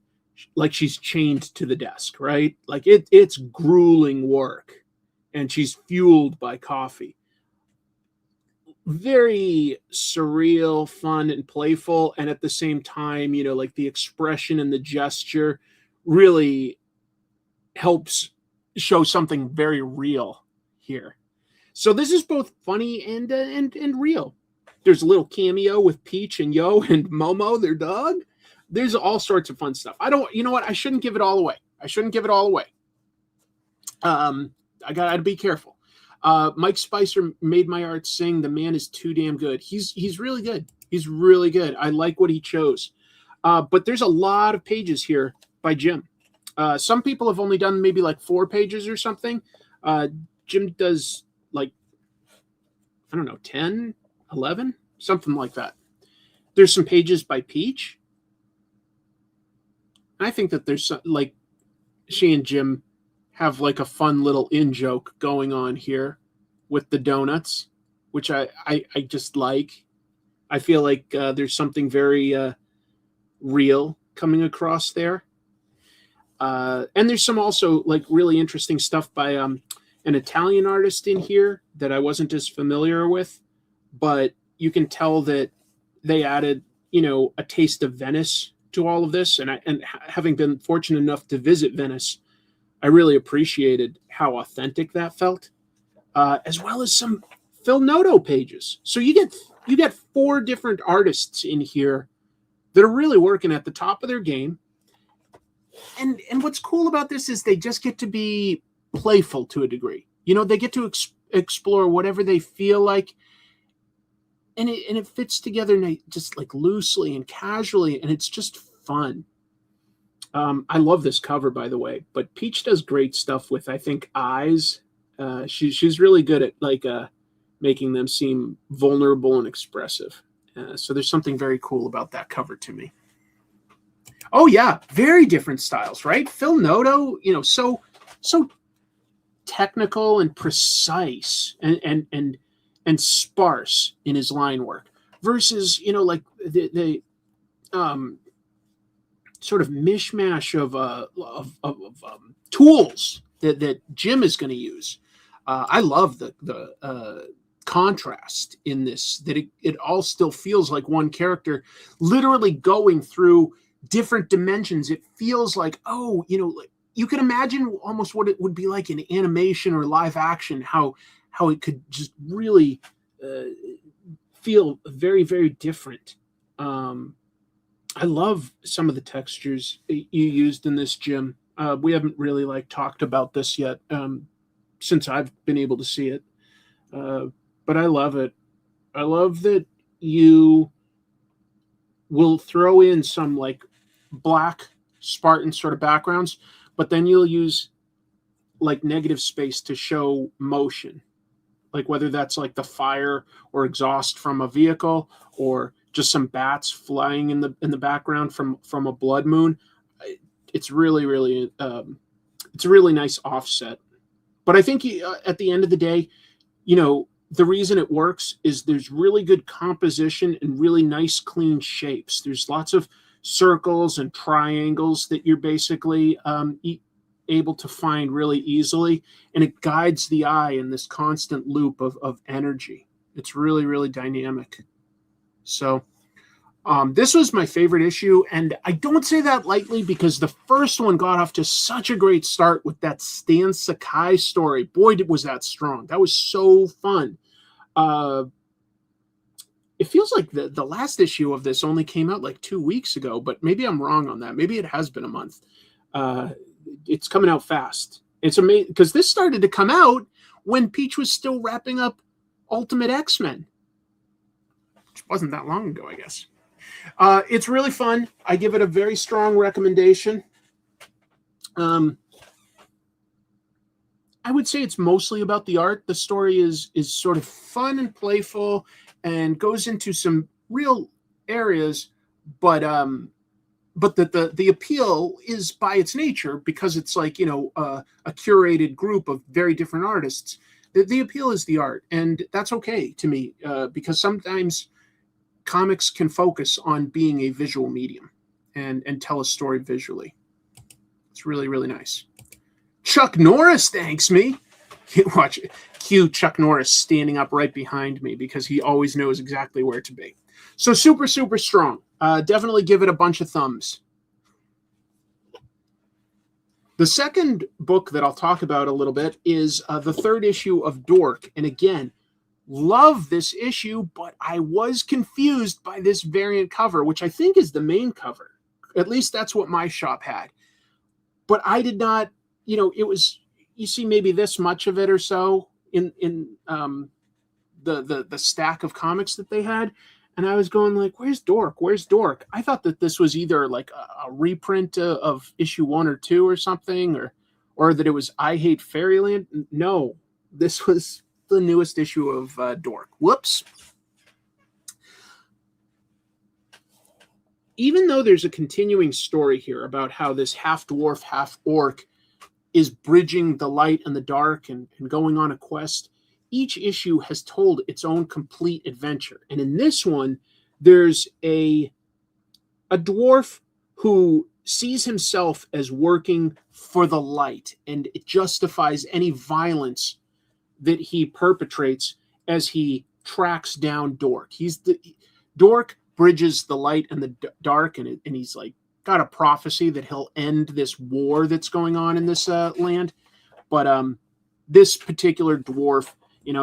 chained to the desk, right? Like it's grueling work, and she's fueled by coffee. Very surreal, fun, and playful, and at the same time, like the expression and the gesture really helps show something very real here. So this is both funny and real. There's a little cameo with Peach and Yo and Momo, their dog. There's all sorts of fun stuff. I shouldn't give it all away. I gotta be careful. Mike Spicer made my art sing. The man is too damn good. He's really good. He's really good. I like what he chose. But there's a lot of pages here by Jim. Some people have only done maybe like 4 pages or something. Jim does 10, 11, something like that. There's some pages by Peach. I think that there's she and Jim have a fun little in-joke going on here with the donuts, which I just like. I feel like there's something very real coming across there. And there's some also really interesting stuff by an Italian artist in here that I wasn't as familiar with, but you can tell that they added, a taste of Venice to all of this. And having been fortunate enough to visit Venice, I really appreciated how authentic that felt, as well as some Phil Noto pages. So you get 4 different artists in here that are really working at the top of their game. And what's cool about this is they just get to be playful to a degree. They get to explore whatever they feel like, and it fits together just loosely and casually, and it's just fun. I love this cover, by the way, but Peach does great stuff with, I think, eyes. She's really good at making them seem vulnerable and expressive. So there's something very cool about that cover to me. Oh yeah, very different styles, right? Phil Noto, so technical and precise and sparse in his line work versus the sort of mishmash of tools that Jim is going to use. I love the contrast in this, that it all still feels like one character literally going through different dimensions. It feels like, you can imagine almost what it would be like in animation or live action, how it could just really feel very, very different. I love some of the textures you used in this, Jim. We haven't really talked about this yet since I've been able to see it. But I love it. I love that you will throw in some black Spartan sort of backgrounds, but then you'll use negative space to show motion, whether that's the fire or exhaust from a vehicle or just some bats flying in the background from a blood moon. It's really, really it's a really nice offset. But I think at the end of the day, the reason it works is there's really good composition and really nice, clean shapes. There's lots of circles and triangles that you're basically able to find really easily, and it guides the eye in this constant loop of energy. It's really, really dynamic. So this was my favorite issue, and I don't say that lightly because the first one got off to such a great start with that Stan Sakai story. Boy, was that strong. That was so fun. It feels like the last issue of this only came out 2 weeks ago, but maybe I'm wrong on that. Maybe it has been a month. It's coming out fast. It's amazing because this started to come out when Peach was still wrapping up Ultimate X-Men, which wasn't that long ago, I guess. It's really fun. I give it a very strong recommendation. I would say it's mostly about the art. The story is sort of fun and playful and goes into some real areas, but the appeal is by its nature, because it's like, a curated group of very different artists. The appeal is the art, and that's okay to me, because sometimes comics can focus on being a visual medium and tell a story visually. It's really, really nice. Chuck Norris thanks me. Watch it. Cue Chuck Norris standing up right behind me, because he always knows exactly where to be. So super, super strong. Definitely give it a bunch of thumbs. The second book that I'll talk about a little bit is the third issue of Dork. And again, love this issue, but I was confused by this variant cover, which I think is the main cover. At least that's what my shop had. But I did not, it was, you see maybe this much of it or so in the stack of comics that they had. And I was going like, where's Dork? Where's Dork? I thought that this was either like a reprint of issue 1 or 2 or something, or that it was I Hate Fairyland. No, this was the newest issue of Dork. Whoops. Even though there's a continuing story here about how this half-dwarf, half-orc is bridging the light and the dark and going on a quest, each issue has told its own complete adventure. And in this one, there's a dwarf who sees himself as working for the light, and it justifies any violence that he perpetrates as he tracks down Dork. Dork bridges the light and the dark, and he's like got a prophecy that he'll end this war that's going on in this land. But this particular dwarf,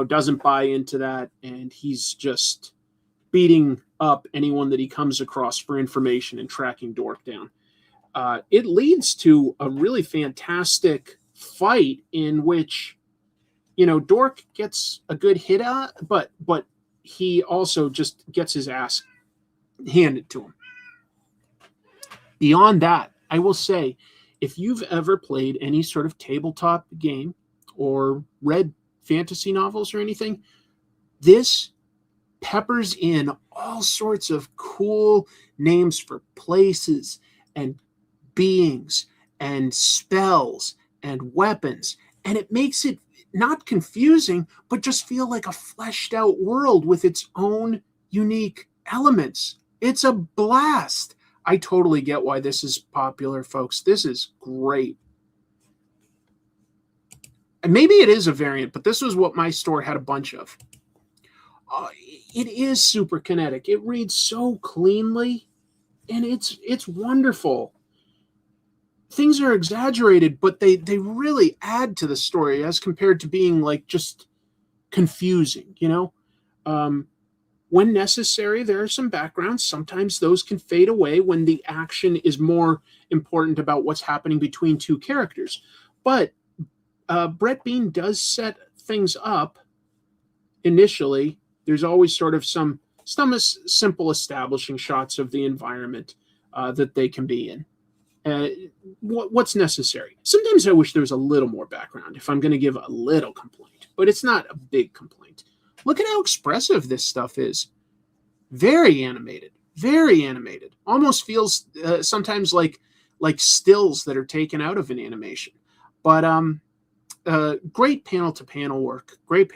doesn't buy into that, and he's just beating up anyone that he comes across for information and tracking Dork down. It leads to a really fantastic fight in which, Dork gets a good hit out, but he also just gets his ass handed to him. Beyond that, I will say, if you've ever played any sort of tabletop game or read fantasy novels or anything, this peppers in all sorts of cool names for places and beings and spells and weapons, and it makes it not confusing, but just feel like a fleshed out world with its own unique elements. It's a blast. I totally get why this is popular, folks. This is great. And maybe it is a variant, but this was what my store had a bunch of. It is super kinetic. It reads so cleanly, and it's wonderful. Things are exaggerated, but they really add to the story as compared to being like just confusing, When necessary, there are some backgrounds. Sometimes those can fade away when the action is more important about what's happening between two characters. But Brett Bean does set things up initially. There's always sort of some simple establishing shots of the environment that they can be in. What's necessary. Sometimes I wish there was a little more background if I'm going to give a little complaint, but it's not a big complaint. Look at how expressive this stuff is. Very animated. Almost feels sometimes like stills that are taken out of an animation. But great panel to panel work. Good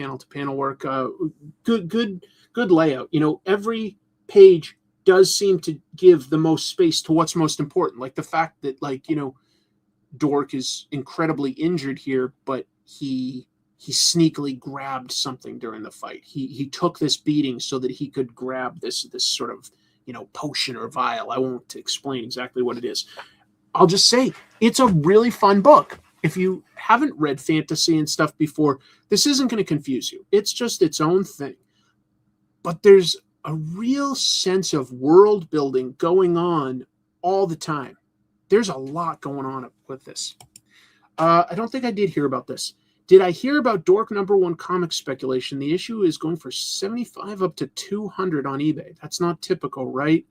layout. Every page does seem to give the most space to what's most important. Like the fact that Dork is incredibly injured here, but he sneakily grabbed something during the fight. He took this beating so that he could grab this sort of, potion or vial. I won't explain exactly what it is. I'll just say it's a really fun book. If you haven't read fantasy and stuff before, this isn't going to confuse you. It's just its own thing. But there's a real sense of world building going on all the time. There's a lot going on with this. I don't think I did hear about this. Did I hear about Dork #1 comic speculation? The issue is going for $75 up to $200 on eBay. That's not typical, right?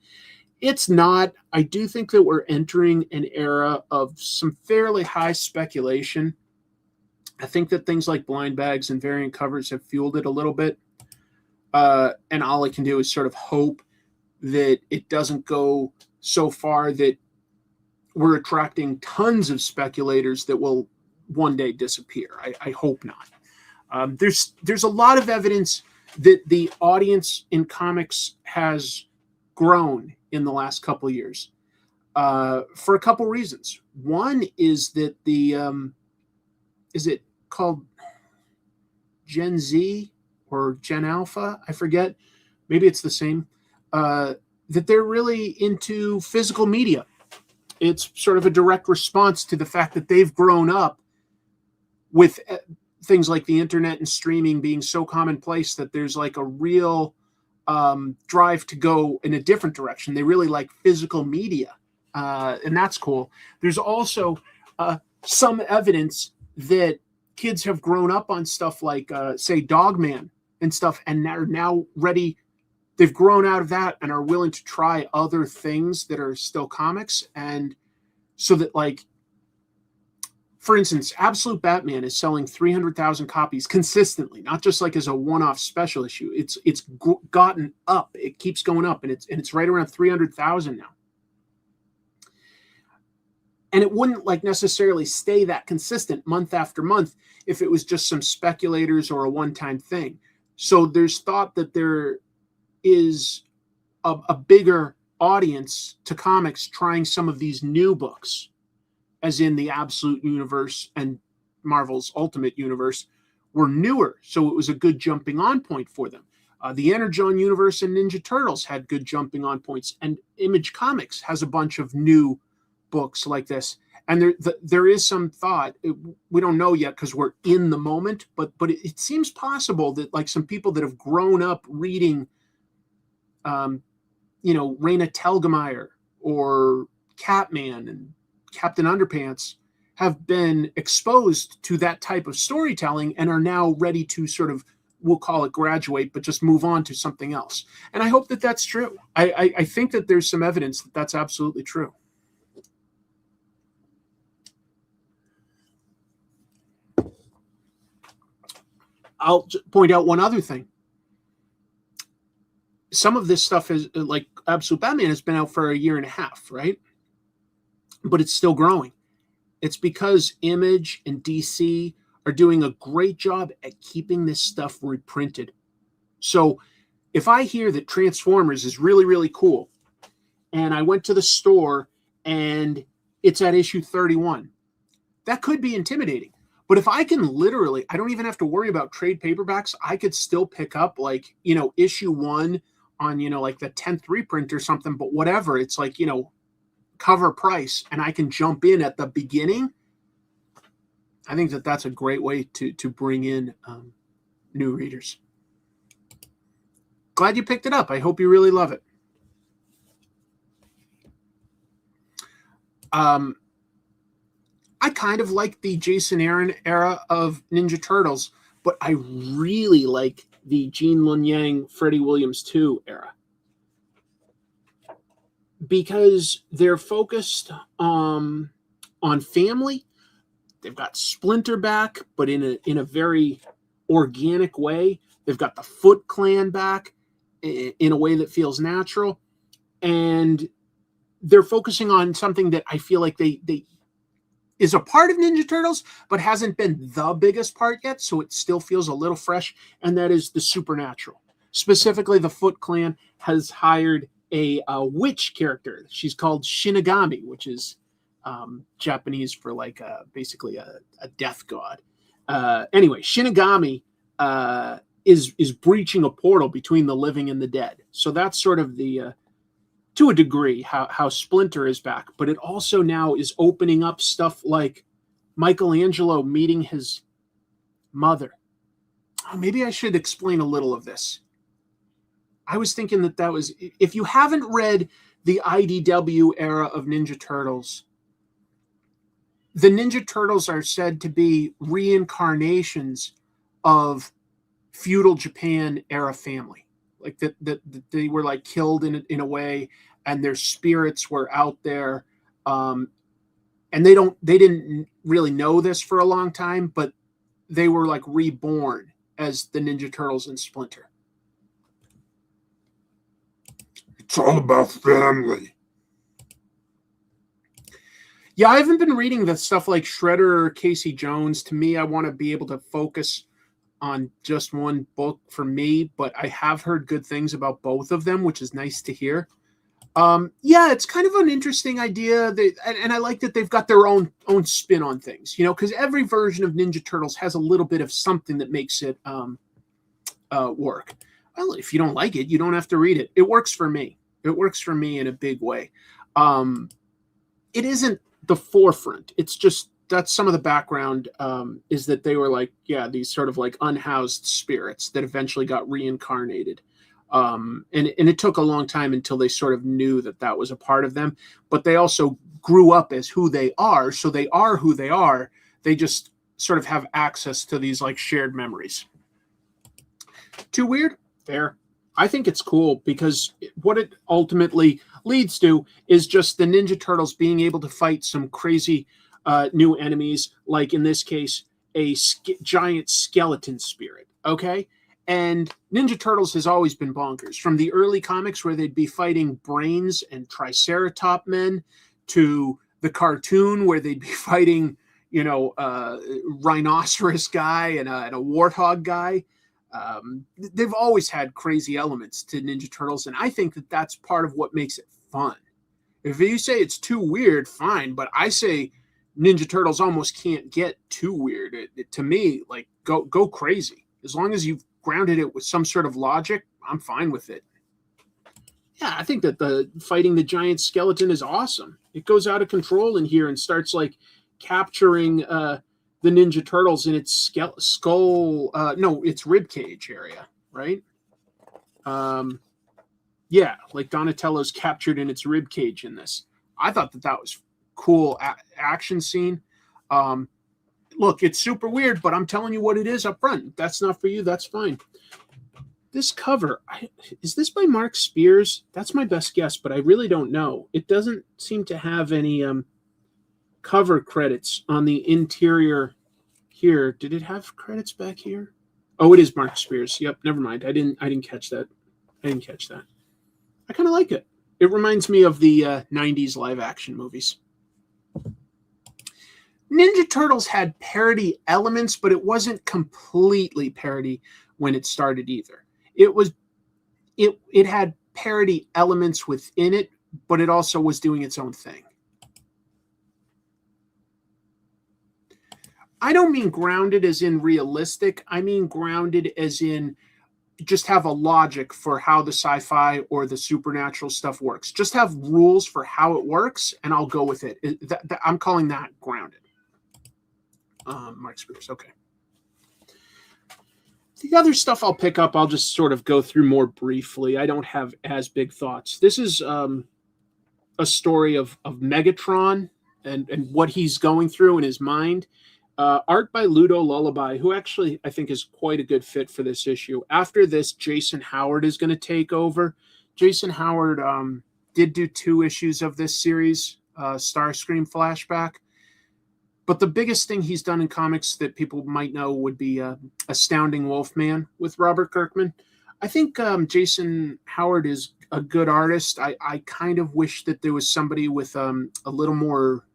It's not. I do think that we're entering an era of some fairly high speculation. I think that things like blind bags and variant covers have fueled it a little bit. And all I can do is sort of hope that it doesn't go so far that we're attracting tons of speculators that will one day disappear. I hope not. There's a lot of evidence that the audience in comics has grown in the last couple of years for a couple reasons. One is that is it called Gen Z or Gen Alpha? I forget. Maybe it's the same. That they're really into physical media. It's sort of a direct response to the fact that they've grown up with things like the internet and streaming being so commonplace that there's like a real drive to go in a different direction. They really like physical media, and that's cool. There's also some evidence that kids have grown up on stuff like, say, Dogman and stuff, and are now ready. They've grown out of that and are willing to try other things that are still comics. And so that, like, for instance, Absolute Batman is selling 300,000 copies consistently, not just like as a one-off special issue. It's gotten up. It keeps going up, and it's right around 300,000 now. And it wouldn't like necessarily stay that consistent month after month if it was just some speculators or a one-time thing. So there's thought that there is a bigger audience to comics trying some of these new books, as in the Absolute Universe and Marvel's Ultimate Universe were newer. So it was a good jumping on point for them. The Energon Universe and Ninja Turtles had good jumping on points, and Image Comics has a bunch of new books like this. And there is some thought, we don't know yet because we're in the moment, but it seems possible that like some people that have grown up reading Raina Telgemeier or Catman and Captain Underpants have been exposed to that type of storytelling and are now ready to sort of, we'll call it graduate, but just move on to something else. And I hope that that's true. I think that there's some evidence that that's absolutely true. I'll point out one other thing. Some of this stuff is like Absolute Batman has been out for a year and a half, right? But it's still growing. It's because Image and DC are doing a great job at keeping this stuff reprinted. So if I hear that Transformers is really, really cool, and I went to the store and it's at issue 31, that could be intimidating. But if I can literally, I don't even have to worry about trade paperbacks. I could still pick up like, issue 1 on, like the 10th reprint or something, but whatever. It's like, cover price, and I can jump in at the beginning. I think that that's a great way to bring in new readers. Glad you picked it up. I hope you really love it. I kind of like the Jason Aaron era of Ninja Turtles, but I really like the Gene Luen Yang, Freddie Williams 2 era, because they're focused on family. They've got Splinter back, but in a very organic way. They've got the Foot Clan back in a way that feels natural, and they're focusing on something that I feel like they is a part of Ninja Turtles, but hasn't been the biggest part yet, so it still feels a little fresh, and that is the supernatural. Specifically, the Foot Clan has hired a witch character. She's called Shinigami, which is Japanese for like basically a death god. Anyway, Shinigami is breaching a portal between the living and the dead. So that's sort of the to a degree how Splinter is back, but it also now is opening up stuff like Michelangelo meeting his mother. Maybe I should explain a little of this. I was thinking that was, if you haven't read the IDW era of Ninja Turtles, the Ninja Turtles are said to be reincarnations of feudal Japan era family. like that they were like killed in a way, and their spirits were out there. And they didn't really know this for a long time, but they were like reborn as the Ninja Turtles and Splinter. It's all about family. Yeah, I haven't been reading the stuff like Shredder or Casey Jones. To me, I want to be able to focus on just one book for me, but I have heard good things about both of them, which is nice to hear. Yeah, it's kind of an interesting idea. And I like that they've got their own spin on things, because every version of Ninja Turtles has a little bit of something that makes it work. Well, if you don't like it, you don't have to read it. It works for me. It works for me in a big way. It isn't the forefront. It's just that's some of the background is that they were like, these sort of like unhoused spirits that eventually got reincarnated. And it took a long time until they sort of knew that was a part of them, but they also grew up as who they are. So they are who they are. They just sort of have access to these like shared memories. Too weird? Fair. I think it's cool because what it ultimately leads to is just the Ninja Turtles being able to fight some crazy new enemies, like in this case, a giant skeleton spirit. Okay. And Ninja Turtles has always been bonkers. From the early comics where they'd be fighting brains and Triceratop men to the cartoon where they'd be fighting, rhinoceros guy and a warthog guy. They've always had crazy elements to Ninja Turtles, and I think that's part of what makes it fun. If you say it's too weird, fine, but I say Ninja Turtles almost can't get too weird. To me, like go crazy. As long as you've grounded it with some sort of logic, I'm fine with it. Yeah, I think that the fighting the giant skeleton is awesome. It goes out of control in here and starts like capturing the Ninja Turtles in its skull. Its rib cage area, right? Yeah, like Donatello's captured in its rib cage in this. I thought that was cool action scene. Look, it's super weird, but I'm telling you what it is up front. If that's not for you, that's fine. This cover, is this by Mark Spears? That's my best guess, but I really don't know. It doesn't seem to have any cover credits on the interior here. Did it have credits back here? Oh, it is Mark Spears. Yep, never mind. I didn't catch that. I kind of like it. It reminds me of the 90s live action movies. Ninja Turtles had parody elements, but it wasn't completely parody when it started either. It had parody elements within it, but it also was doing its own thing. I don't mean grounded as in realistic. I mean grounded as in just have a logic for how the sci-fi or the supernatural stuff works. Just have rules for how it works, and I'll go with it. I'm calling that grounded. Mark Spears, okay. The other stuff I'll pick up, I'll just sort of go through more briefly. I don't have as big thoughts. This is a story of Megatron and what he's going through in his mind. Art by Ludo Lullaby, who actually I think is quite a good fit for this issue. After this, Jason Howard is going to take over. Jason Howard did do 2 issues of this series, Starscream Flashback. But the biggest thing he's done in comics that people might know would be Astounding Wolfman with Robert Kirkman. I think Jason Howard is a good artist. I kind of wish that there was somebody with a little more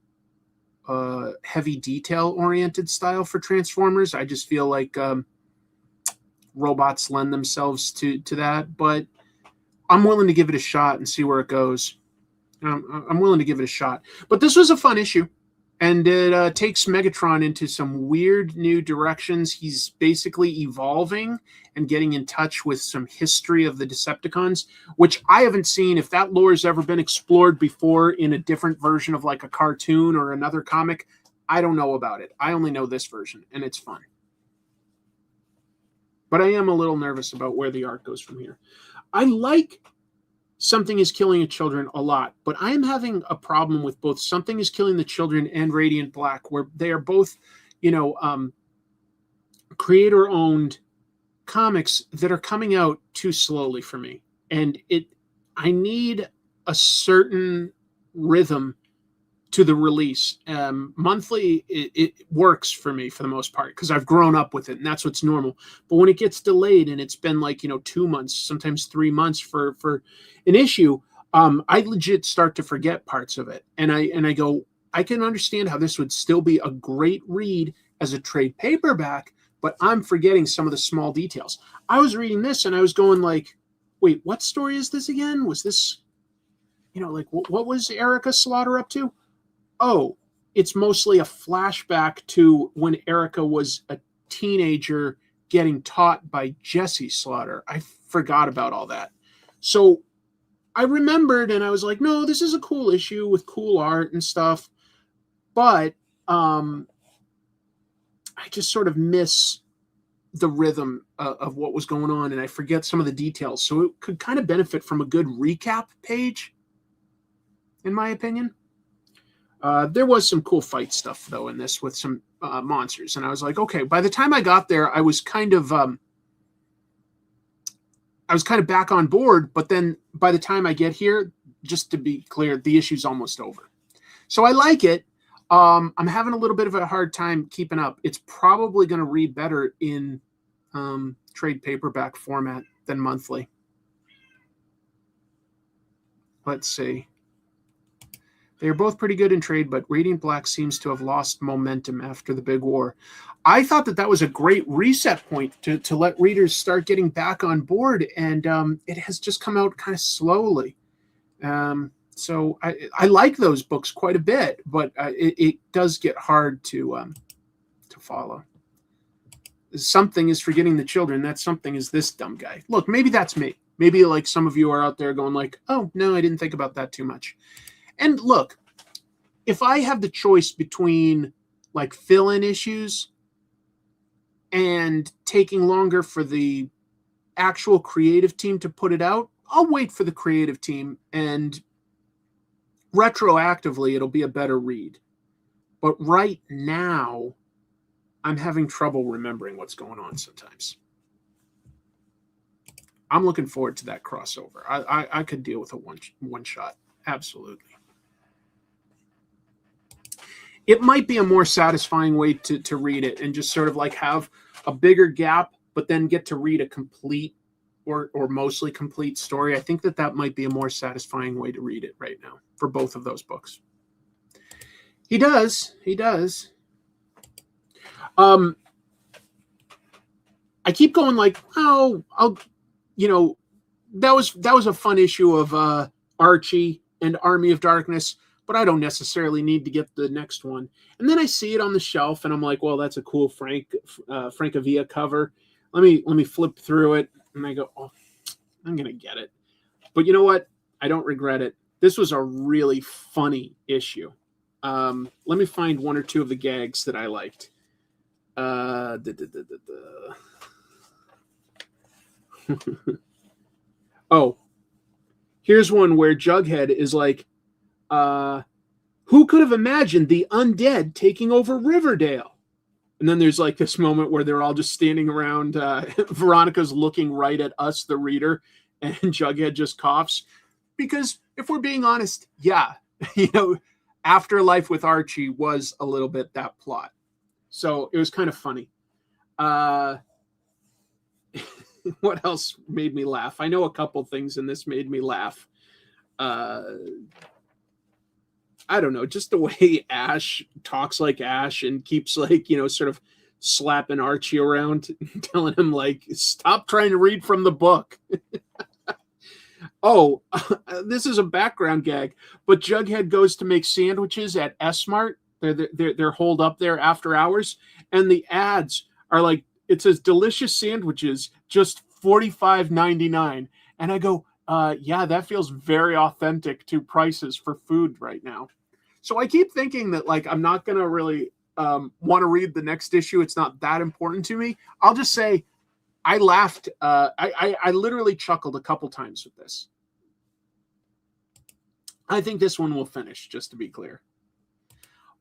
heavy detail-oriented style for Transformers. I just feel like robots lend themselves to that. But I'm willing to give it a shot and see where it goes. I'm willing to give it a shot. But this was a fun issue. And it takes Megatron into some weird new directions. He's basically evolving and getting in touch with some history of the Decepticons, which I haven't seen. If that lore has ever been explored before in a different version of like a cartoon or another comic, I don't know about it. I only know this version, and it's fun. But I am a little nervous about where the art goes from here. I like Something is Killing the Children a lot, but I am having a problem with both Something is Killing the Children and Radiant Black, where they are both, creator-owned comics that are coming out too slowly for me. And I need a certain rhythm to the release. Monthly, it works for me for the most part because I've grown up with it, and that's what's normal. But when it gets delayed and it's been like 2 months, sometimes 3 months for an issue, I legit start to forget parts of it, and I go, I can understand how this would still be a great read as a trade paperback, but I'm forgetting some of the small details. I was reading this and I was going like, wait, what story is this again? Was this, like what was Erica Slaughter up to? Oh, it's mostly a flashback to when Erica was a teenager getting taught by Jesse Slaughter. I forgot about all that. So I remembered and I was like, no, this is a cool issue with cool art and stuff. But I just sort of miss the rhythm of what was going on, and I forget some of the details. So it could kind of benefit from a good recap page, in my opinion. There was some cool fight stuff, though, in this with some monsters. And I was like, okay, by the time I got there, I was kind of back on board. But then by the time I get here, just to be clear, the issue's almost over. So I like it. I'm having a little bit of a hard time keeping up. It's probably going to read better in trade paperback format than monthly. Let's see. They are both pretty good in trade, but Radiant Black seems to have lost momentum after the big war. I thought that was a great reset point to let readers start getting back on board, and it has just come out kind of slowly. So I like those books quite a bit, but it does get hard to follow. Something is forgetting the children. That something is this dumb guy. Look, maybe that's me. Maybe like some of you are out there going like, oh, no, I didn't think about that too much. And look, if I have the choice between like fill-in issues and taking longer for the actual creative team to put it out, I'll wait for the creative team, and retroactively it'll be a better read. But right now, I'm having trouble remembering what's going on sometimes. I'm looking forward to that crossover. I could deal with a one shot. Absolutely. It might be a more satisfying way to read it and just sort of like have a bigger gap, but then get to read a complete or mostly complete story. I think that might be a more satisfying way to read it right now for both of those books. He does. I keep going like, oh, that was a fun issue of Archie and Army of Darkness, but I don't necessarily need to get the next one. And then I see it on the shelf and I'm like, well, that's a cool Francavilla cover. Let me flip through it. And I go, oh, I'm going to get it. But you know what? I don't regret it. This was a really funny issue. Let me find one or two of the gags that I liked. Oh, here's one where Jughead is like, who could have imagined the undead taking over Riverdale? And then there's like this moment where they're all just standing around. Veronica's looking right at us, the reader, and Jughead just coughs. Because if we're being honest, yeah, Afterlife with Archie was a little bit that plot. So it was kind of funny. What else made me laugh? I know a couple things in this made me laugh. I don't know, just the way Ash talks like Ash and keeps like, sort of slapping Archie around, telling him like, stop trying to read from the book. Oh, this is a background gag, but Jughead goes to make sandwiches at S-Mart. They're holed up there after hours, and the ads are like, it says delicious sandwiches, just $45.99. And I go, yeah, that feels very authentic to prices for food right now. So I keep thinking that like I'm not gonna really want to read the next issue. It's not that important to me. I'll just say I laughed. I literally chuckled a couple times with this. I think this one will finish, just to be clear.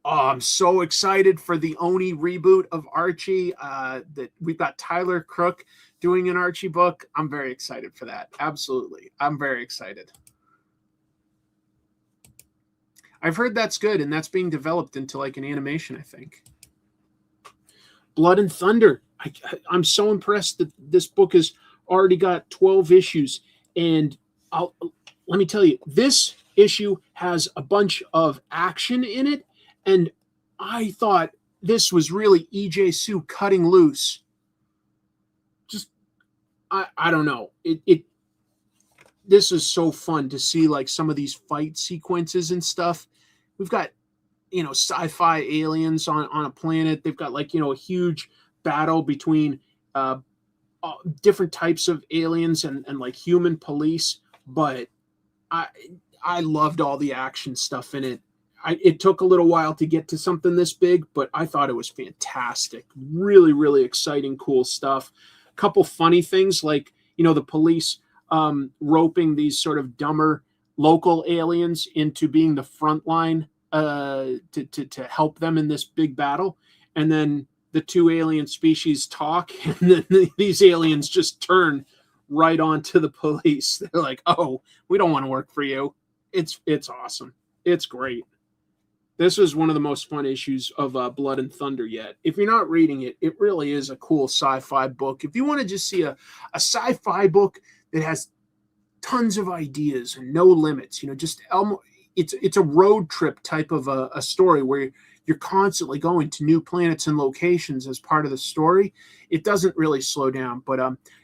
Oh, I'm so excited for the Oni reboot of Archie. That we've got Tyler Crook doing an Archie book. I'm very excited for that. Absolutely. I'm very excited. I've heard that's good, and that's being developed into like an animation, I think. Blood and Thunder. I'm so impressed that this book has already got 12 issues. And let me tell you, this issue has a bunch of action in it. And I thought this was really E.J. Sue cutting loose. Just, I don't know. This is so fun to see like some of these fight sequences and stuff. We've got, sci-fi aliens on a planet. They've got like, a huge battle between different types of aliens and like human police. But I loved all the action stuff in it. It took a little while to get to something this big, but I thought it was fantastic. Really, really exciting, cool stuff. A couple funny things like, the police roping these sort of dumber local aliens into being the front line to help them in this big battle. And then the two alien species talk, and then these aliens just turn right onto the police. They're like, oh, we don't want to work for you. It's awesome. It's great. This is one of the most fun issues of Blood and Thunder yet. If you're not reading it, it really is a cool sci-fi book. If you want to just see a sci-fi book that has tons of ideas and no limits, it's a road trip type of a story where you're constantly going to new planets and locations as part of the story. It doesn't really slow down, but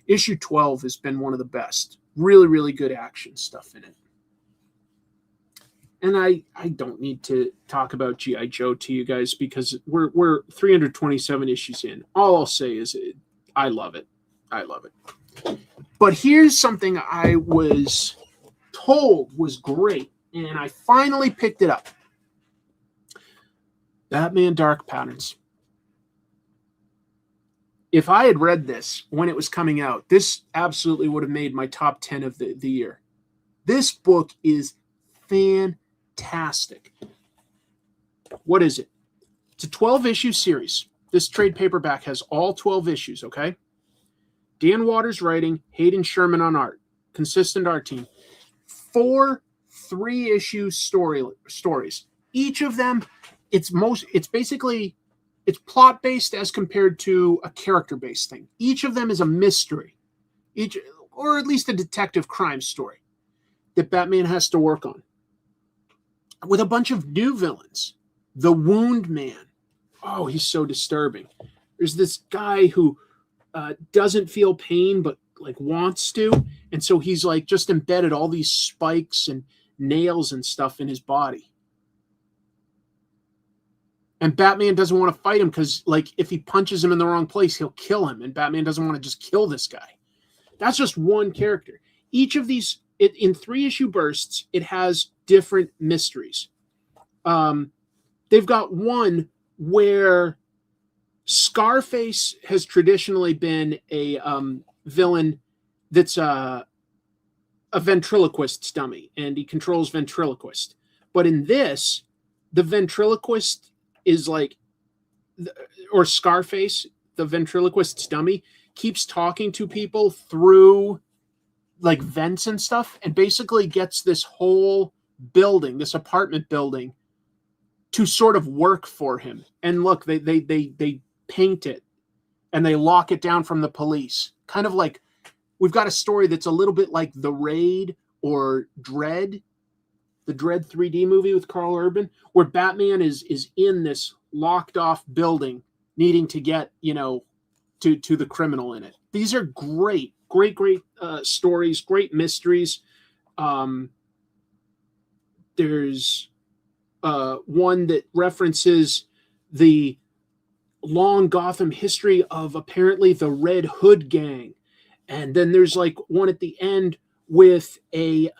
issue 12 has been one of the best. Really, really good action stuff in it. And I don't need to talk about G.I. Joe to you guys because we're 327 issues in. All I'll say is I love it. I love it. But here's something I was told was great, and I finally picked it up. Batman Dark Patterns. If I had read this when it was coming out, this absolutely would have made my top 10 of the year. This book is fantastic. What is it? It's a 12-issue series. This trade paperback has all 12 issues, okay? Dan Waters writing, Hayden Sherman on art. Consistent art team. 4 3-issue stories. Each of them, it's plot-based as compared to a character-based thing. Each of them is a mystery. Or at least a detective crime story that Batman has to work on. With a bunch of new villains. The Wound Man. Oh, he's so disturbing. There's this guy who doesn't feel pain but like wants to, and so he's like just embedded all these spikes and nails and stuff in his body. And Batman doesn't want to fight him because like if he punches him in the wrong place, he'll kill him, and Batman doesn't want to just kill this guy. That's just one character. Each of these, in 3-issue bursts, it has different mysteries. They've got one where Scarface has traditionally been a villain that's a ventriloquist's dummy, and he controls ventriloquist. But in this, the ventriloquist is like, or Scarface, the ventriloquist's dummy, keeps talking to people through like vents and stuff, and basically gets this whole building, this apartment building, to sort of work for him. And look, they paint it and they lock it down from the police. Kind of like we've got a story that's a little bit like The Raid or Dread, the Dread 3D movie with Carl Urban, where Batman is in this locked off building needing to get, to the criminal in it. These are great stories, great mysteries. There's one that references the long Gotham history of apparently the Red Hood gang. And then there's like one at the end with an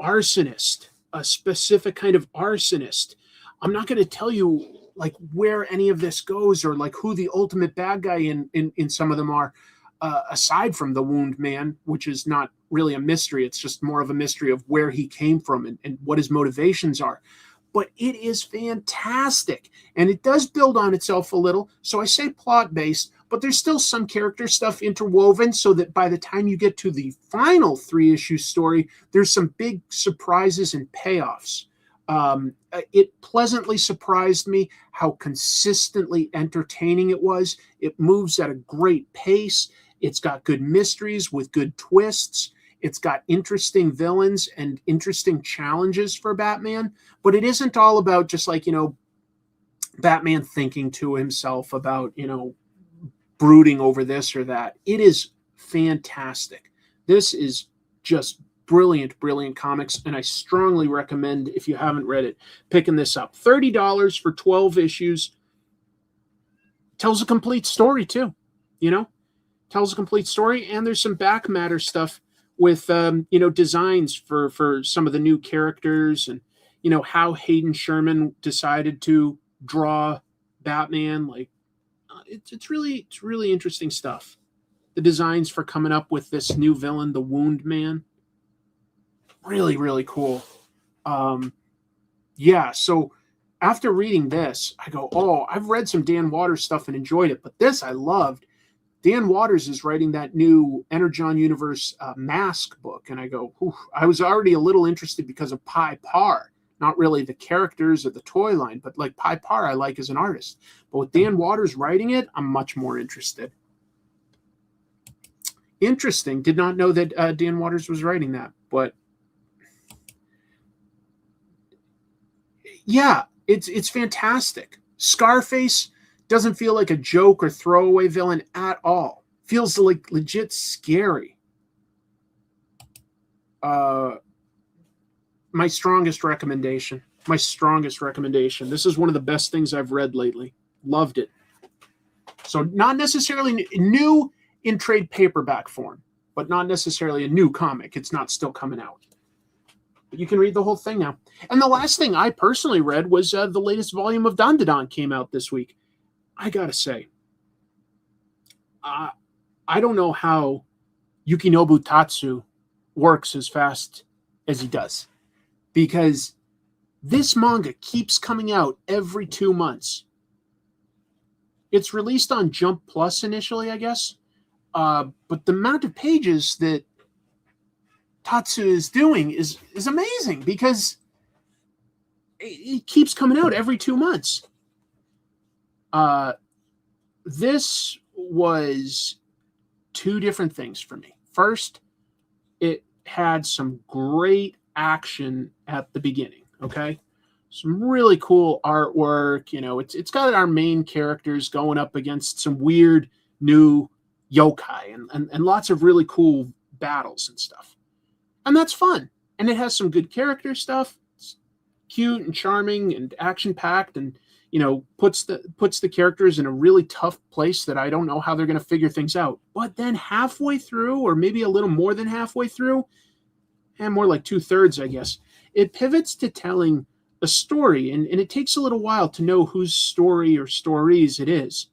arsonist, a specific kind of arsonist. I'm not going to tell you like where any of this goes or like who the ultimate bad guy in some of them are, aside from the Wound Man, which is not really a mystery. It's just more of a mystery of where he came from and what his motivations are. but it is fantastic. And it does build on itself a little. So I say plot-based, but there's still some character stuff interwoven so that by the time you get to the final 3-issue story, there's some big surprises and payoffs. It pleasantly surprised me how consistently entertaining it was. It moves at a great pace. It's got good mysteries with good twists. It's got interesting villains and interesting challenges for Batman. But it isn't all about just like, Batman thinking to himself about, brooding over this or that. It is fantastic. This is just brilliant comics, and I strongly recommend, if you haven't read it, picking this up. $30 for 12 issues. Tells a complete story too, tells a complete story, and there's some back matter stuff with designs for some of the new characters, and how Hayden Sherman decided to draw Batman. Like it's really interesting stuff. The designs for coming up with this new villain, the Wound Man. Really cool. So after reading this, I go, I've read some Dan Waters stuff and enjoyed it, but this I loved. Dan Waters is writing that new Energon Universe Mask book, and I go, I was already a little interested because of Pi Par, not really the characters or the toy line, but like Pi Par I like as an artist. But with Dan Waters writing it, I'm much more interested. Interesting. Did not know that Dan Waters was writing that, but yeah, it's fantastic. Scarface doesn't feel like a joke or throwaway villain at all. Feels like legit scary. My strongest recommendation. This is one of the best things I've read lately. Loved it. So not necessarily new in trade paperback form, but not necessarily a new comic. It's not still coming out. But you can read the whole thing now. And the last thing I personally read was the latest volume of Dandadan came out this week. I gotta say, I don't know how Yukinobu Tatsu works as fast as he does, because this manga keeps coming out every 2 months. It's released on Jump Plus initially, I guess, but the amount of pages that Tatsu is doing is amazing, because it keeps coming out every 2 months. This was two different things for me. First, it had some great action at the beginning. Okay, some really cool artwork. It's got our main characters going up against some weird new yokai and lots of really cool battles and stuff. And that's fun. And it has some good character stuff. It's cute and charming and action-packed, and puts the characters in a really tough place that I don't know how they're going to figure things out. But then halfway through, or maybe a little more than halfway through, and more like 2/3, I guess, it pivots to telling a story, and it takes a little while to know whose story or stories it is.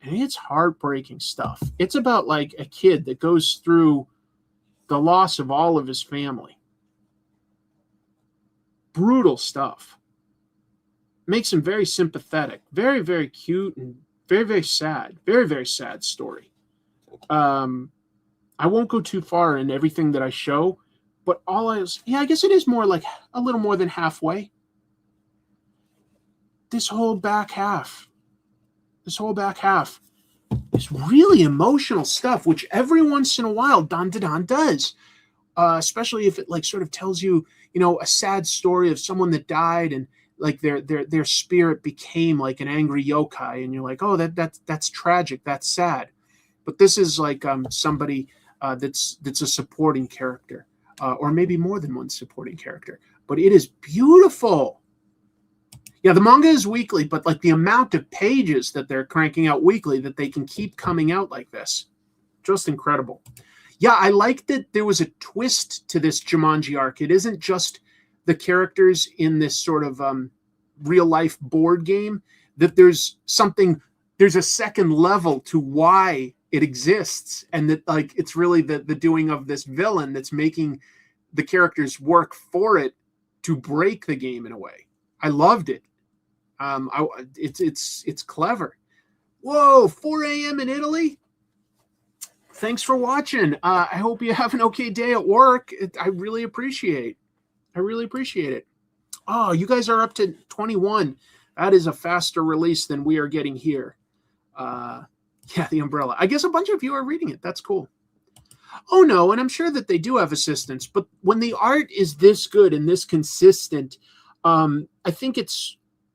And it's heartbreaking stuff. It's about like a kid that goes through the loss of all of his family. Brutal stuff. Makes him very sympathetic, very, very cute, and very, very sad. Very, very sad story. I won't go too far in everything that I show, but I guess it is more like a little more than halfway. This whole back half is really emotional stuff, which every once in a while Dandadan does, especially if it like sort of tells you, a sad story of someone that died, and like their spirit became like an angry yokai, and you're like, oh, that's tragic, that's sad. But this is like somebody that's a supporting character, or maybe more than one supporting character. But it is beautiful. Yeah, the manga is weekly, but like the amount of pages that they're cranking out weekly, that they can keep coming out like this, just incredible. Yeah, I like that there was a twist to this Jumanji arc. It isn't just the characters in this sort of real life board game, that there's a second level to why it exists, and that like it's really the doing of this villain that's making the characters work for it to break the game in a way. I loved it. It's clever. Whoa, 4 a.m. in Italy. Thanks for watching. I hope you have an okay day at work. I really appreciate it. Oh, you guys are up to 21. That is a faster release than we are getting here. Yeah, the umbrella. I guess a bunch of you are reading it. That's cool. Oh, no, and I'm sure that they do have assistants, but when the art is this good and this consistent, I think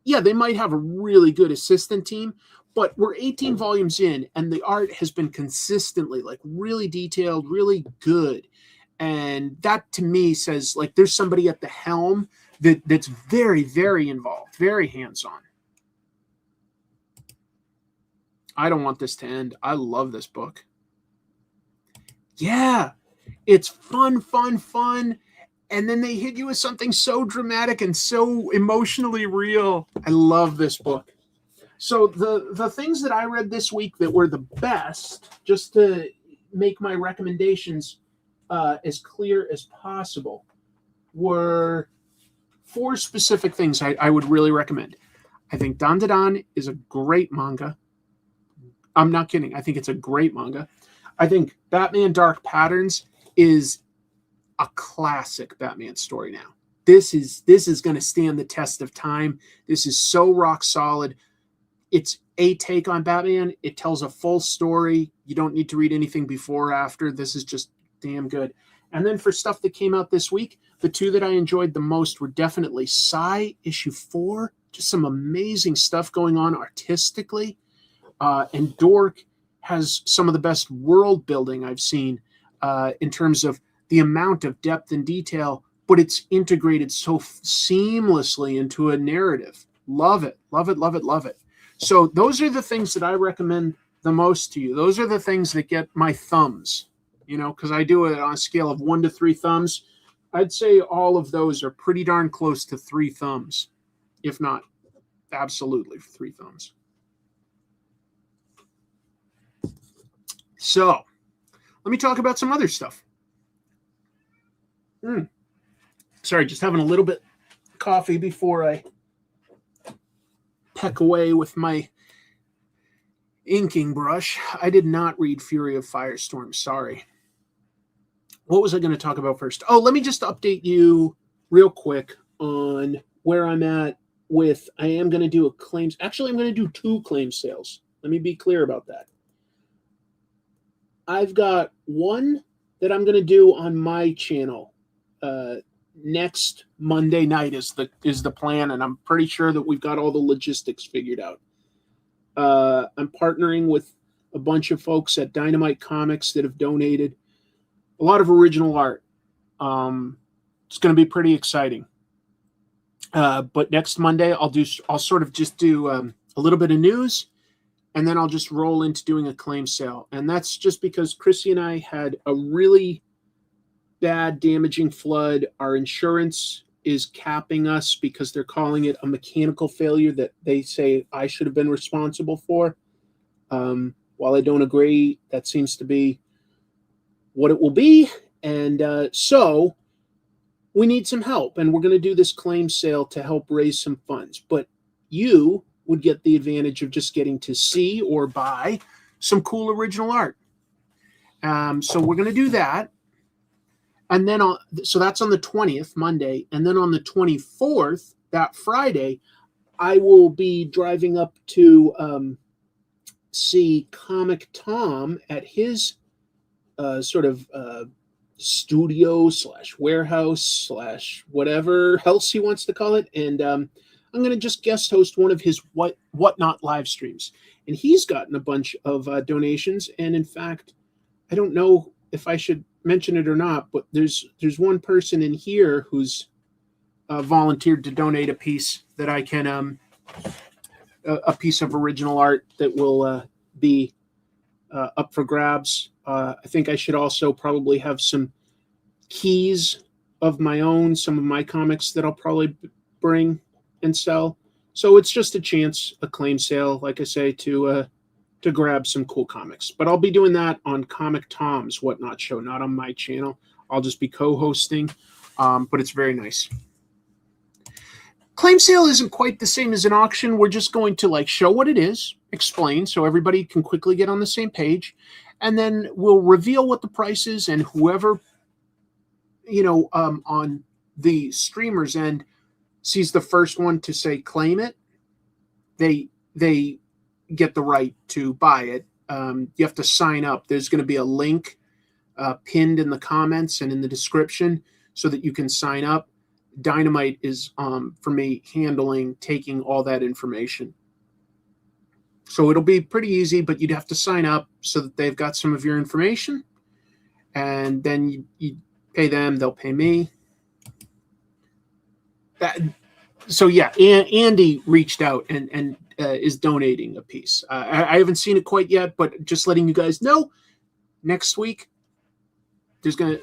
they might have a really good assistant team, but we're 18 volumes in, and the art has been consistently, like, really detailed, really good. And that, to me, says, like, there's somebody at the helm that's very, very involved, very hands-on. I don't want this to end. I love this book. Yeah, it's fun. And then they hit you with something so dramatic and so emotionally real. I love this book. So the things that I read this week that were the best, just to make my recommendations as clear as possible, were 4 specific things I would really recommend. I think Dandadan is a great manga. I'm not kidding. I think it's a great manga. I think Batman Dark Patterns is a classic Batman story now. This is going to stand the test of time. This is so rock solid. It's a take on Batman. It tells a full story. You don't need to read anything before or after. This is just damn good. And then for stuff that came out this week, the 2 that I enjoyed the most were definitely Psy issue 4. Just some amazing stuff going on artistically. And Dork has some of the best world building I've seen in terms of the amount of depth and detail, but it's integrated so seamlessly into a narrative. Love it. So those are the things that I recommend the most to you. Those are the things that get my thumbs, because I do it on a scale of 1 to 3 thumbs. I'd say all of those are pretty darn close to 3 thumbs, if not absolutely 3 thumbs. So, let me talk about some other stuff. Sorry, just having a little bit of coffee before I peck away with my inking brush. I did not read Fury of Firestorm, sorry. What was I going to talk about first? Oh, let me just update you real quick on where I'm at with, I am going to do I'm going to do 2 claim sales. Let me be clear about that. I've got one that I'm going to do on my channel next Monday night is the plan, and I'm pretty sure that we've got all the logistics figured out. I'm partnering with a bunch of folks at Dynamite Comics that have donated a lot of original art. It's going to be pretty exciting. But next Monday, I'll sort of just do a little bit of news, and then I'll just roll into doing a claim sale. And that's just because Chrissy and I had a really bad, damaging flood. Our insurance is capping us because they're calling it a mechanical failure that they say I should have been responsible for. While I don't agree, that seems to be what it will be. And so we need some help. And we're going to do this claim sale to help raise some funds. But you would get the advantage of just getting to see or buy some cool original art. So we're going to do that. And then, so that's on the 20th, Monday. And then on the 24th, that Friday, I will be driving up to see Comic Tom at his sort of studio / warehouse / whatever else he wants to call it. And I'm going to just guest host one of his Whatnot live streams. And he's gotten a bunch of donations. And in fact, I don't know if I should mention it or not, but there's one person in here who's volunteered to donate a piece that I can, a piece of original art that will be up for grabs. I think I should also probably have some keys of my own, some of my comics that I'll probably bring and sell. So it's just a chance, a claim sale, like I say, to grab some cool comics. But I'll be doing that on Comic Tom's Whatnot show, not on my channel. I'll just be co-hosting, but it's very nice. claim sale isn't quite the same as an auction. We're just going to like show what it is, explain so everybody can quickly get on the same page, and then we'll reveal what the price is, and whoever, on the streamer's end sees the first one to say claim it, they get the right to buy it. You have to sign up. There's going to be a link pinned in the comments and in the description so that you can sign up. Dynamite is, for me, taking all that information. So it'll be pretty easy, but you'd have to sign up so that they've got some of your information. And then you pay them, they'll pay me. Andy reached out and is donating a piece. I haven't seen it quite yet, but just letting you guys know, next week, there's going to,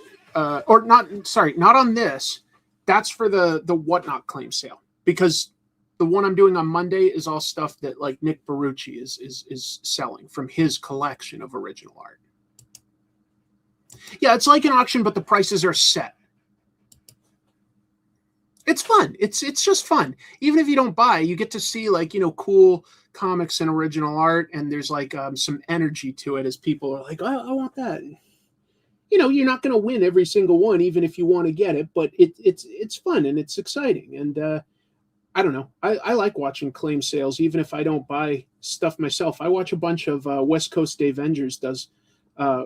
not on this. That's for the Whatnot claim sale, because the one I'm doing on Monday is all stuff that like Nick Barucci is selling from his collection of original art. Yeah, it's like an auction, but the prices are set. It's fun. It's just fun. Even if you don't buy, you get to see cool comics and original art, and there's some energy to it as people are like, I want that. You're not going to win every single one, even if you want to get it, but it's fun and it's exciting. And I don't know. I like watching claim sales, even if I don't buy stuff myself. I watch a bunch of West Coast Avengers does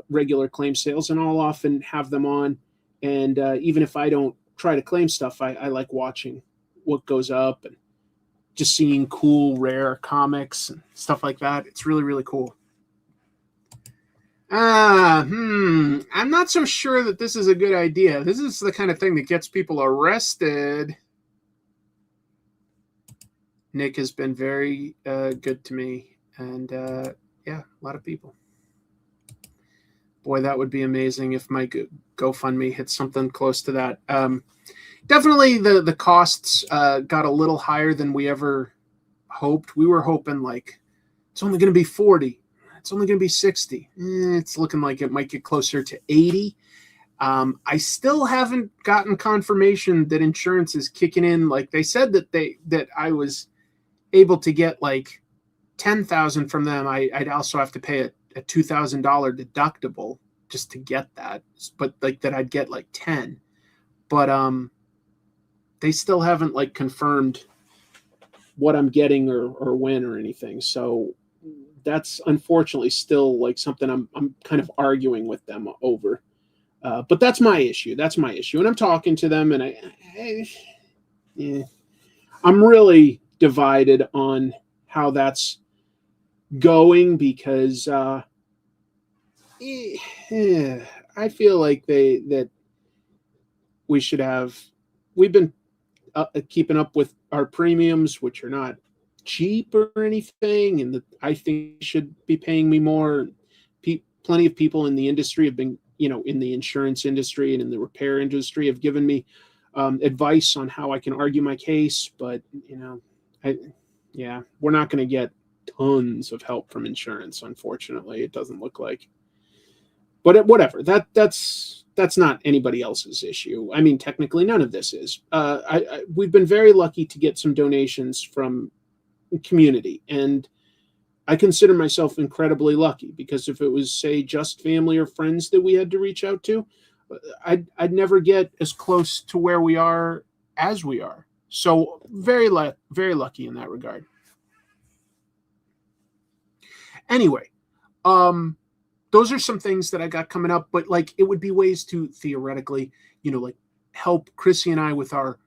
regular claim sales, and I'll often have them on. And even if I don't try to claim stuff, I like watching what goes up and just seeing cool, rare comics and stuff like that. It's really, really cool. I'm not so sure that this is a good idea. This is the kind of thing that gets people arrested. Nick has been very good to me, and a lot of people. Boy, that would be amazing if my GoFundMe hit something close to that. Definitely the costs got a little higher than we ever hoped. We were hoping it's only going to be 40. It's only going to be 60. It's looking like it might get closer to 80. I still haven't gotten confirmation that insurance is kicking in. Like they said that I was able to get $10,000 from them. I'd also have to pay a $2,000 deductible just to get that, but that I'd get 10. But they still haven't confirmed what I'm getting or when or anything. So that's unfortunately still something I'm kind of arguing with them over. But that's my issue. And I'm talking to them, and I'm really divided on how that's going, because I feel like that we should have. We've been keeping up with our premiums, which are not cheap or anything, and that I think should be paying me more. Plenty of people in the industry have been, in the insurance industry and in the repair industry, have given me advice on how I can argue my case, but we're not going to get tons of help from insurance, unfortunately. It doesn't look like. But whatever. That's not anybody else's issue. I mean, technically, none of this is. We've been very lucky to get some donations from community, and I consider myself incredibly lucky, because if it was, say, just family or friends that we had to reach out to, I'd never get as close to where we are as we are. So very lucky in that regard. Anyway, those are some things that I got coming up, but it would be ways to theoretically, help Chrissy and I with our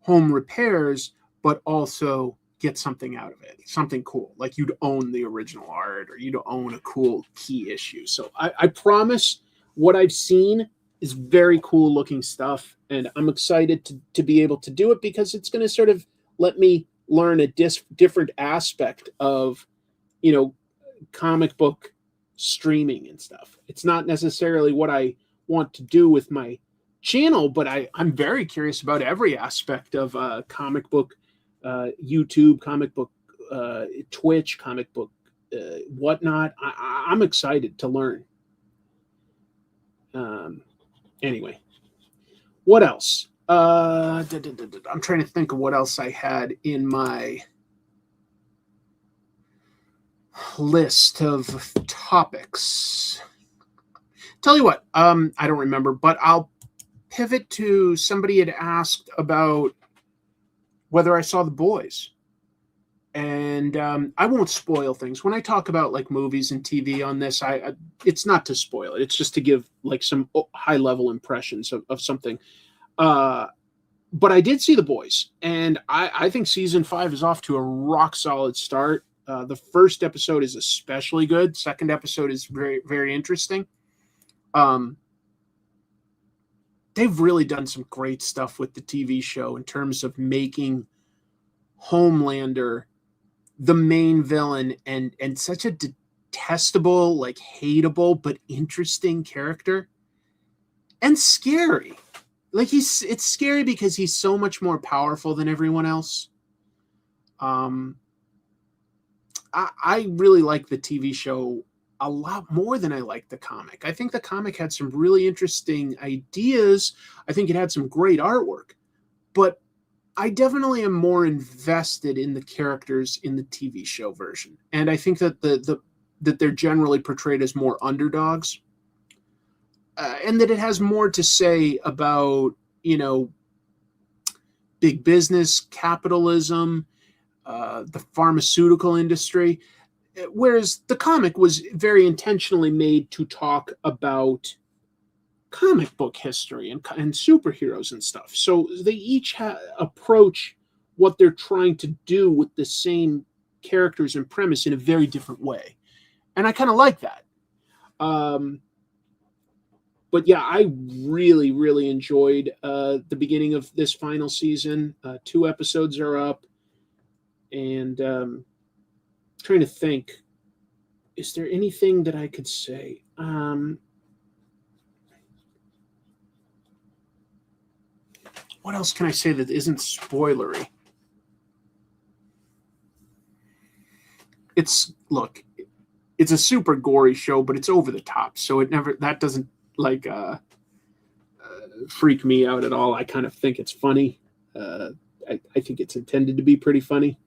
home repairs, but also get something out of it, something cool. You'd own the original art, or you'd own a cool key issue. So I promise what I've seen is very cool looking stuff, and I'm excited to be able to do it, because it's going to sort of let me learn a different aspect of, comic book streaming and stuff. It's not necessarily what I want to do with my channel, but I'm very curious about every aspect of comic book YouTube, comic book Twitch, comic book whatnot. I'm excited to learn. Anyway, what else? I'm trying to think of what else I had in my list of topics. Tell you what, I don't remember, but I'll pivot to somebody had asked about whether I saw The Boys. And I won't spoil things. When I talk about like movies and TV on this, I it's not to spoil it. It's just to give like some high level impressions of something. But I did see The Boys, and I think season 5 is off to a rock solid start. The first episode is especially good. Second episode is very, very interesting. They've really done some great stuff with the TV show in terms of making Homelander the main villain and such a detestable, like hateable, but interesting character and scary. Like it's scary because he's so much more powerful than everyone else. I really like the TV show a lot more than I like the comic. I think the comic had some really interesting ideas. I think it had some great artwork, but I definitely am more invested in the characters in the TV show version. And I think that that they're generally portrayed as more underdogs. And that it has more to say about, big business, capitalism, the pharmaceutical industry. Whereas the comic was very intentionally made to talk about comic book history and superheroes and stuff. So they each approach what they're trying to do with the same characters and premise in a very different way. And I kind of like that. But yeah, I really, really enjoyed the beginning of this final season. 2 episodes are up. And trying to think, is there anything that I could say? What else can I say that isn't spoilery? It's a super gory show, but it's over the top, so that doesn't freak me out at all. I kind of think it's funny. I think it's intended to be pretty funny.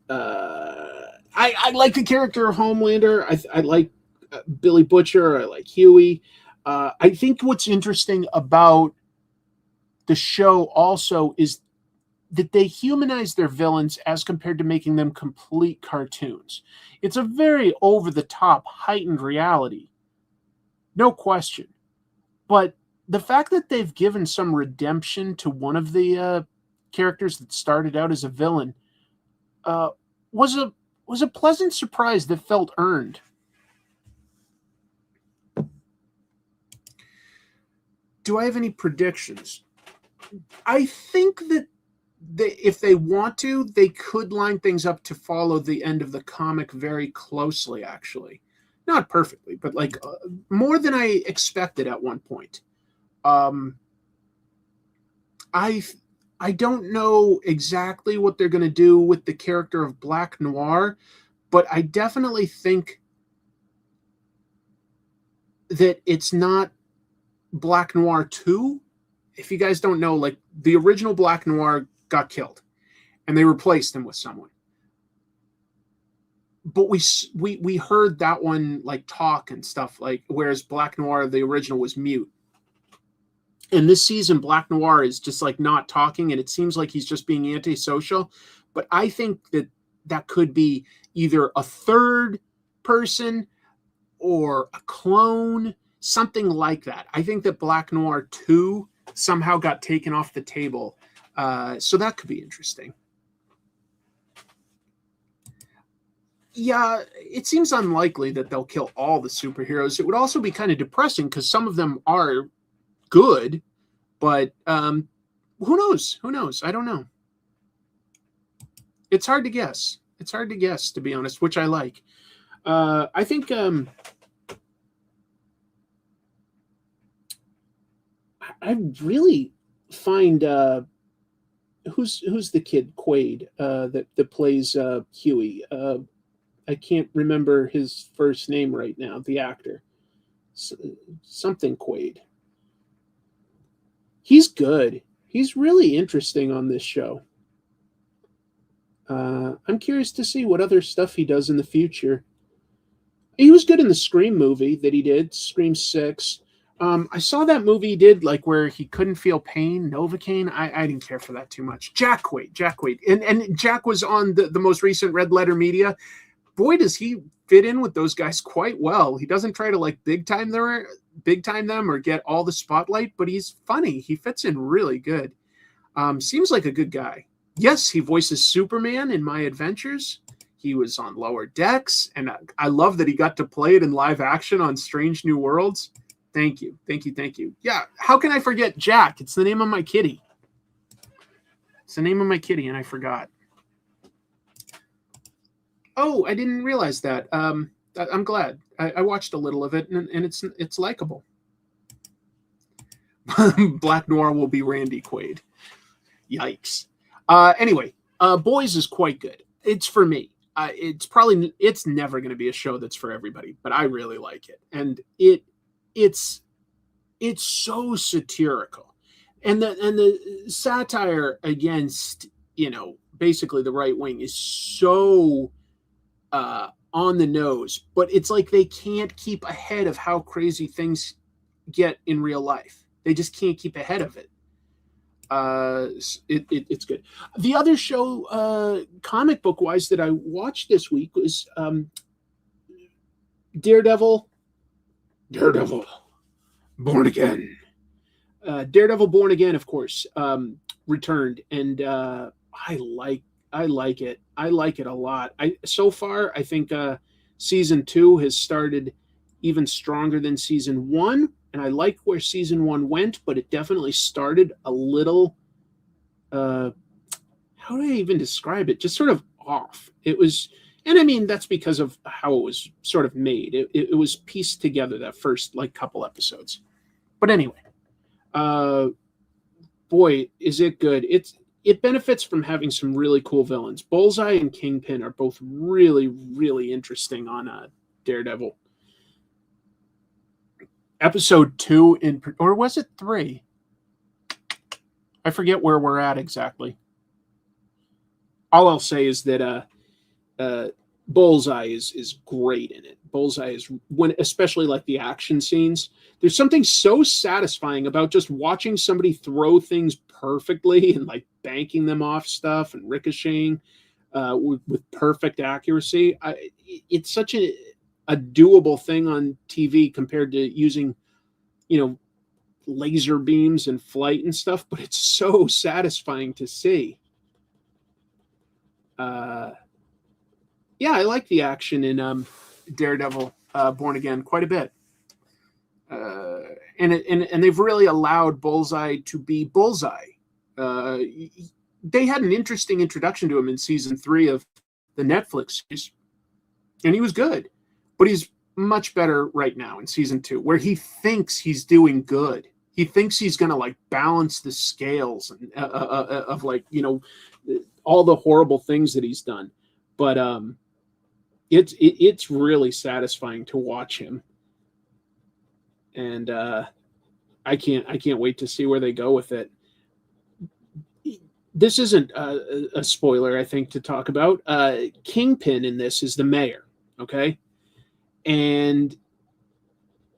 I like the character of Homelander. I like Billy Butcher. I like Huey. I think what's interesting about the show also is that they humanize their villains as compared to making them complete cartoons. It's a very over-the-top, heightened reality. No question. But the fact that they've given some redemption to one of the characters that started out as a villain was a pleasant surprise that felt earned. Do I have any predictions? I think that if they want to, they could line things up to follow the end of the comic very closely, actually. Not perfectly, but more than I expected at one point. I don't know exactly what they're going to do with the character of Black Noir, but I definitely think that it's not Black Noir 2. If you guys don't know, the original Black Noir got killed and they replaced him with someone. But we heard that one talk and stuff, whereas Black Noir, the original, was mute. And this season, Black Noir is just not talking, and it seems like he's just being antisocial. But I think that could be either a third person or a clone, something like that. I think that Black Noir 2 somehow got taken off the table. So that could be interesting. Yeah, it seems unlikely that they'll kill all the superheroes. It would also be kind of depressing because some of them are good, but who knows? Who knows? I don't know. It's hard to guess. It's hard to guess, to be honest, which I like. I think I really find who's the kid Quaid that plays Huey. I can't remember his first name right now. The actor, something Quaid. He's good. He's really interesting on this show. I'm curious to see what other stuff he does in the future. He was good in the Scream movie that he did, Scream 6. I saw that movie he did, like where he couldn't feel pain, Novocaine. I didn't care for that too much. Jack Quaid. And Jack was on the most recent Red Letter Media. Boy, does he fit in with those guys quite well. He doesn't try to like big time them or get all the spotlight, but he's funny. He fits in really good. Seems like a good guy. Yes, he voices Superman in My Adventures. He was on Lower Decks, and I love that he got to play it in live action on Strange New Worlds. Thank you. Yeah, how can I forget Jack? It's the name of my kitty. And I forgot. Oh, I didn't realize that. I'm glad. I watched a little of it, and it's likable. Black Noir will be Randy Quaid. Yikes. Anyway, Boys is quite good. It's for me. It's never going to be a show that's for everybody, but I really like it, and it's so satirical, and the satire against basically the right wing is so on the nose, but it's like they can't keep ahead of how crazy things get in real life. They just can't keep ahead of it. It's good. The other show, comic book wise, that I watched this week was Daredevil Born Again. Daredevil Born Again, of course, returned, and I like it. I like it a lot. So far, I think season 2 has started even stronger than season 1. And I like where season 1 went, but it definitely started a little, how do I even describe it? Just sort of off. It was, and I mean, that's because of how it was sort of made. It was pieced together, that first couple episodes. But anyway, boy, is it good. It benefits from having some really cool villains. Bullseye and Kingpin are both really, really interesting on Daredevil. Episode 2 or was it 3? I forget where we're at exactly. All I'll say is that Bullseye is great in it. Bullseye is, especially like the action scenes. There's something so satisfying about just watching somebody throw things perfectly and like banking them off stuff and ricocheting with perfect accuracy. It's such a doable thing on TV compared to using, laser beams and flight and stuff, but it's so satisfying to see. Yeah, I like the action in Daredevil Born Again quite a bit. And they've really allowed Bullseye to be Bullseye. They had an interesting introduction to him in season 3 of the Netflix series, and he was good. But he's much better right now in season 2, where he thinks he's doing good. He thinks he's going to balance the scales of all the horrible things that he's done. But it's really satisfying to watch him, and I can't wait to see where they go with it. This isn't a spoiler, I think, to talk about. Kingpin in this is the mayor, okay? And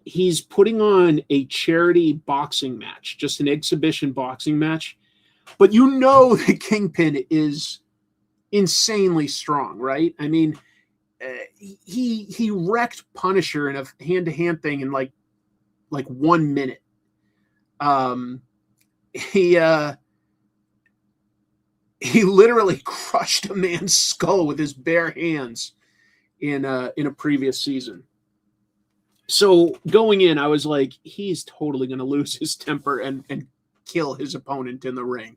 he's putting on a charity boxing match, just an exhibition boxing match. But the Kingpin is insanely strong, right? I mean, he wrecked Punisher in a hand-to-hand thing in like 1 minute. He literally crushed a man's skull with his bare hands in a previous season. So going in, I was like, he's totally going to lose his temper and kill his opponent in the ring.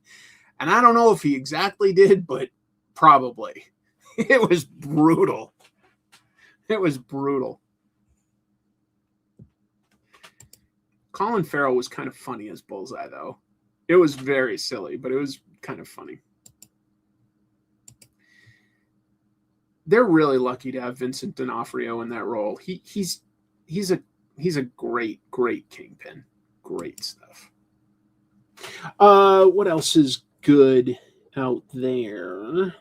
And I don't know if he exactly did, but probably. It was brutal. Colin Farrell was kind of funny as Bullseye, though. It was very silly, but it was kind of funny. They're really lucky to have Vincent D'Onofrio in that role. He's a great Kingpin. Great stuff. What else is good out there?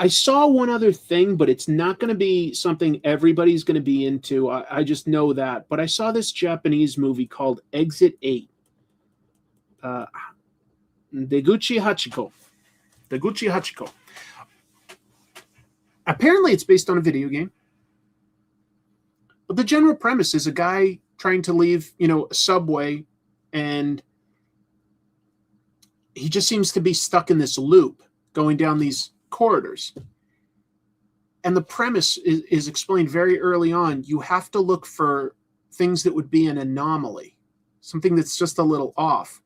I saw one other thing, but it's not going to be something everybody's going to be into. I just know that. But I saw this Japanese movie called Exit 8. Deguchi Hachiko. Deguchi Hachiko. Apparently, it's based on a video game. But the general premise is a guy trying to leave, a subway, and he just seems to be stuck in this loop going down these corridors. And the premise is explained very early on. You have to look for things that would be an anomaly, something that's just a little off.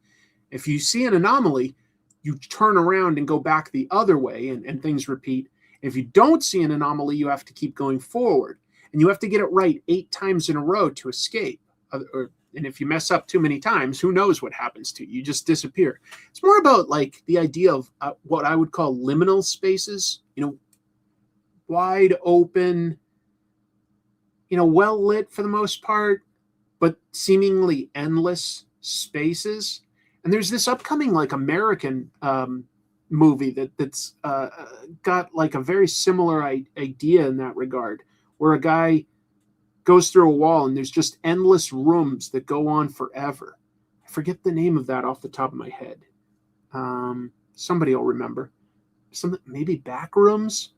If you see an anomaly, you turn around and go back the other way, and things repeat. If you don't see an anomaly, you have to keep going forward. And you have to get it right 8 times in a row to escape. And if you mess up too many times, who knows what happens to you? You just disappear. It's more about like the idea of what I would call liminal spaces, wide open, well lit for the most part, but seemingly endless spaces. And there's this upcoming like American movie that's got like a very similar idea in that regard, where a guy goes through a wall and there's just endless rooms that go on forever. I forget the name of that off the top of my head. Somebody will remember. Maybe Backrooms.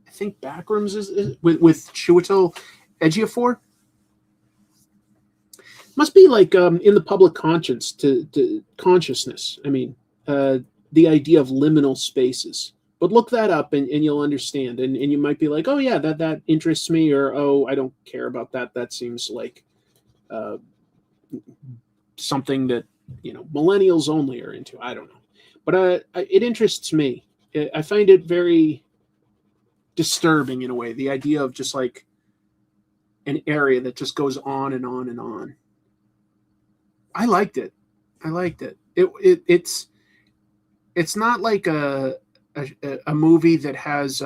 I think Backrooms is with Chiwetel Ejiofor. Must be like in the public consciousness. I mean, the idea of liminal spaces. But look that up and you'll understand. And you might be like, oh, yeah, that interests me. Or, oh, I don't care about that. That seems like something that, millennials only are into. I don't know. But it interests me. I find it very disturbing in a way. The idea of just like an area that just goes on and on and on. I liked it. It's not like a movie that has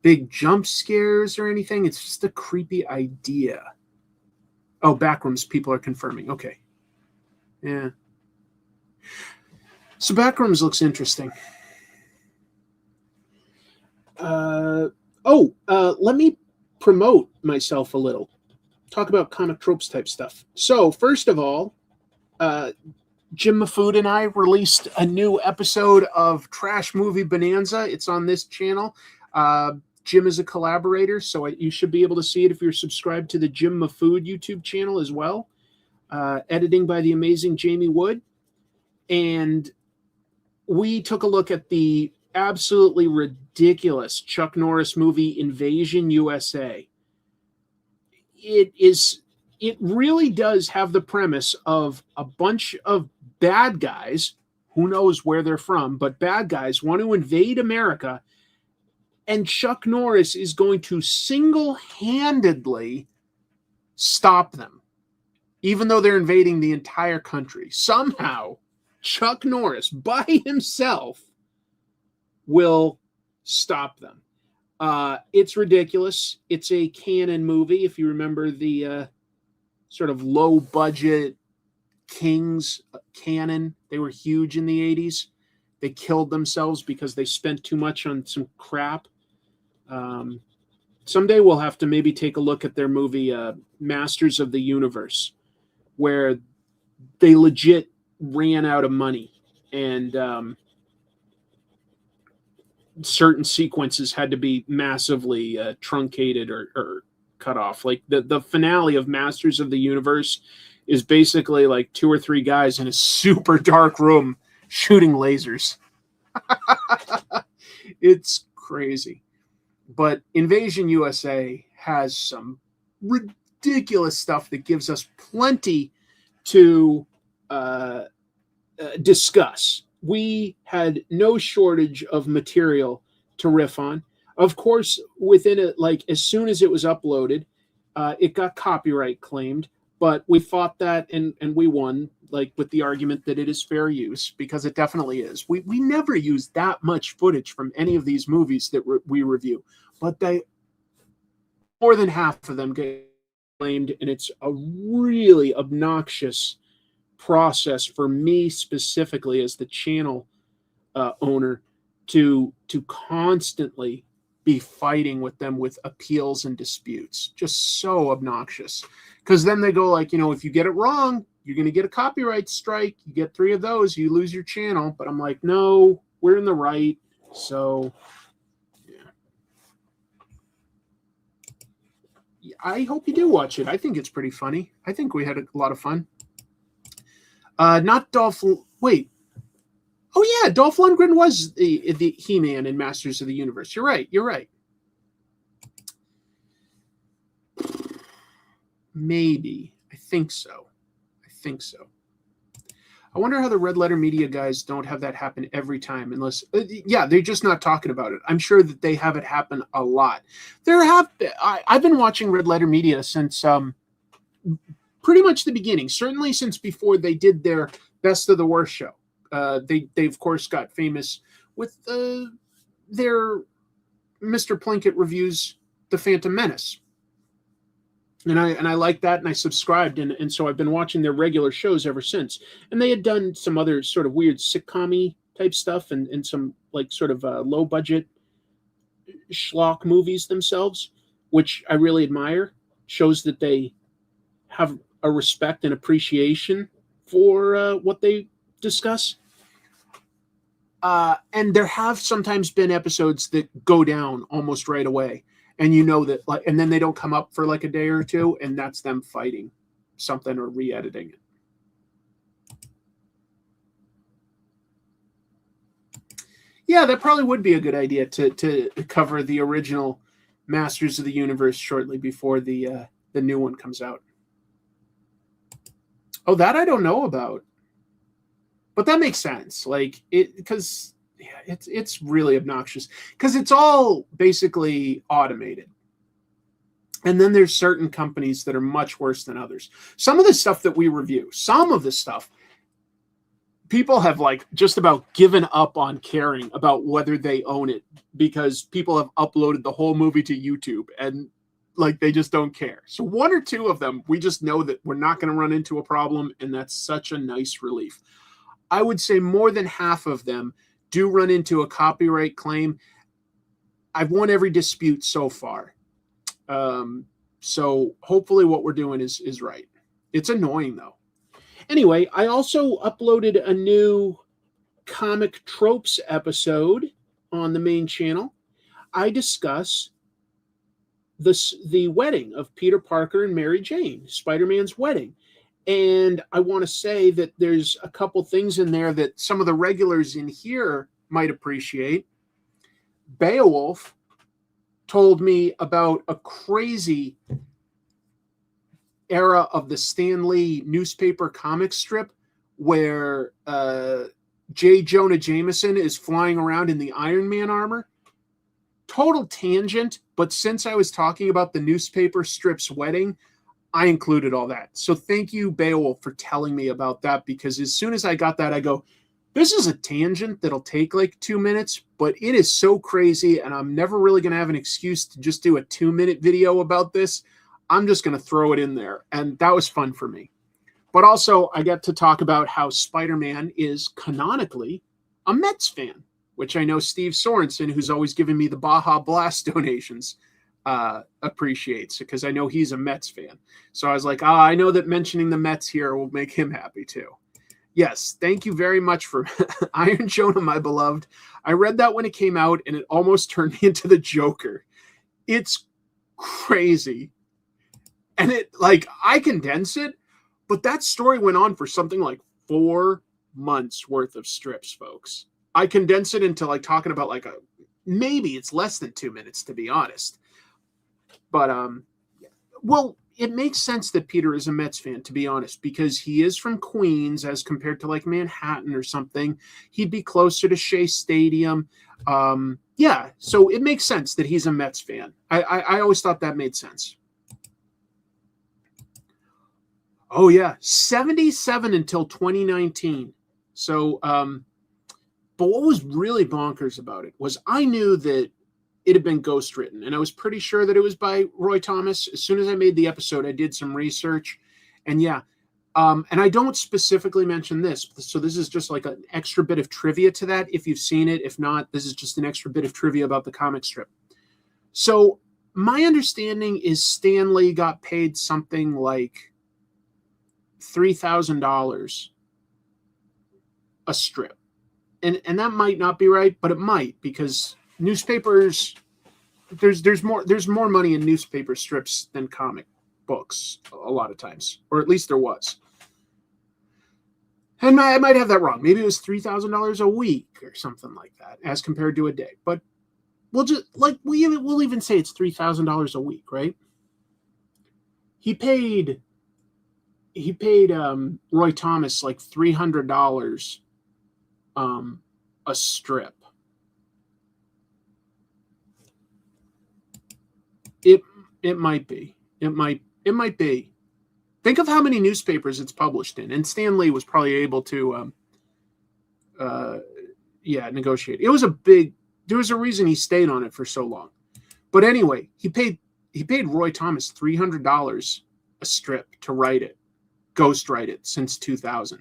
big jump scares or anything. It's just a creepy idea. Oh, Backrooms, people are confirming. Okay. Yeah. So Backrooms looks interesting. Let me promote myself a little. Talk about comic tropes type stuff. So first of all, Jim Mafood and I released a new episode of Trash Movie Bonanza. It's on this channel. Jim is a collaborator, so you should be able to see it if you're subscribed to the Jim Mafood YouTube channel as well. Editing by the amazing Jamie Wood. And we took a look at the absolutely ridiculous Chuck Norris movie Invasion USA. It really does have the premise of a bunch of bad guys, who knows where they're from, but bad guys want to invade America, and Chuck Norris is going to single-handedly stop them, even though they're invading the entire country. Somehow, Chuck Norris, by himself, will stop them. It's ridiculous. It's a canon movie, if you remember the sort of low-budget Kings canon. They were huge in the 80s. They killed themselves because they spent too much on some crap. Someday we'll have to maybe take a look at their movie Masters of the Universe, where they legit ran out of money and certain sequences had to be massively truncated or cut off. Like the finale of Masters of the Universe is basically like 2 or 3 guys in a super dark room shooting lasers. It's crazy. But Invasion USA has some ridiculous stuff that gives us plenty to discuss. We had no shortage of material to riff on. Of course, within it, like as soon as it was uploaded, it got copyright claimed. But we fought that and we won, like with the argument that it is fair use, because it definitely is. We never use that much footage from any of these movies that we review, but more than half of them get and it's a really obnoxious process for me specifically as the channel owner to constantly be fighting with them with appeals and disputes. Just so obnoxious. Because then they go like, if you get it wrong, you're going to get a copyright strike. You get 3 of those, you lose your channel. But I'm like, no, we're in the right. So, yeah. I hope you do watch it. I think it's pretty funny. I think we had a lot of fun. Not Dolph. Wait. Oh, yeah. Dolph Lundgren was the He-Man in Masters of the Universe. You're right. Maybe. I think so. I wonder how the Red Letter Media guys don't have that happen every time, unless, they're just not talking about it. I'm sure that they have it happen a lot. I've been watching Red Letter Media since pretty much the beginning, certainly since before they did their Best of the Worst show. They of course got famous with their Mr. Plinkett reviews The Phantom Menace. And I like that, and I subscribed, and so I've been watching their regular shows ever since. And they had done some other sort of weird sitcom-y type stuff and some like sort of low-budget schlock movies themselves, which I really admire. Shows that they have a respect and appreciation for what they discuss. And there have sometimes been episodes that go down almost right away. And that, like, and then they don't come up for like a day or two, and that's them fighting something or re-editing it. Yeah, that probably would be a good idea to cover the original Masters of the Universe shortly before the new one comes out. Oh, that I don't know about, but that makes sense. Like because. Yeah, it's really obnoxious because it's all basically automated. And then there's certain companies that are much worse than others. Some of the stuff that we review, some of the stuff, people have like just about given up on caring about whether they own it because people have uploaded the whole movie to YouTube and like they just don't care. So 1 or 2 of them, we just know that we're not going to run into a problem, and that's such a nice relief. I would say more than half of them do run into a copyright claim. I've won every dispute so far. So hopefully what we're doing is right. It's annoying though. Anyway, I also uploaded a new comic tropes episode on the main channel. I discuss the wedding of Peter Parker and Mary Jane, Spider-Man's wedding. And I want to say that there's a couple things in there that some of the regulars in here might appreciate. Beowulf told me about a crazy era of the Stan Lee newspaper comic strip where J. Jonah Jameson is flying around in the Iron Man armor. Total tangent, but since I was talking about the newspaper strip's wedding, I included all that. So thank you, Beowulf, for telling me about that, because as soon as I got that, I go, this is a tangent that'll take like 2 minutes, but it is so crazy, and I'm never really going to have an excuse to just do a 2-minute video about this. I'm just going to throw it in there, and that was fun for me. But also, I got to talk about how Spider-Man is canonically a Mets fan, which I know Steve Sorensen, who's always giving me the Baja Blast donations, appreciates, because I know he's a Mets fan. So I was like, I know that mentioning the Mets here will make him happy too. Yes, thank you very much for Iron Jonah, my beloved. I read that when it came out, and it almost turned me into the Joker. It's crazy. And it, like, I condense it, but that story went on for something like 4 months worth of strips, folks. I condense it into like talking about like maybe it's less than 2 minutes, to be honest. But, well, it makes sense that Peter is a Mets fan, to be honest, because he is from Queens as compared to like Manhattan or something. He'd be closer to Shea Stadium. Yeah, so it makes sense that he's a Mets fan. I always thought that made sense. Oh, yeah, 77 until 2019. So, but what was really bonkers about it was I knew that it had been ghostwritten, and I was pretty sure that it was by Roy Thomas. As soon as I made the episode, I did some research, and yeah, and I don't specifically mention this, so this is just like an extra bit of trivia to that. If you've seen it, if not, this is just an extra bit of trivia about the comic strip. So my understanding is Stan Lee got paid something like $3,000 a strip, and that might not be right, but it might, because newspapers, there's more money in newspaper strips than comic books a lot of times, or at least there was. And I might have that wrong. Maybe it was $3,000 a week or something like that, as compared to a day. But we'll just we'll even say it's $3,000 a week, right? He paid Roy Thomas like $300 a strip. It might be. It might be. Think of how many newspapers it's published in, and Stan Lee was probably able to negotiate. There was a reason he stayed on it for so long. But anyway, he paid Roy Thomas $300 a strip to write it, ghostwrite it, since 2000.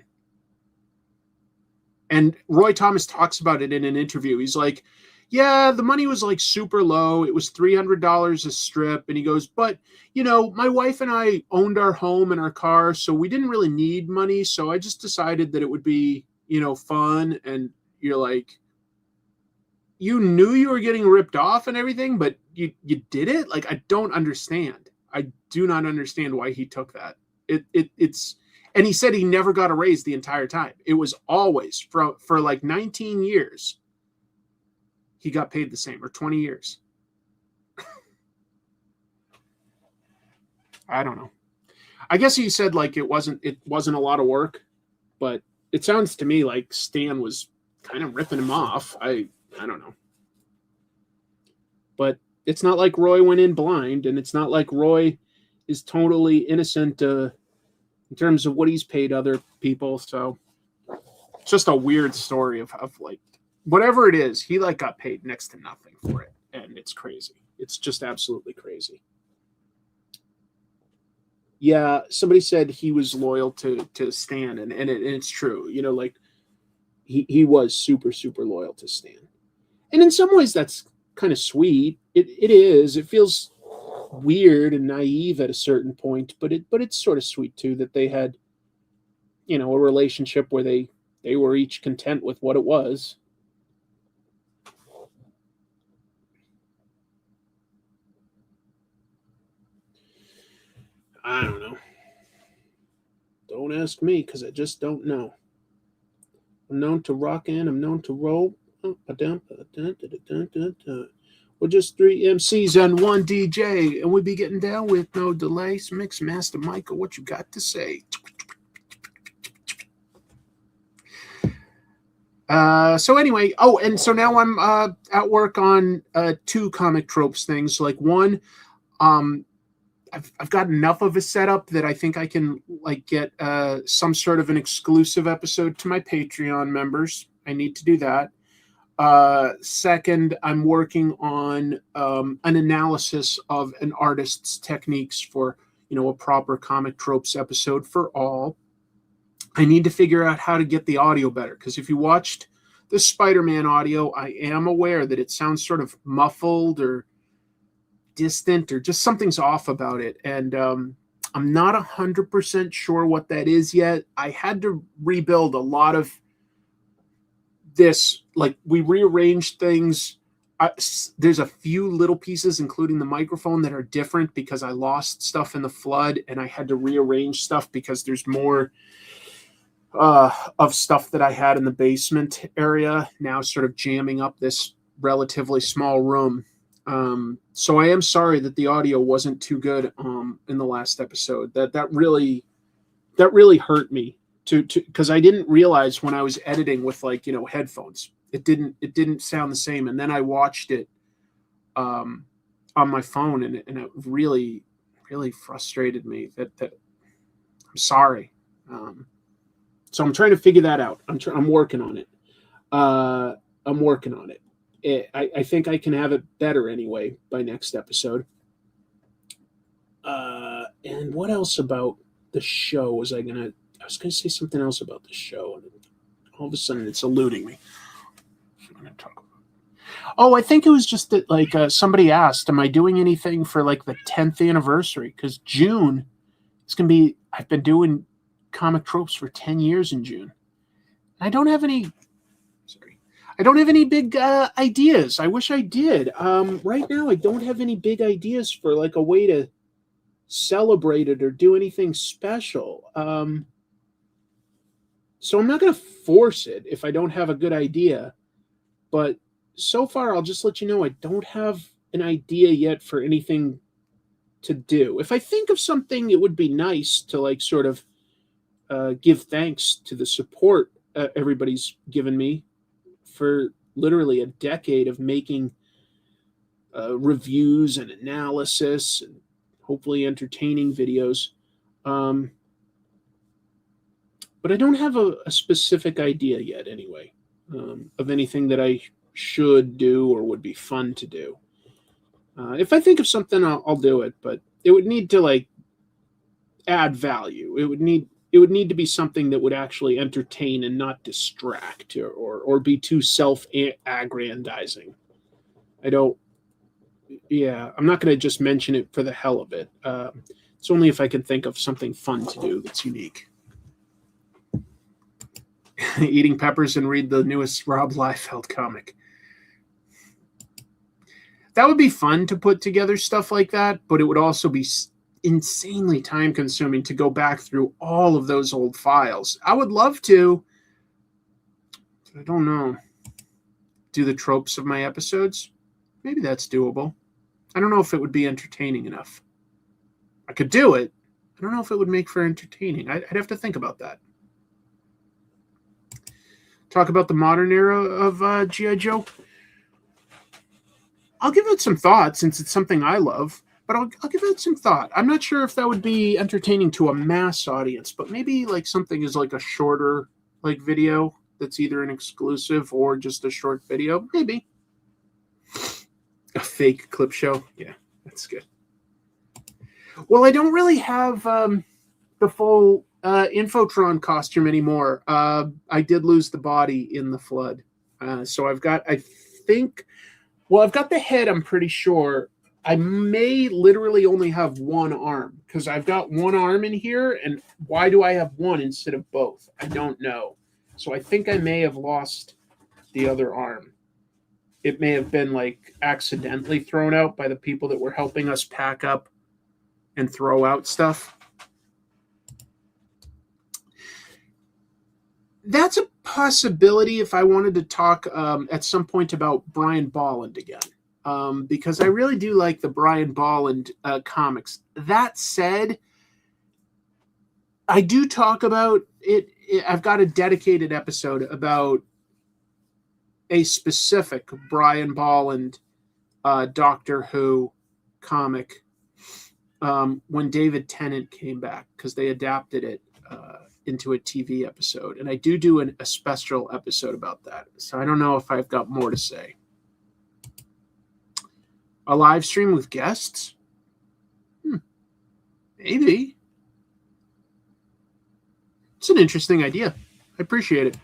And Roy Thomas talks about it in an interview. He's like, yeah, the money was like super low. It was $300 a strip. And he goes, but, my wife and I owned our home and our car, so we didn't really need money. So I just decided that it would be, fun. And you're like, you knew you were getting ripped off and everything, but you did it? Like, I don't understand. I do not understand why he took that. It's, and he said he never got a raise the entire time. It was always for like 19 years. He got paid the same, or 20 years. I don't know. I guess he said like it wasn't a lot of work, but it sounds to me like Stan was kind of ripping him off. I don't know. But it's not like Roy went in blind, and it's not like Roy is totally innocent in terms of what he's paid other people. So it's just a weird story of like, whatever it is, he like got paid next to nothing for it. And it's crazy. It's just absolutely crazy. Yeah, somebody said he was loyal to Stan, and it's true. Like he was super, super loyal to Stan. And in some ways that's kind of sweet. It is. It feels weird and naive at a certain point, but it's sort of sweet too that they had, a relationship where they were each content with what it was. I don't know. Don't ask me, because I just don't know. I'm known to rock and I'm known to roll. We're just 3 MCs and 1 DJ, and we be getting down with no delay. So Mix Master Michael, what you got to say? So anyway, and so now I'm at work on 2 comic tropes things. Like one, I've got enough of a setup that I think I can like get some sort of an exclusive episode to my Patreon members. I need to do that. Second, I'm working on an analysis of an artist's techniques for, a proper comic tropes episode for all. I need to figure out how to get the audio better, because if you watched the Spider-Man audio, I am aware that it sounds sort of muffled or distant, or just something's off about it. And I'm not 100% sure what that is yet. I had to rebuild a lot of this. Like, we rearranged things. There's a few little pieces, including the microphone, that are different because I lost stuff in the flood, and I had to rearrange stuff because there's more of stuff that I had in the basement area now sort of jamming up this relatively small room. So I am sorry that the audio wasn't too good in the last episode. That really hurt me because I didn't realize when I was editing with headphones, it didn't sound the same. And then I watched it on my phone, and it really frustrated me. That I'm sorry. So I'm trying to figure that out. I'm working on it. I think I can have it better anyway by next episode. And what else about the show was I was gonna say something else about the show, and all of a sudden it's eluding me. I'm gonna talk about. Oh, I think it was just that like somebody asked, am I doing anything for like the 10th anniversary? Because June is gonna be. I've been doing comic tropes for 10 years in June. I don't have any. I don't have any big ideas. I wish I did. Right now, I don't have any big ideas for like a way to celebrate it or do anything special. So I'm not going to force it if I don't have a good idea. But so far, I'll just let you know I don't have an idea yet for anything to do. If I think of something, it would be nice to like sort of give thanks to the support everybody's given me for literally a decade of making reviews and analysis and hopefully entertaining videos. But I don't have a specific idea yet anyway of anything that I should do or would be fun to do. If I think of something, I'll do it, but it would need to like add value. It would need to be something that would actually entertain and not distract or be too self-aggrandizing. I'm not going to just mention it for the hell of it. It's only if I can think of something fun to do that's unique. Eating peppers and read the newest Rob Liefeld comic. That would be fun to put together stuff like that, but it would also be insanely time consuming to go back through all of those old files. I would love to. I don't know. Do the tropes of my episodes? Maybe that's doable. I don't know if it would be entertaining enough. I could do it. I don't know if it would make for entertaining. I'd have to think about that. Talk about the modern era of G.I. Joe. I'll give it some thought since it's something I love. But I'll give it some thought. I'm not sure if that would be entertaining to a mass audience, but maybe like something is like a shorter like video that's either an exclusive or just a short video. Maybe. A fake clip show. Yeah, that's good. Well, I don't really have the full Infotron costume anymore. I did lose the body in the flood. So I've got the head, I'm pretty sure. I may literally only have one arm because I've got one arm in here. And why do I have one instead of both? I don't know. So I think I may have lost the other arm. It may have been like accidentally thrown out by the people that were helping us pack up and throw out stuff. That's a possibility if I wanted to talk at some point about Brian Bolland again. Because I really do like the Brian Bolland comics. That said, I do talk about it. I've got a dedicated episode about a specific Brian Bolland Doctor Who comic when David Tennant came back, because they adapted it into a TV episode. And I do a special episode about that. So I don't know if I've got more to say. A live stream with guests? Maybe. It's an interesting idea. I appreciate it.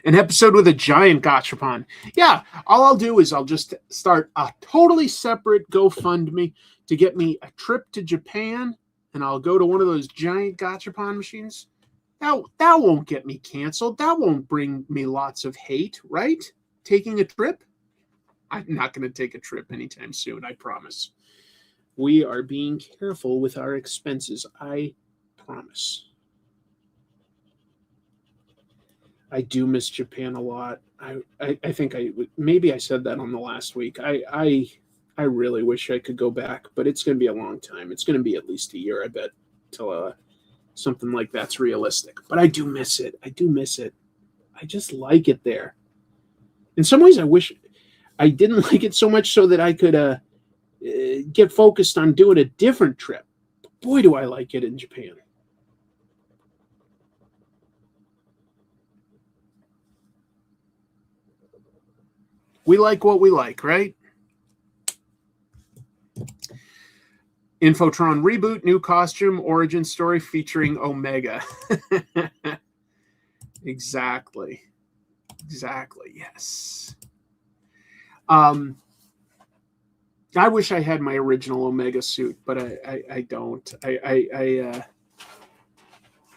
An episode with a giant gachapon. Yeah, all I'll do is I'll just start a totally separate GoFundMe to get me a trip to Japan, and I'll go to one of those giant gachapon machines. That won't get me canceled. That won't bring me lots of hate, right? Taking a trip? I'm not going to take a trip anytime soon, I promise. We are being careful with our expenses, I promise. I do miss Japan a lot. I think maybe I said that on the last week. I really wish I could go back, but it's going to be a long time. It's going to be at least a year, I bet, till something like that's realistic. But I do miss it. I just like it there. In some ways, I wish I didn't like it so much so that I could get focused on doing a different trip. But boy, do I like it in Japan. We like what we like, right? Infotron reboot, new costume, origin story featuring Omega. Exactly. Yes. I wish I had my original Omega suit, but I don't.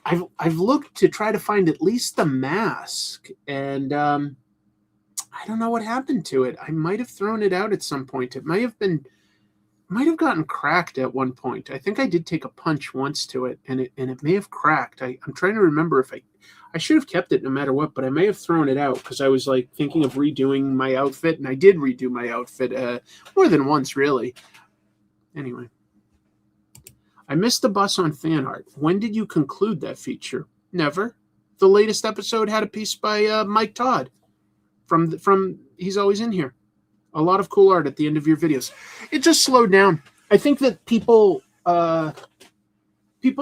I've looked to try to find at least the mask, and I don't know what happened to it. I might have thrown it out at some point. It might have gotten cracked at one point. I think I did take a punch once to it, and it may have cracked. I'm trying to remember if I should have kept it no matter what, but I may have thrown it out because I was like thinking of redoing my outfit, and I did redo my outfit more than once, really. Anyway, I missed the bus on fan art. When did you conclude that feature? Never. The latest episode had a piece by Mike Todd from He's Always In Here. A lot of cool art at the end of your videos. It just slowed down. I think that people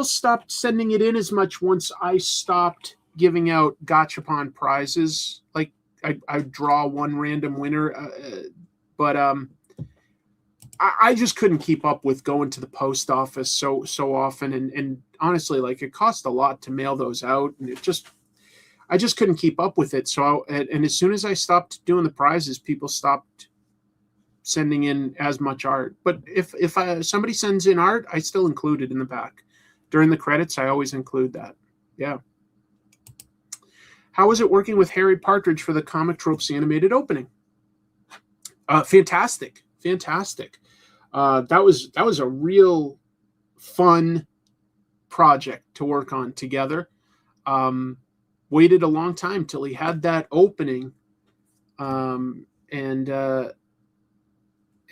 stopped sending it in as much once I stopped giving out gachapon prizes. Like I draw one random winner, but I just couldn't keep up with going to the post office so often, and honestly, like it cost a lot to mail those out, and I just couldn't keep up with it. So and as soon as I stopped doing the prizes, people stopped sending in as much art. But if somebody sends in art, I still include it in the back. During the credits, I always include that. Yeah. How was it working with Harry Partridge for the Comic Tropes animated opening? Fantastic. That was a real fun project to work on together. Waited a long time till he had that opening. And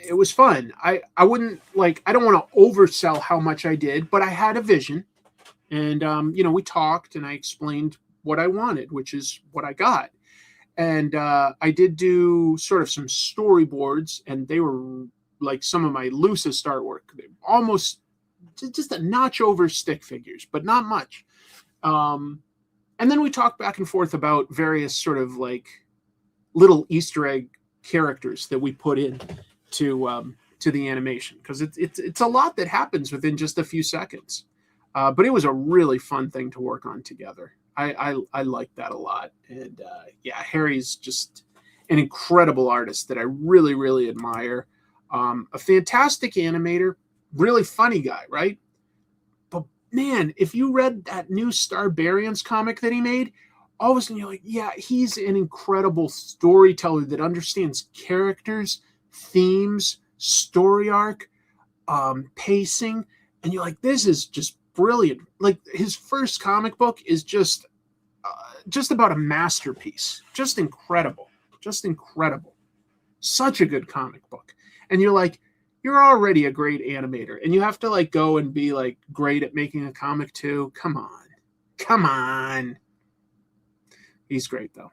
it was fun. I wouldn't I don't want to oversell how much I did, but I had a vision, and we talked and I explained what I wanted, which is what I got. And I did do sort of some storyboards, and they were like some of my loosest artwork, almost just a notch over stick figures, but not much. And then we talked back and forth about various sort of like little Easter egg characters that we put in to the animation, because it's a lot that happens within just a few seconds. But it was a really fun thing to work on together. I like that a lot. And Harry's just an incredible artist that I really, really admire. A fantastic animator, really funny guy, right? But man, if you read that new Starbarians comic that he made, all of a sudden you're like, yeah, he's an incredible storyteller that understands characters, themes, story arc, pacing, and you're like, this is just brilliant. Like his first comic book is just about a masterpiece. Just incredible. Such a good comic book. And you're like, you're already a great animator, and you have to like go and be like great at making a comic too. Come on. He's great though.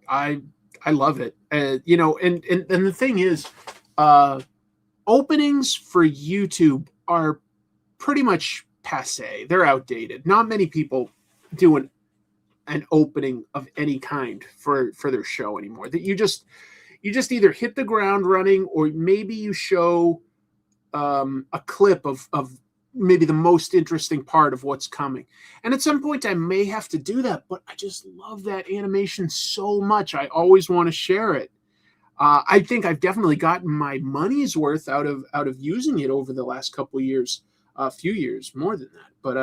I love it. And the thing is, openings for YouTube are pretty much passé. They're outdated. Not many people do an opening of any kind for their show anymore. That you just either hit the ground running, or maybe you show a clip of maybe the most interesting part of what's coming. And at some point I may have to do that, but I just love that animation so much. I always want to share it. I think I've definitely gotten my money's worth out of using it over the last couple of years, a few years, more than that. But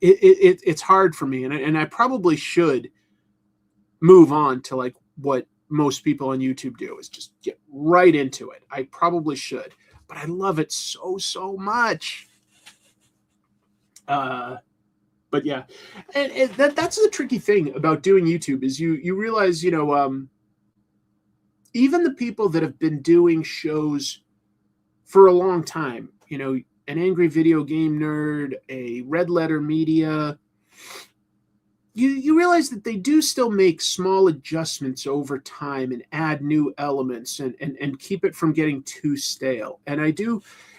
it's hard for me, and I probably should move on to like what most people on YouTube do, is just get right into it. I probably should, but I love it so much. But yeah, and that's the tricky thing about doing YouTube, is you realize, even the people that have been doing shows for a long time, an Angry Video Game Nerd, a Red Letter Media, you realize that they do still make small adjustments over time and add new elements and keep it from getting too stale. And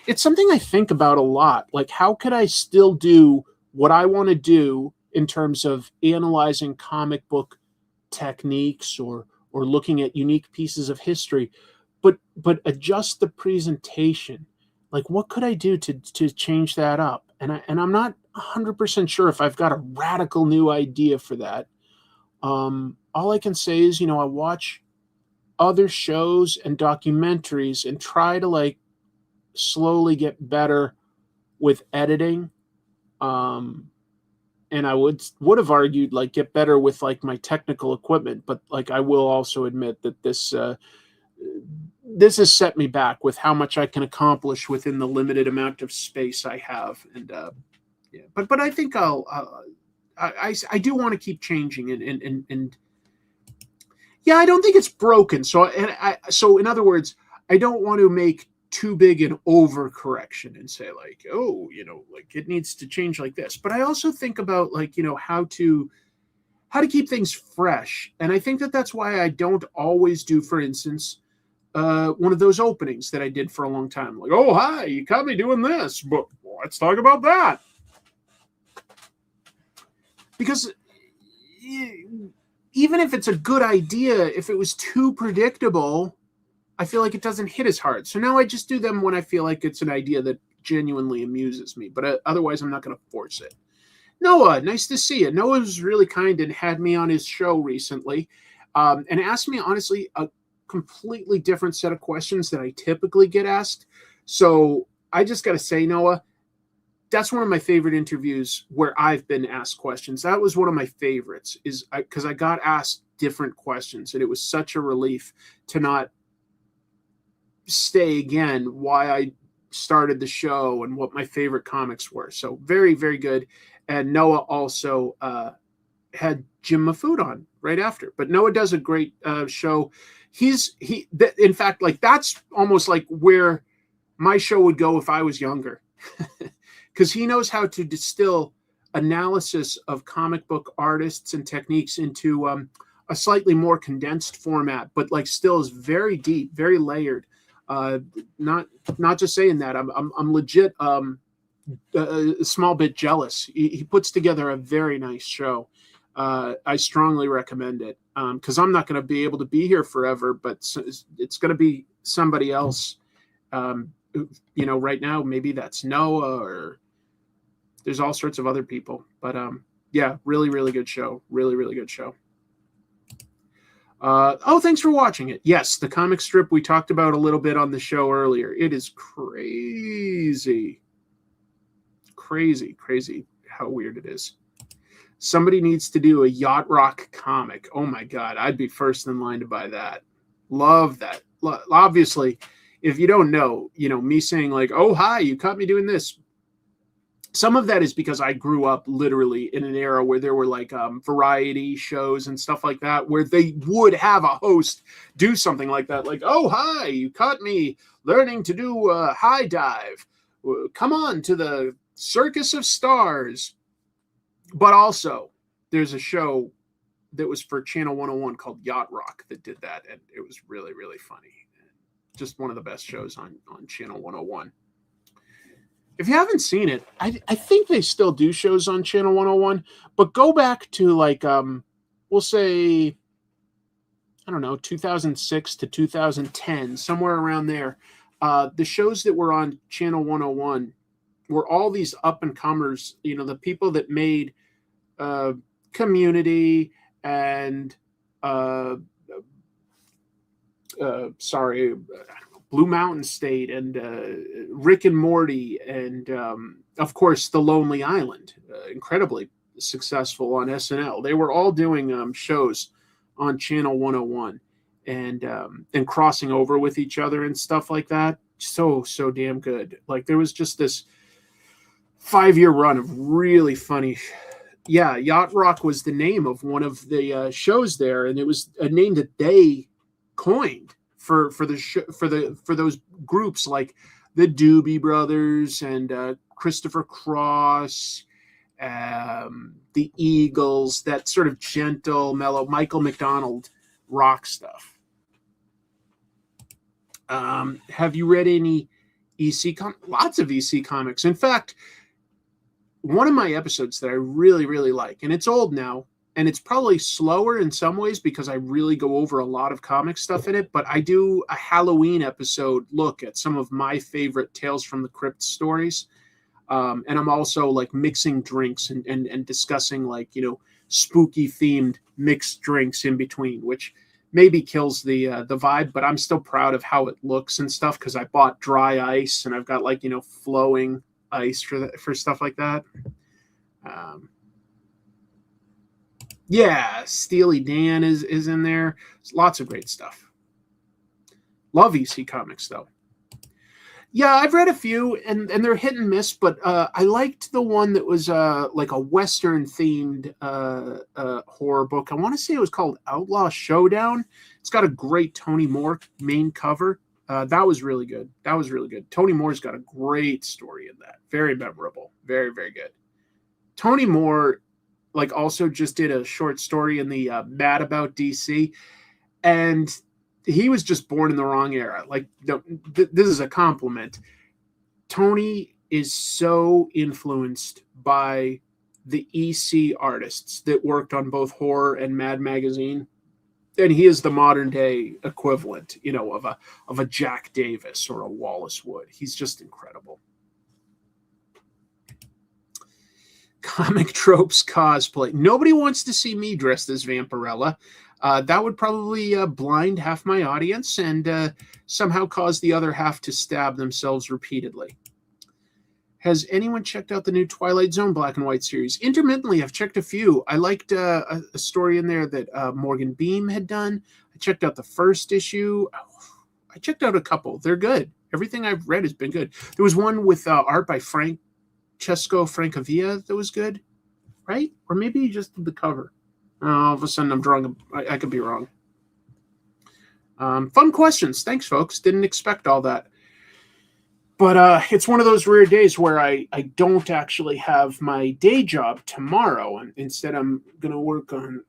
it's something I think about a lot. Like, how could I still do what I want to do in terms of analyzing comic book techniques or looking at unique pieces of history, but adjust the presentation. Like, what could I do to change that up? And I'm not 100% sure if I've got a radical new idea for that. All I can say is, I watch other shows and documentaries and try to like slowly get better with editing. And I would have argued like get better with like my technical equipment, but like I will also admit that this has set me back with how much I can accomplish within the limited amount of space I have. And yeah, but I think I do want to keep changing and yeah, I don't think it's broken. So in other words, I don't want to make too big an overcorrection and say like, oh, like it needs to change like this. But I also think about like, how to keep things fresh. And I think that that's why I don't always do, for instance, one of those openings that I did for a long time. Like, oh, hi, you caught me doing this, but let's talk about that. Because even if it's a good idea, if it was too predictable, I feel like it doesn't hit as hard. So now I just do them when I feel like it's an idea that genuinely amuses me. But otherwise, I'm not going to force it. Noah, nice to see you. Noah was really kind and had me on his show recently and asked me, honestly, a completely different set of questions that I typically get asked. So I just got to say, Noah, that's one of my favorite interviews where I've been asked questions. That was one of my favorites because I got asked different questions, and it was such a relief to not say again why I started the show and what my favorite comics were. So very, very good. And Noah also had Jim Mafood on right after. But Noah does a great show. In fact, like that's almost like where my show would go if I was younger, because he knows how to distill analysis of comic book artists and techniques into a slightly more condensed format, but like still is very deep, very layered. Not just saying that. I'm legit a small bit jealous. He puts together a very nice show. I strongly recommend it because I'm not going to be able to be here forever, but it's going to be somebody else. Right now maybe that's Noah, or there's all sorts of other people. But yeah, really, really good show. Really, really good show. Thanks for watching it. Yes, the comic strip we talked about a little bit on the show earlier. It is crazy how weird it is. Somebody needs to do a Yacht Rock comic. Oh my God, I'd be first in line to buy that. Love that. Obviously, if you don't know, me saying like, oh, hi, you caught me doing this. Some of that is because I grew up literally in an era where there were like variety shows and stuff like that, where they would have a host do something like that. Like, oh, hi, you caught me learning to do a high dive. Come on to the Circus of Stars. But also there's a show that was for Channel 101 called Yacht Rock that did that. And it was really, really funny. Just one of the best shows on Channel 101. If you haven't seen it, I think they still do shows on Channel 101, but go back to like, we'll say, I don't know, 2006 to 2010, somewhere around there. The shows that were on Channel 101 were all these up and comers, the people that made Community and Blue Mountain State and Rick and Morty and of course The Lonely Island, incredibly successful on SNL. They were all doing shows on Channel 101 and crossing over with each other and stuff like that. So damn good. Like there was just this 5-year run of really funny. Yeah, Yacht Rock was the name of one of the shows there, and it was a name that they coined for those groups like the Doobie Brothers and Christopher Cross, the Eagles, that sort of gentle, mellow Michael McDonald rock stuff. Have you read any EC comics? Lots of EC comics. In fact, one of my episodes that I really, really like, and it's old now, and it's probably slower in some ways because I really go over a lot of comic stuff in it, but I do a Halloween episode look at some of my favorite Tales from the Crypt stories. And I'm also like mixing drinks and discussing like, spooky themed mixed drinks in between, which maybe kills the vibe, but I'm still proud of how it looks and stuff because I bought dry ice and I've got like, flowing ice for stuff like that. Yeah, Steely Dan is in there. There's lots of great stuff. Love EC Comics though. Yeah, I've read a few and they're hit and miss, but I liked the one that was like a Western themed horror book. I want to say it was called Outlaw Showdown. It's got a great Tony Moore main cover. That was really good. Tony Moore's got a great story in that. Very memorable. Very, very good. Tony Moore like also just did a short story in the Mad About DC, and he was just born in the wrong era. Like this is a compliment. Tony is so influenced by the EC artists that worked on both horror and Mad Magazine. And he is the modern day equivalent, of a Jack Davis or a Wallace Wood. He's just incredible. Comic Tropes cosplay. Nobody wants to see me dressed as Vampirella. That would probably blind half my audience and somehow cause the other half to stab themselves repeatedly. Has anyone checked out the new Twilight Zone black and white series? Intermittently, I've checked a few. I liked a story in there that Morgan Beam had done. I checked out the first issue. I checked out a couple. They're good. Everything I've read has been good. There was one with art by Francesco Francavilla that was good, right? Or maybe he just did the cover. All of a sudden I'm drawing. I could be wrong. Fun questions. Thanks, folks. Didn't expect all that. But it's one of those rare days where I don't actually have my day job tomorrow. And instead, I'm going to work on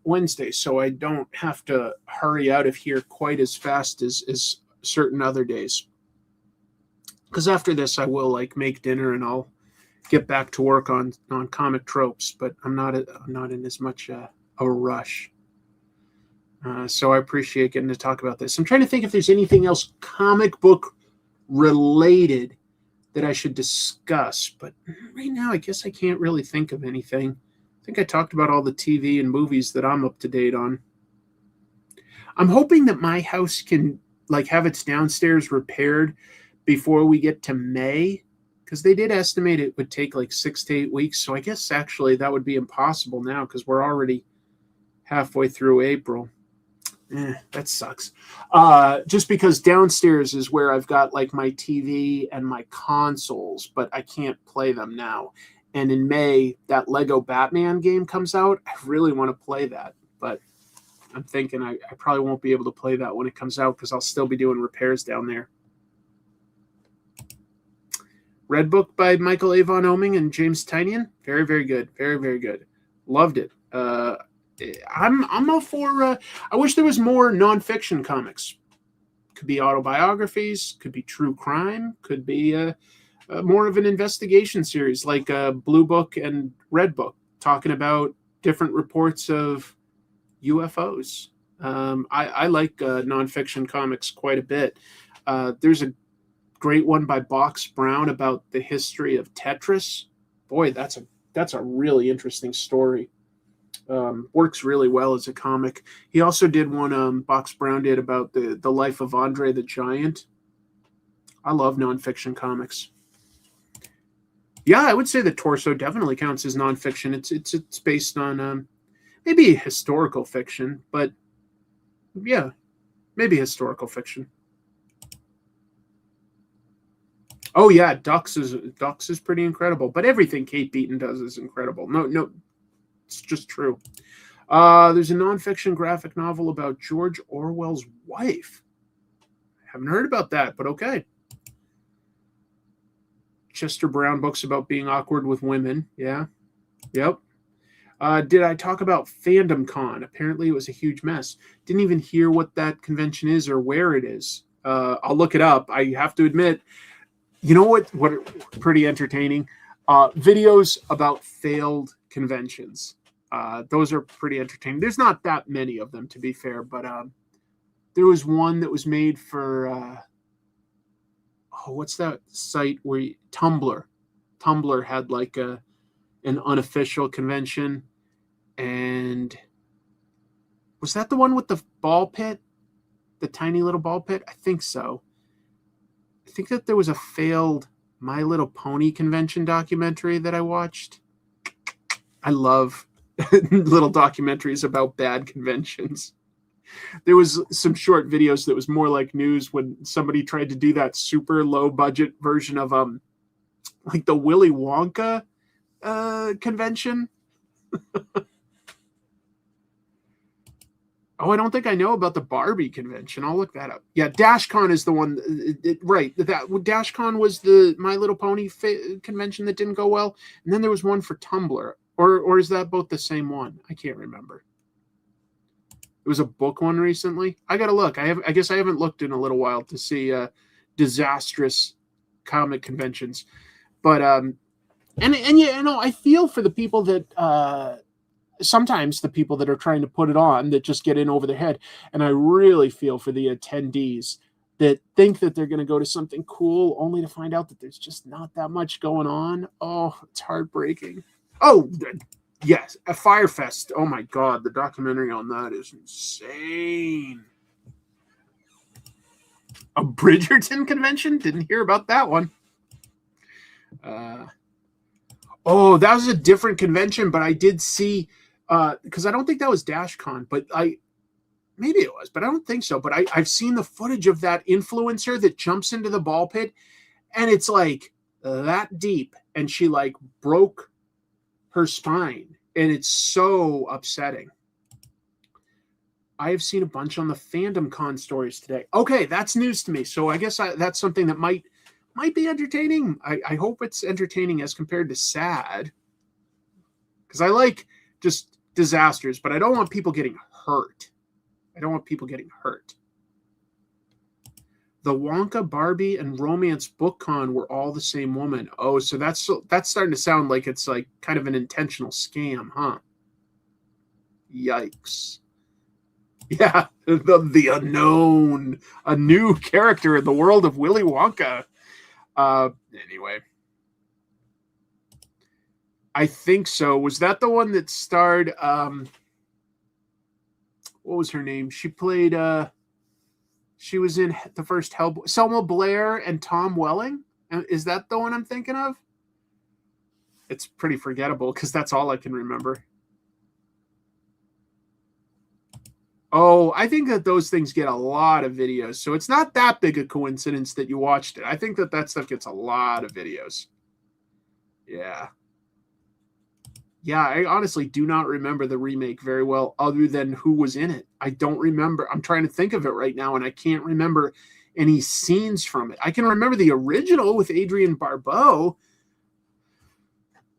Wednesday. So I don't have to hurry out of here quite as fast as certain other days. Because after this, I will make dinner and I'll get back to work on Comic Tropes. But I'm not in as much a rush. So I appreciate getting to talk about this. I'm trying to think if there's anything else comic book related that I should discuss, but right now I guess I can't really think of anything. I think I talked about all the TV and movies that I'm up to date on. I'm hoping that my house can have its downstairs repaired before we get to May, because they did estimate it would take 6 to 8 weeks. So I guess actually that would be impossible now because we're already halfway through April. That sucks. Just because downstairs is where I've got my TV and my consoles, but I can't play them now. And in May, that Lego Batman game comes out. I really want to play that, but I'm thinking I probably won't be able to play that when it comes out because I'll still be doing repairs down there. Red Book by Michael Avon Oeming and James Tynion. Very, very good. Very, very good. Loved it. I'm all for. I wish there was more nonfiction comics. Could be autobiographies. Could be true crime. Could be more of an investigation series like Blue Book and Red Book, talking about different reports of UFOs. I like nonfiction comics quite a bit. There's a great one by Box Brown about the history of Tetris. Boy, that's a really interesting story. Works really well as a comic. He also did one Box Brown did about the life of Andre the Giant. I love nonfiction comics. Yeah, I would say the Torso definitely counts as nonfiction. It's based on maybe historical fiction, but yeah, maybe historical fiction. Oh yeah, Ducks is pretty incredible, but everything Kate Beaton does is incredible. No. It's just true. There's a nonfiction graphic novel about George Orwell's wife. Haven't heard about that, but okay. Chester Brown books about being awkward with women. Yeah. Yep. Did I talk about Fandom Con? Apparently it was a huge mess. Didn't even hear what that convention is or where it is. I'll look it up. I have to admit, you know what pretty entertaining? Videos about failed conventions. Those are pretty entertaining. There's not that many of them, to be fair, but there was one that was made for what's that site where Tumblr? Tumblr had like an unofficial convention, and was that the one with the ball pit, the tiny little ball pit? I think so. I think that there was a failed My Little Pony convention documentary that I watched. I love little documentaries about bad conventions. There was some short videos that was more like news when somebody tried to do that super low budget version of like the Willy Wonka convention. Oh, I don't think I know about the Barbie convention. I'll look that up. Yeah, DashCon is the one. Right, that DashCon was the My Little Pony convention that didn't go well, and then there was one for Tumblr. Or is that both the same one? I can't remember. It was a book one recently. I gotta look. I guess I haven't looked in a little while to see disastrous comic conventions, but and you know, I feel for the people that sometimes the people that are trying to put it on that just get in over their head, and I really feel for the attendees that think that they're going to go to something cool only to find out that there's just not that much going on. Oh, it's heartbreaking. Oh, yes, a Firefest. Oh my God, the documentary on that is insane. A Bridgerton convention? Didn't hear about that one. Oh, that was a different convention, but I did see, because I don't think that was DashCon, but maybe it was, but I don't think so. But I've seen the footage of that influencer that jumps into the ball pit, and it's like that deep, and she like broke her spine, and it's so upsetting. I have seen a bunch on the Fandom Con stories today. Okay, that's news to me, so I guess that's something that might be entertaining. I hope it's entertaining as compared to sad, because I like just disasters, but I don't want people getting hurt. The Wonka, Barbie, and Romance Book Con were all the same woman. Oh, so that's starting to sound like it's like kind of an intentional scam, huh? Yikes. Yeah, the unknown, a new character in the world of Willy Wonka. Anyway. I think so. Was that the one that starred what was her name? She played she was in the first Hellboy. Selma Blair and Tom Welling? Is that the one I'm thinking of? It's pretty forgettable because that's all I can remember. Oh, I think that those things get a lot of videos. So it's not that big a coincidence that you watched it. I think that stuff gets a lot of videos. Yeah. Yeah, I honestly do not remember the remake very well other than who was in it. I don't remember. I'm trying to think of it right now, and I can't remember any scenes from it. I can remember the original with Adrienne Barbeau,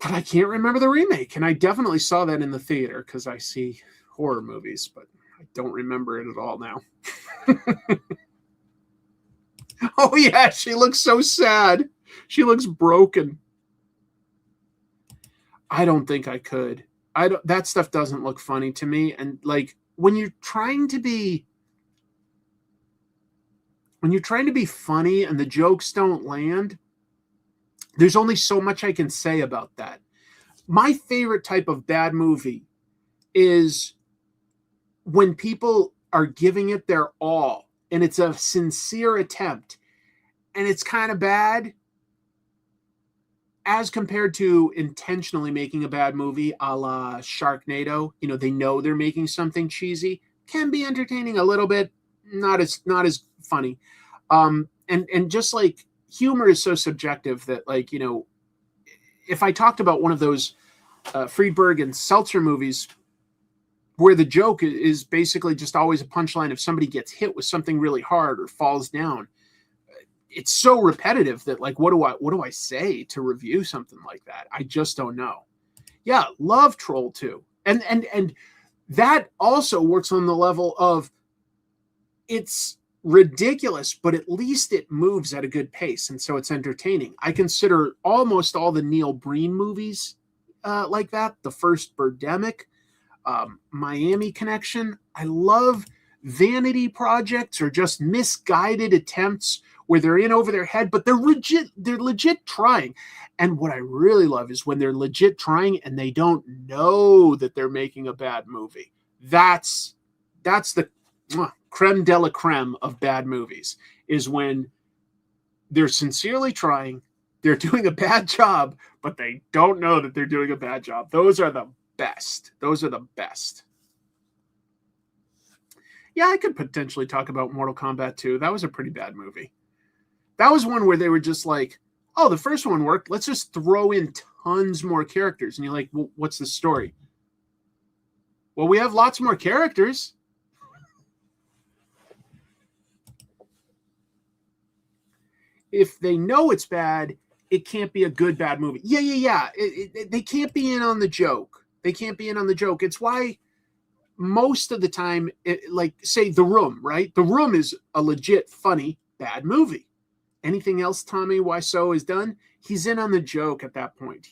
but I can't remember the remake. And I definitely saw that in the theater because I see horror movies, but I don't remember it at all now. Oh, yeah, she looks so sad. She looks broken. I don't think I could. That stuff doesn't look funny to me. And like when you're trying to be funny and the jokes don't land, there's only so much I can say about that. My favorite type of bad movie is when people are giving it their all and it's a sincere attempt and it's kind of bad, as compared to intentionally making a bad movie a la Sharknado. You know, they know they're making something cheesy, can be entertaining a little bit, not as funny. And just like humor is so subjective that, like, you know, if I talked about one of those Friedberg and Seltzer movies where the joke is basically just always a punchline if somebody gets hit with something really hard or falls down, it's so repetitive that, like, what do I say to review something like that? I just don't know. Yeah, love Troll 2. And that also works on the level of it's ridiculous, but at least it moves at a good pace, and so it's entertaining. I consider almost all the Neil Breen movies like that. The first Birdemic, Miami Connection. I love vanity projects or just misguided attempts where they're in over their head, but they're legit trying. And what I really love is when they're legit trying and they don't know that they're making a bad movie. That's the creme de la creme of bad movies, is when they're sincerely trying, they're doing a bad job, but they don't know that they're doing a bad job. Those are the best. Those are the best. Yeah, I could potentially talk about Mortal Kombat 2. That was a pretty bad movie. That was one where they were just like, oh, the first one worked. Let's just throw in tons more characters. And you're like, well, what's the story? Well, we have lots more characters. If they know it's bad, it can't be a good bad movie. Yeah. They can't be in on the joke. It's why most of the time, like, say, The Room, right? The Room is a legit funny bad movie. Anything else Tommy Wiseau has done, he's in on the joke at that point.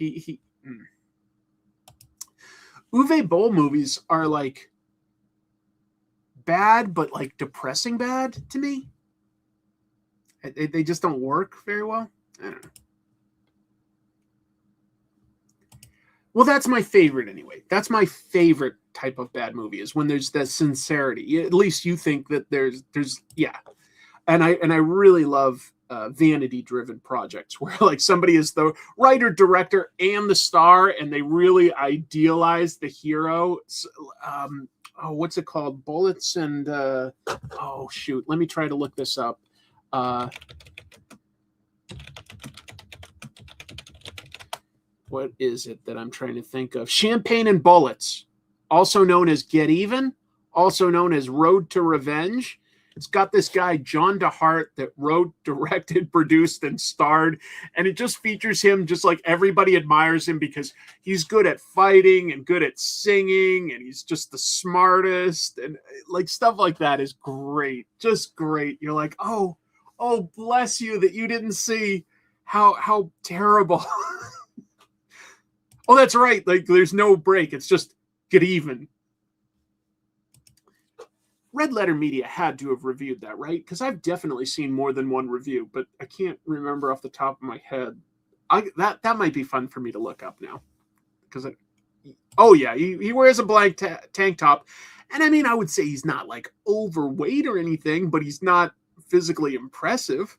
Uwe Boll movies are like bad, but like depressing bad to me. They just don't work very well. I don't know. Well, that's my favorite anyway. That's my favorite type of bad movie, is when there's that sincerity. At least you think that there's yeah. And I really love vanity-driven projects where like somebody is the writer, director, and the star, and they really idealize the hero. What's it called? Bullets and oh shoot, let me try to look this up. What is it that I'm trying to think of? Champagne and Bullets, also known as Get Even, also known as Road to Revenge. It's got this guy, John DeHart, that wrote, directed, produced, and starred. And it just features him just like everybody admires him because he's good at fighting and good at singing. And he's just the smartest. And like stuff like that is great. Just great. You're like, oh, bless you that you didn't see how terrible. Oh, that's right. Like there's no break. It's just Get Even. Red Letter Media had to have reviewed that, right? Because I've definitely seen more than one review, but I can't remember off the top of my head. That might be fun for me to look up now. Because he wears a blank tank top. And I mean, I would say he's not like overweight or anything, but he's not physically impressive.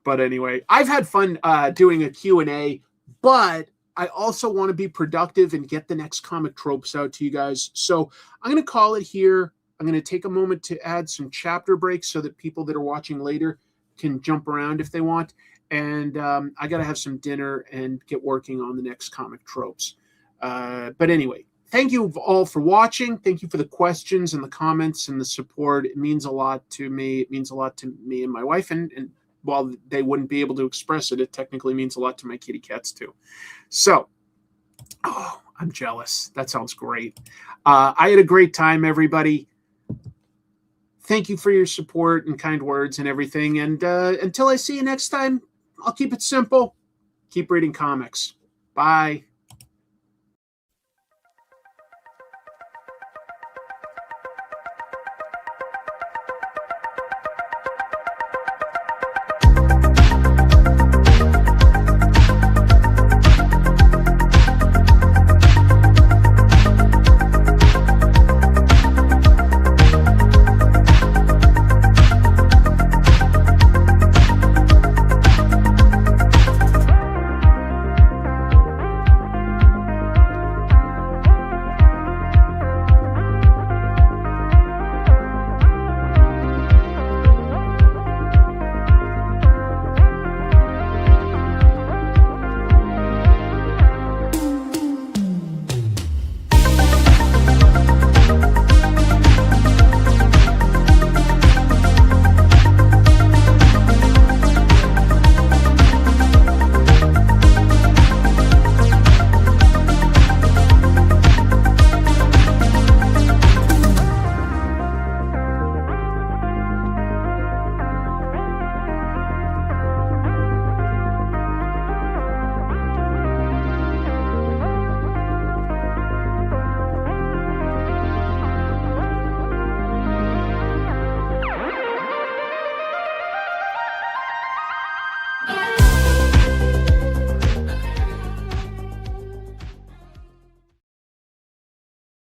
But anyway, I've had fun doing a Q&A, but I also want to be productive and get the next comic tropes out to you guys. So I'm going to call it here. I'm going to take a moment to add some chapter breaks so that people that are watching later can jump around if they want. And I got to have some dinner and get working on the next comic tropes. But anyway, thank you all for watching. Thank you for the questions and the comments and the support. It means a lot to me. It means a lot to me and my wife. And while they wouldn't be able to express it, it technically means a lot to my kitty cats too. So, I'm jealous. That sounds great. I had a great time, everybody. Thank you for your support and kind words and everything. And until I see you next time, I'll keep it simple. Keep reading comics. Bye.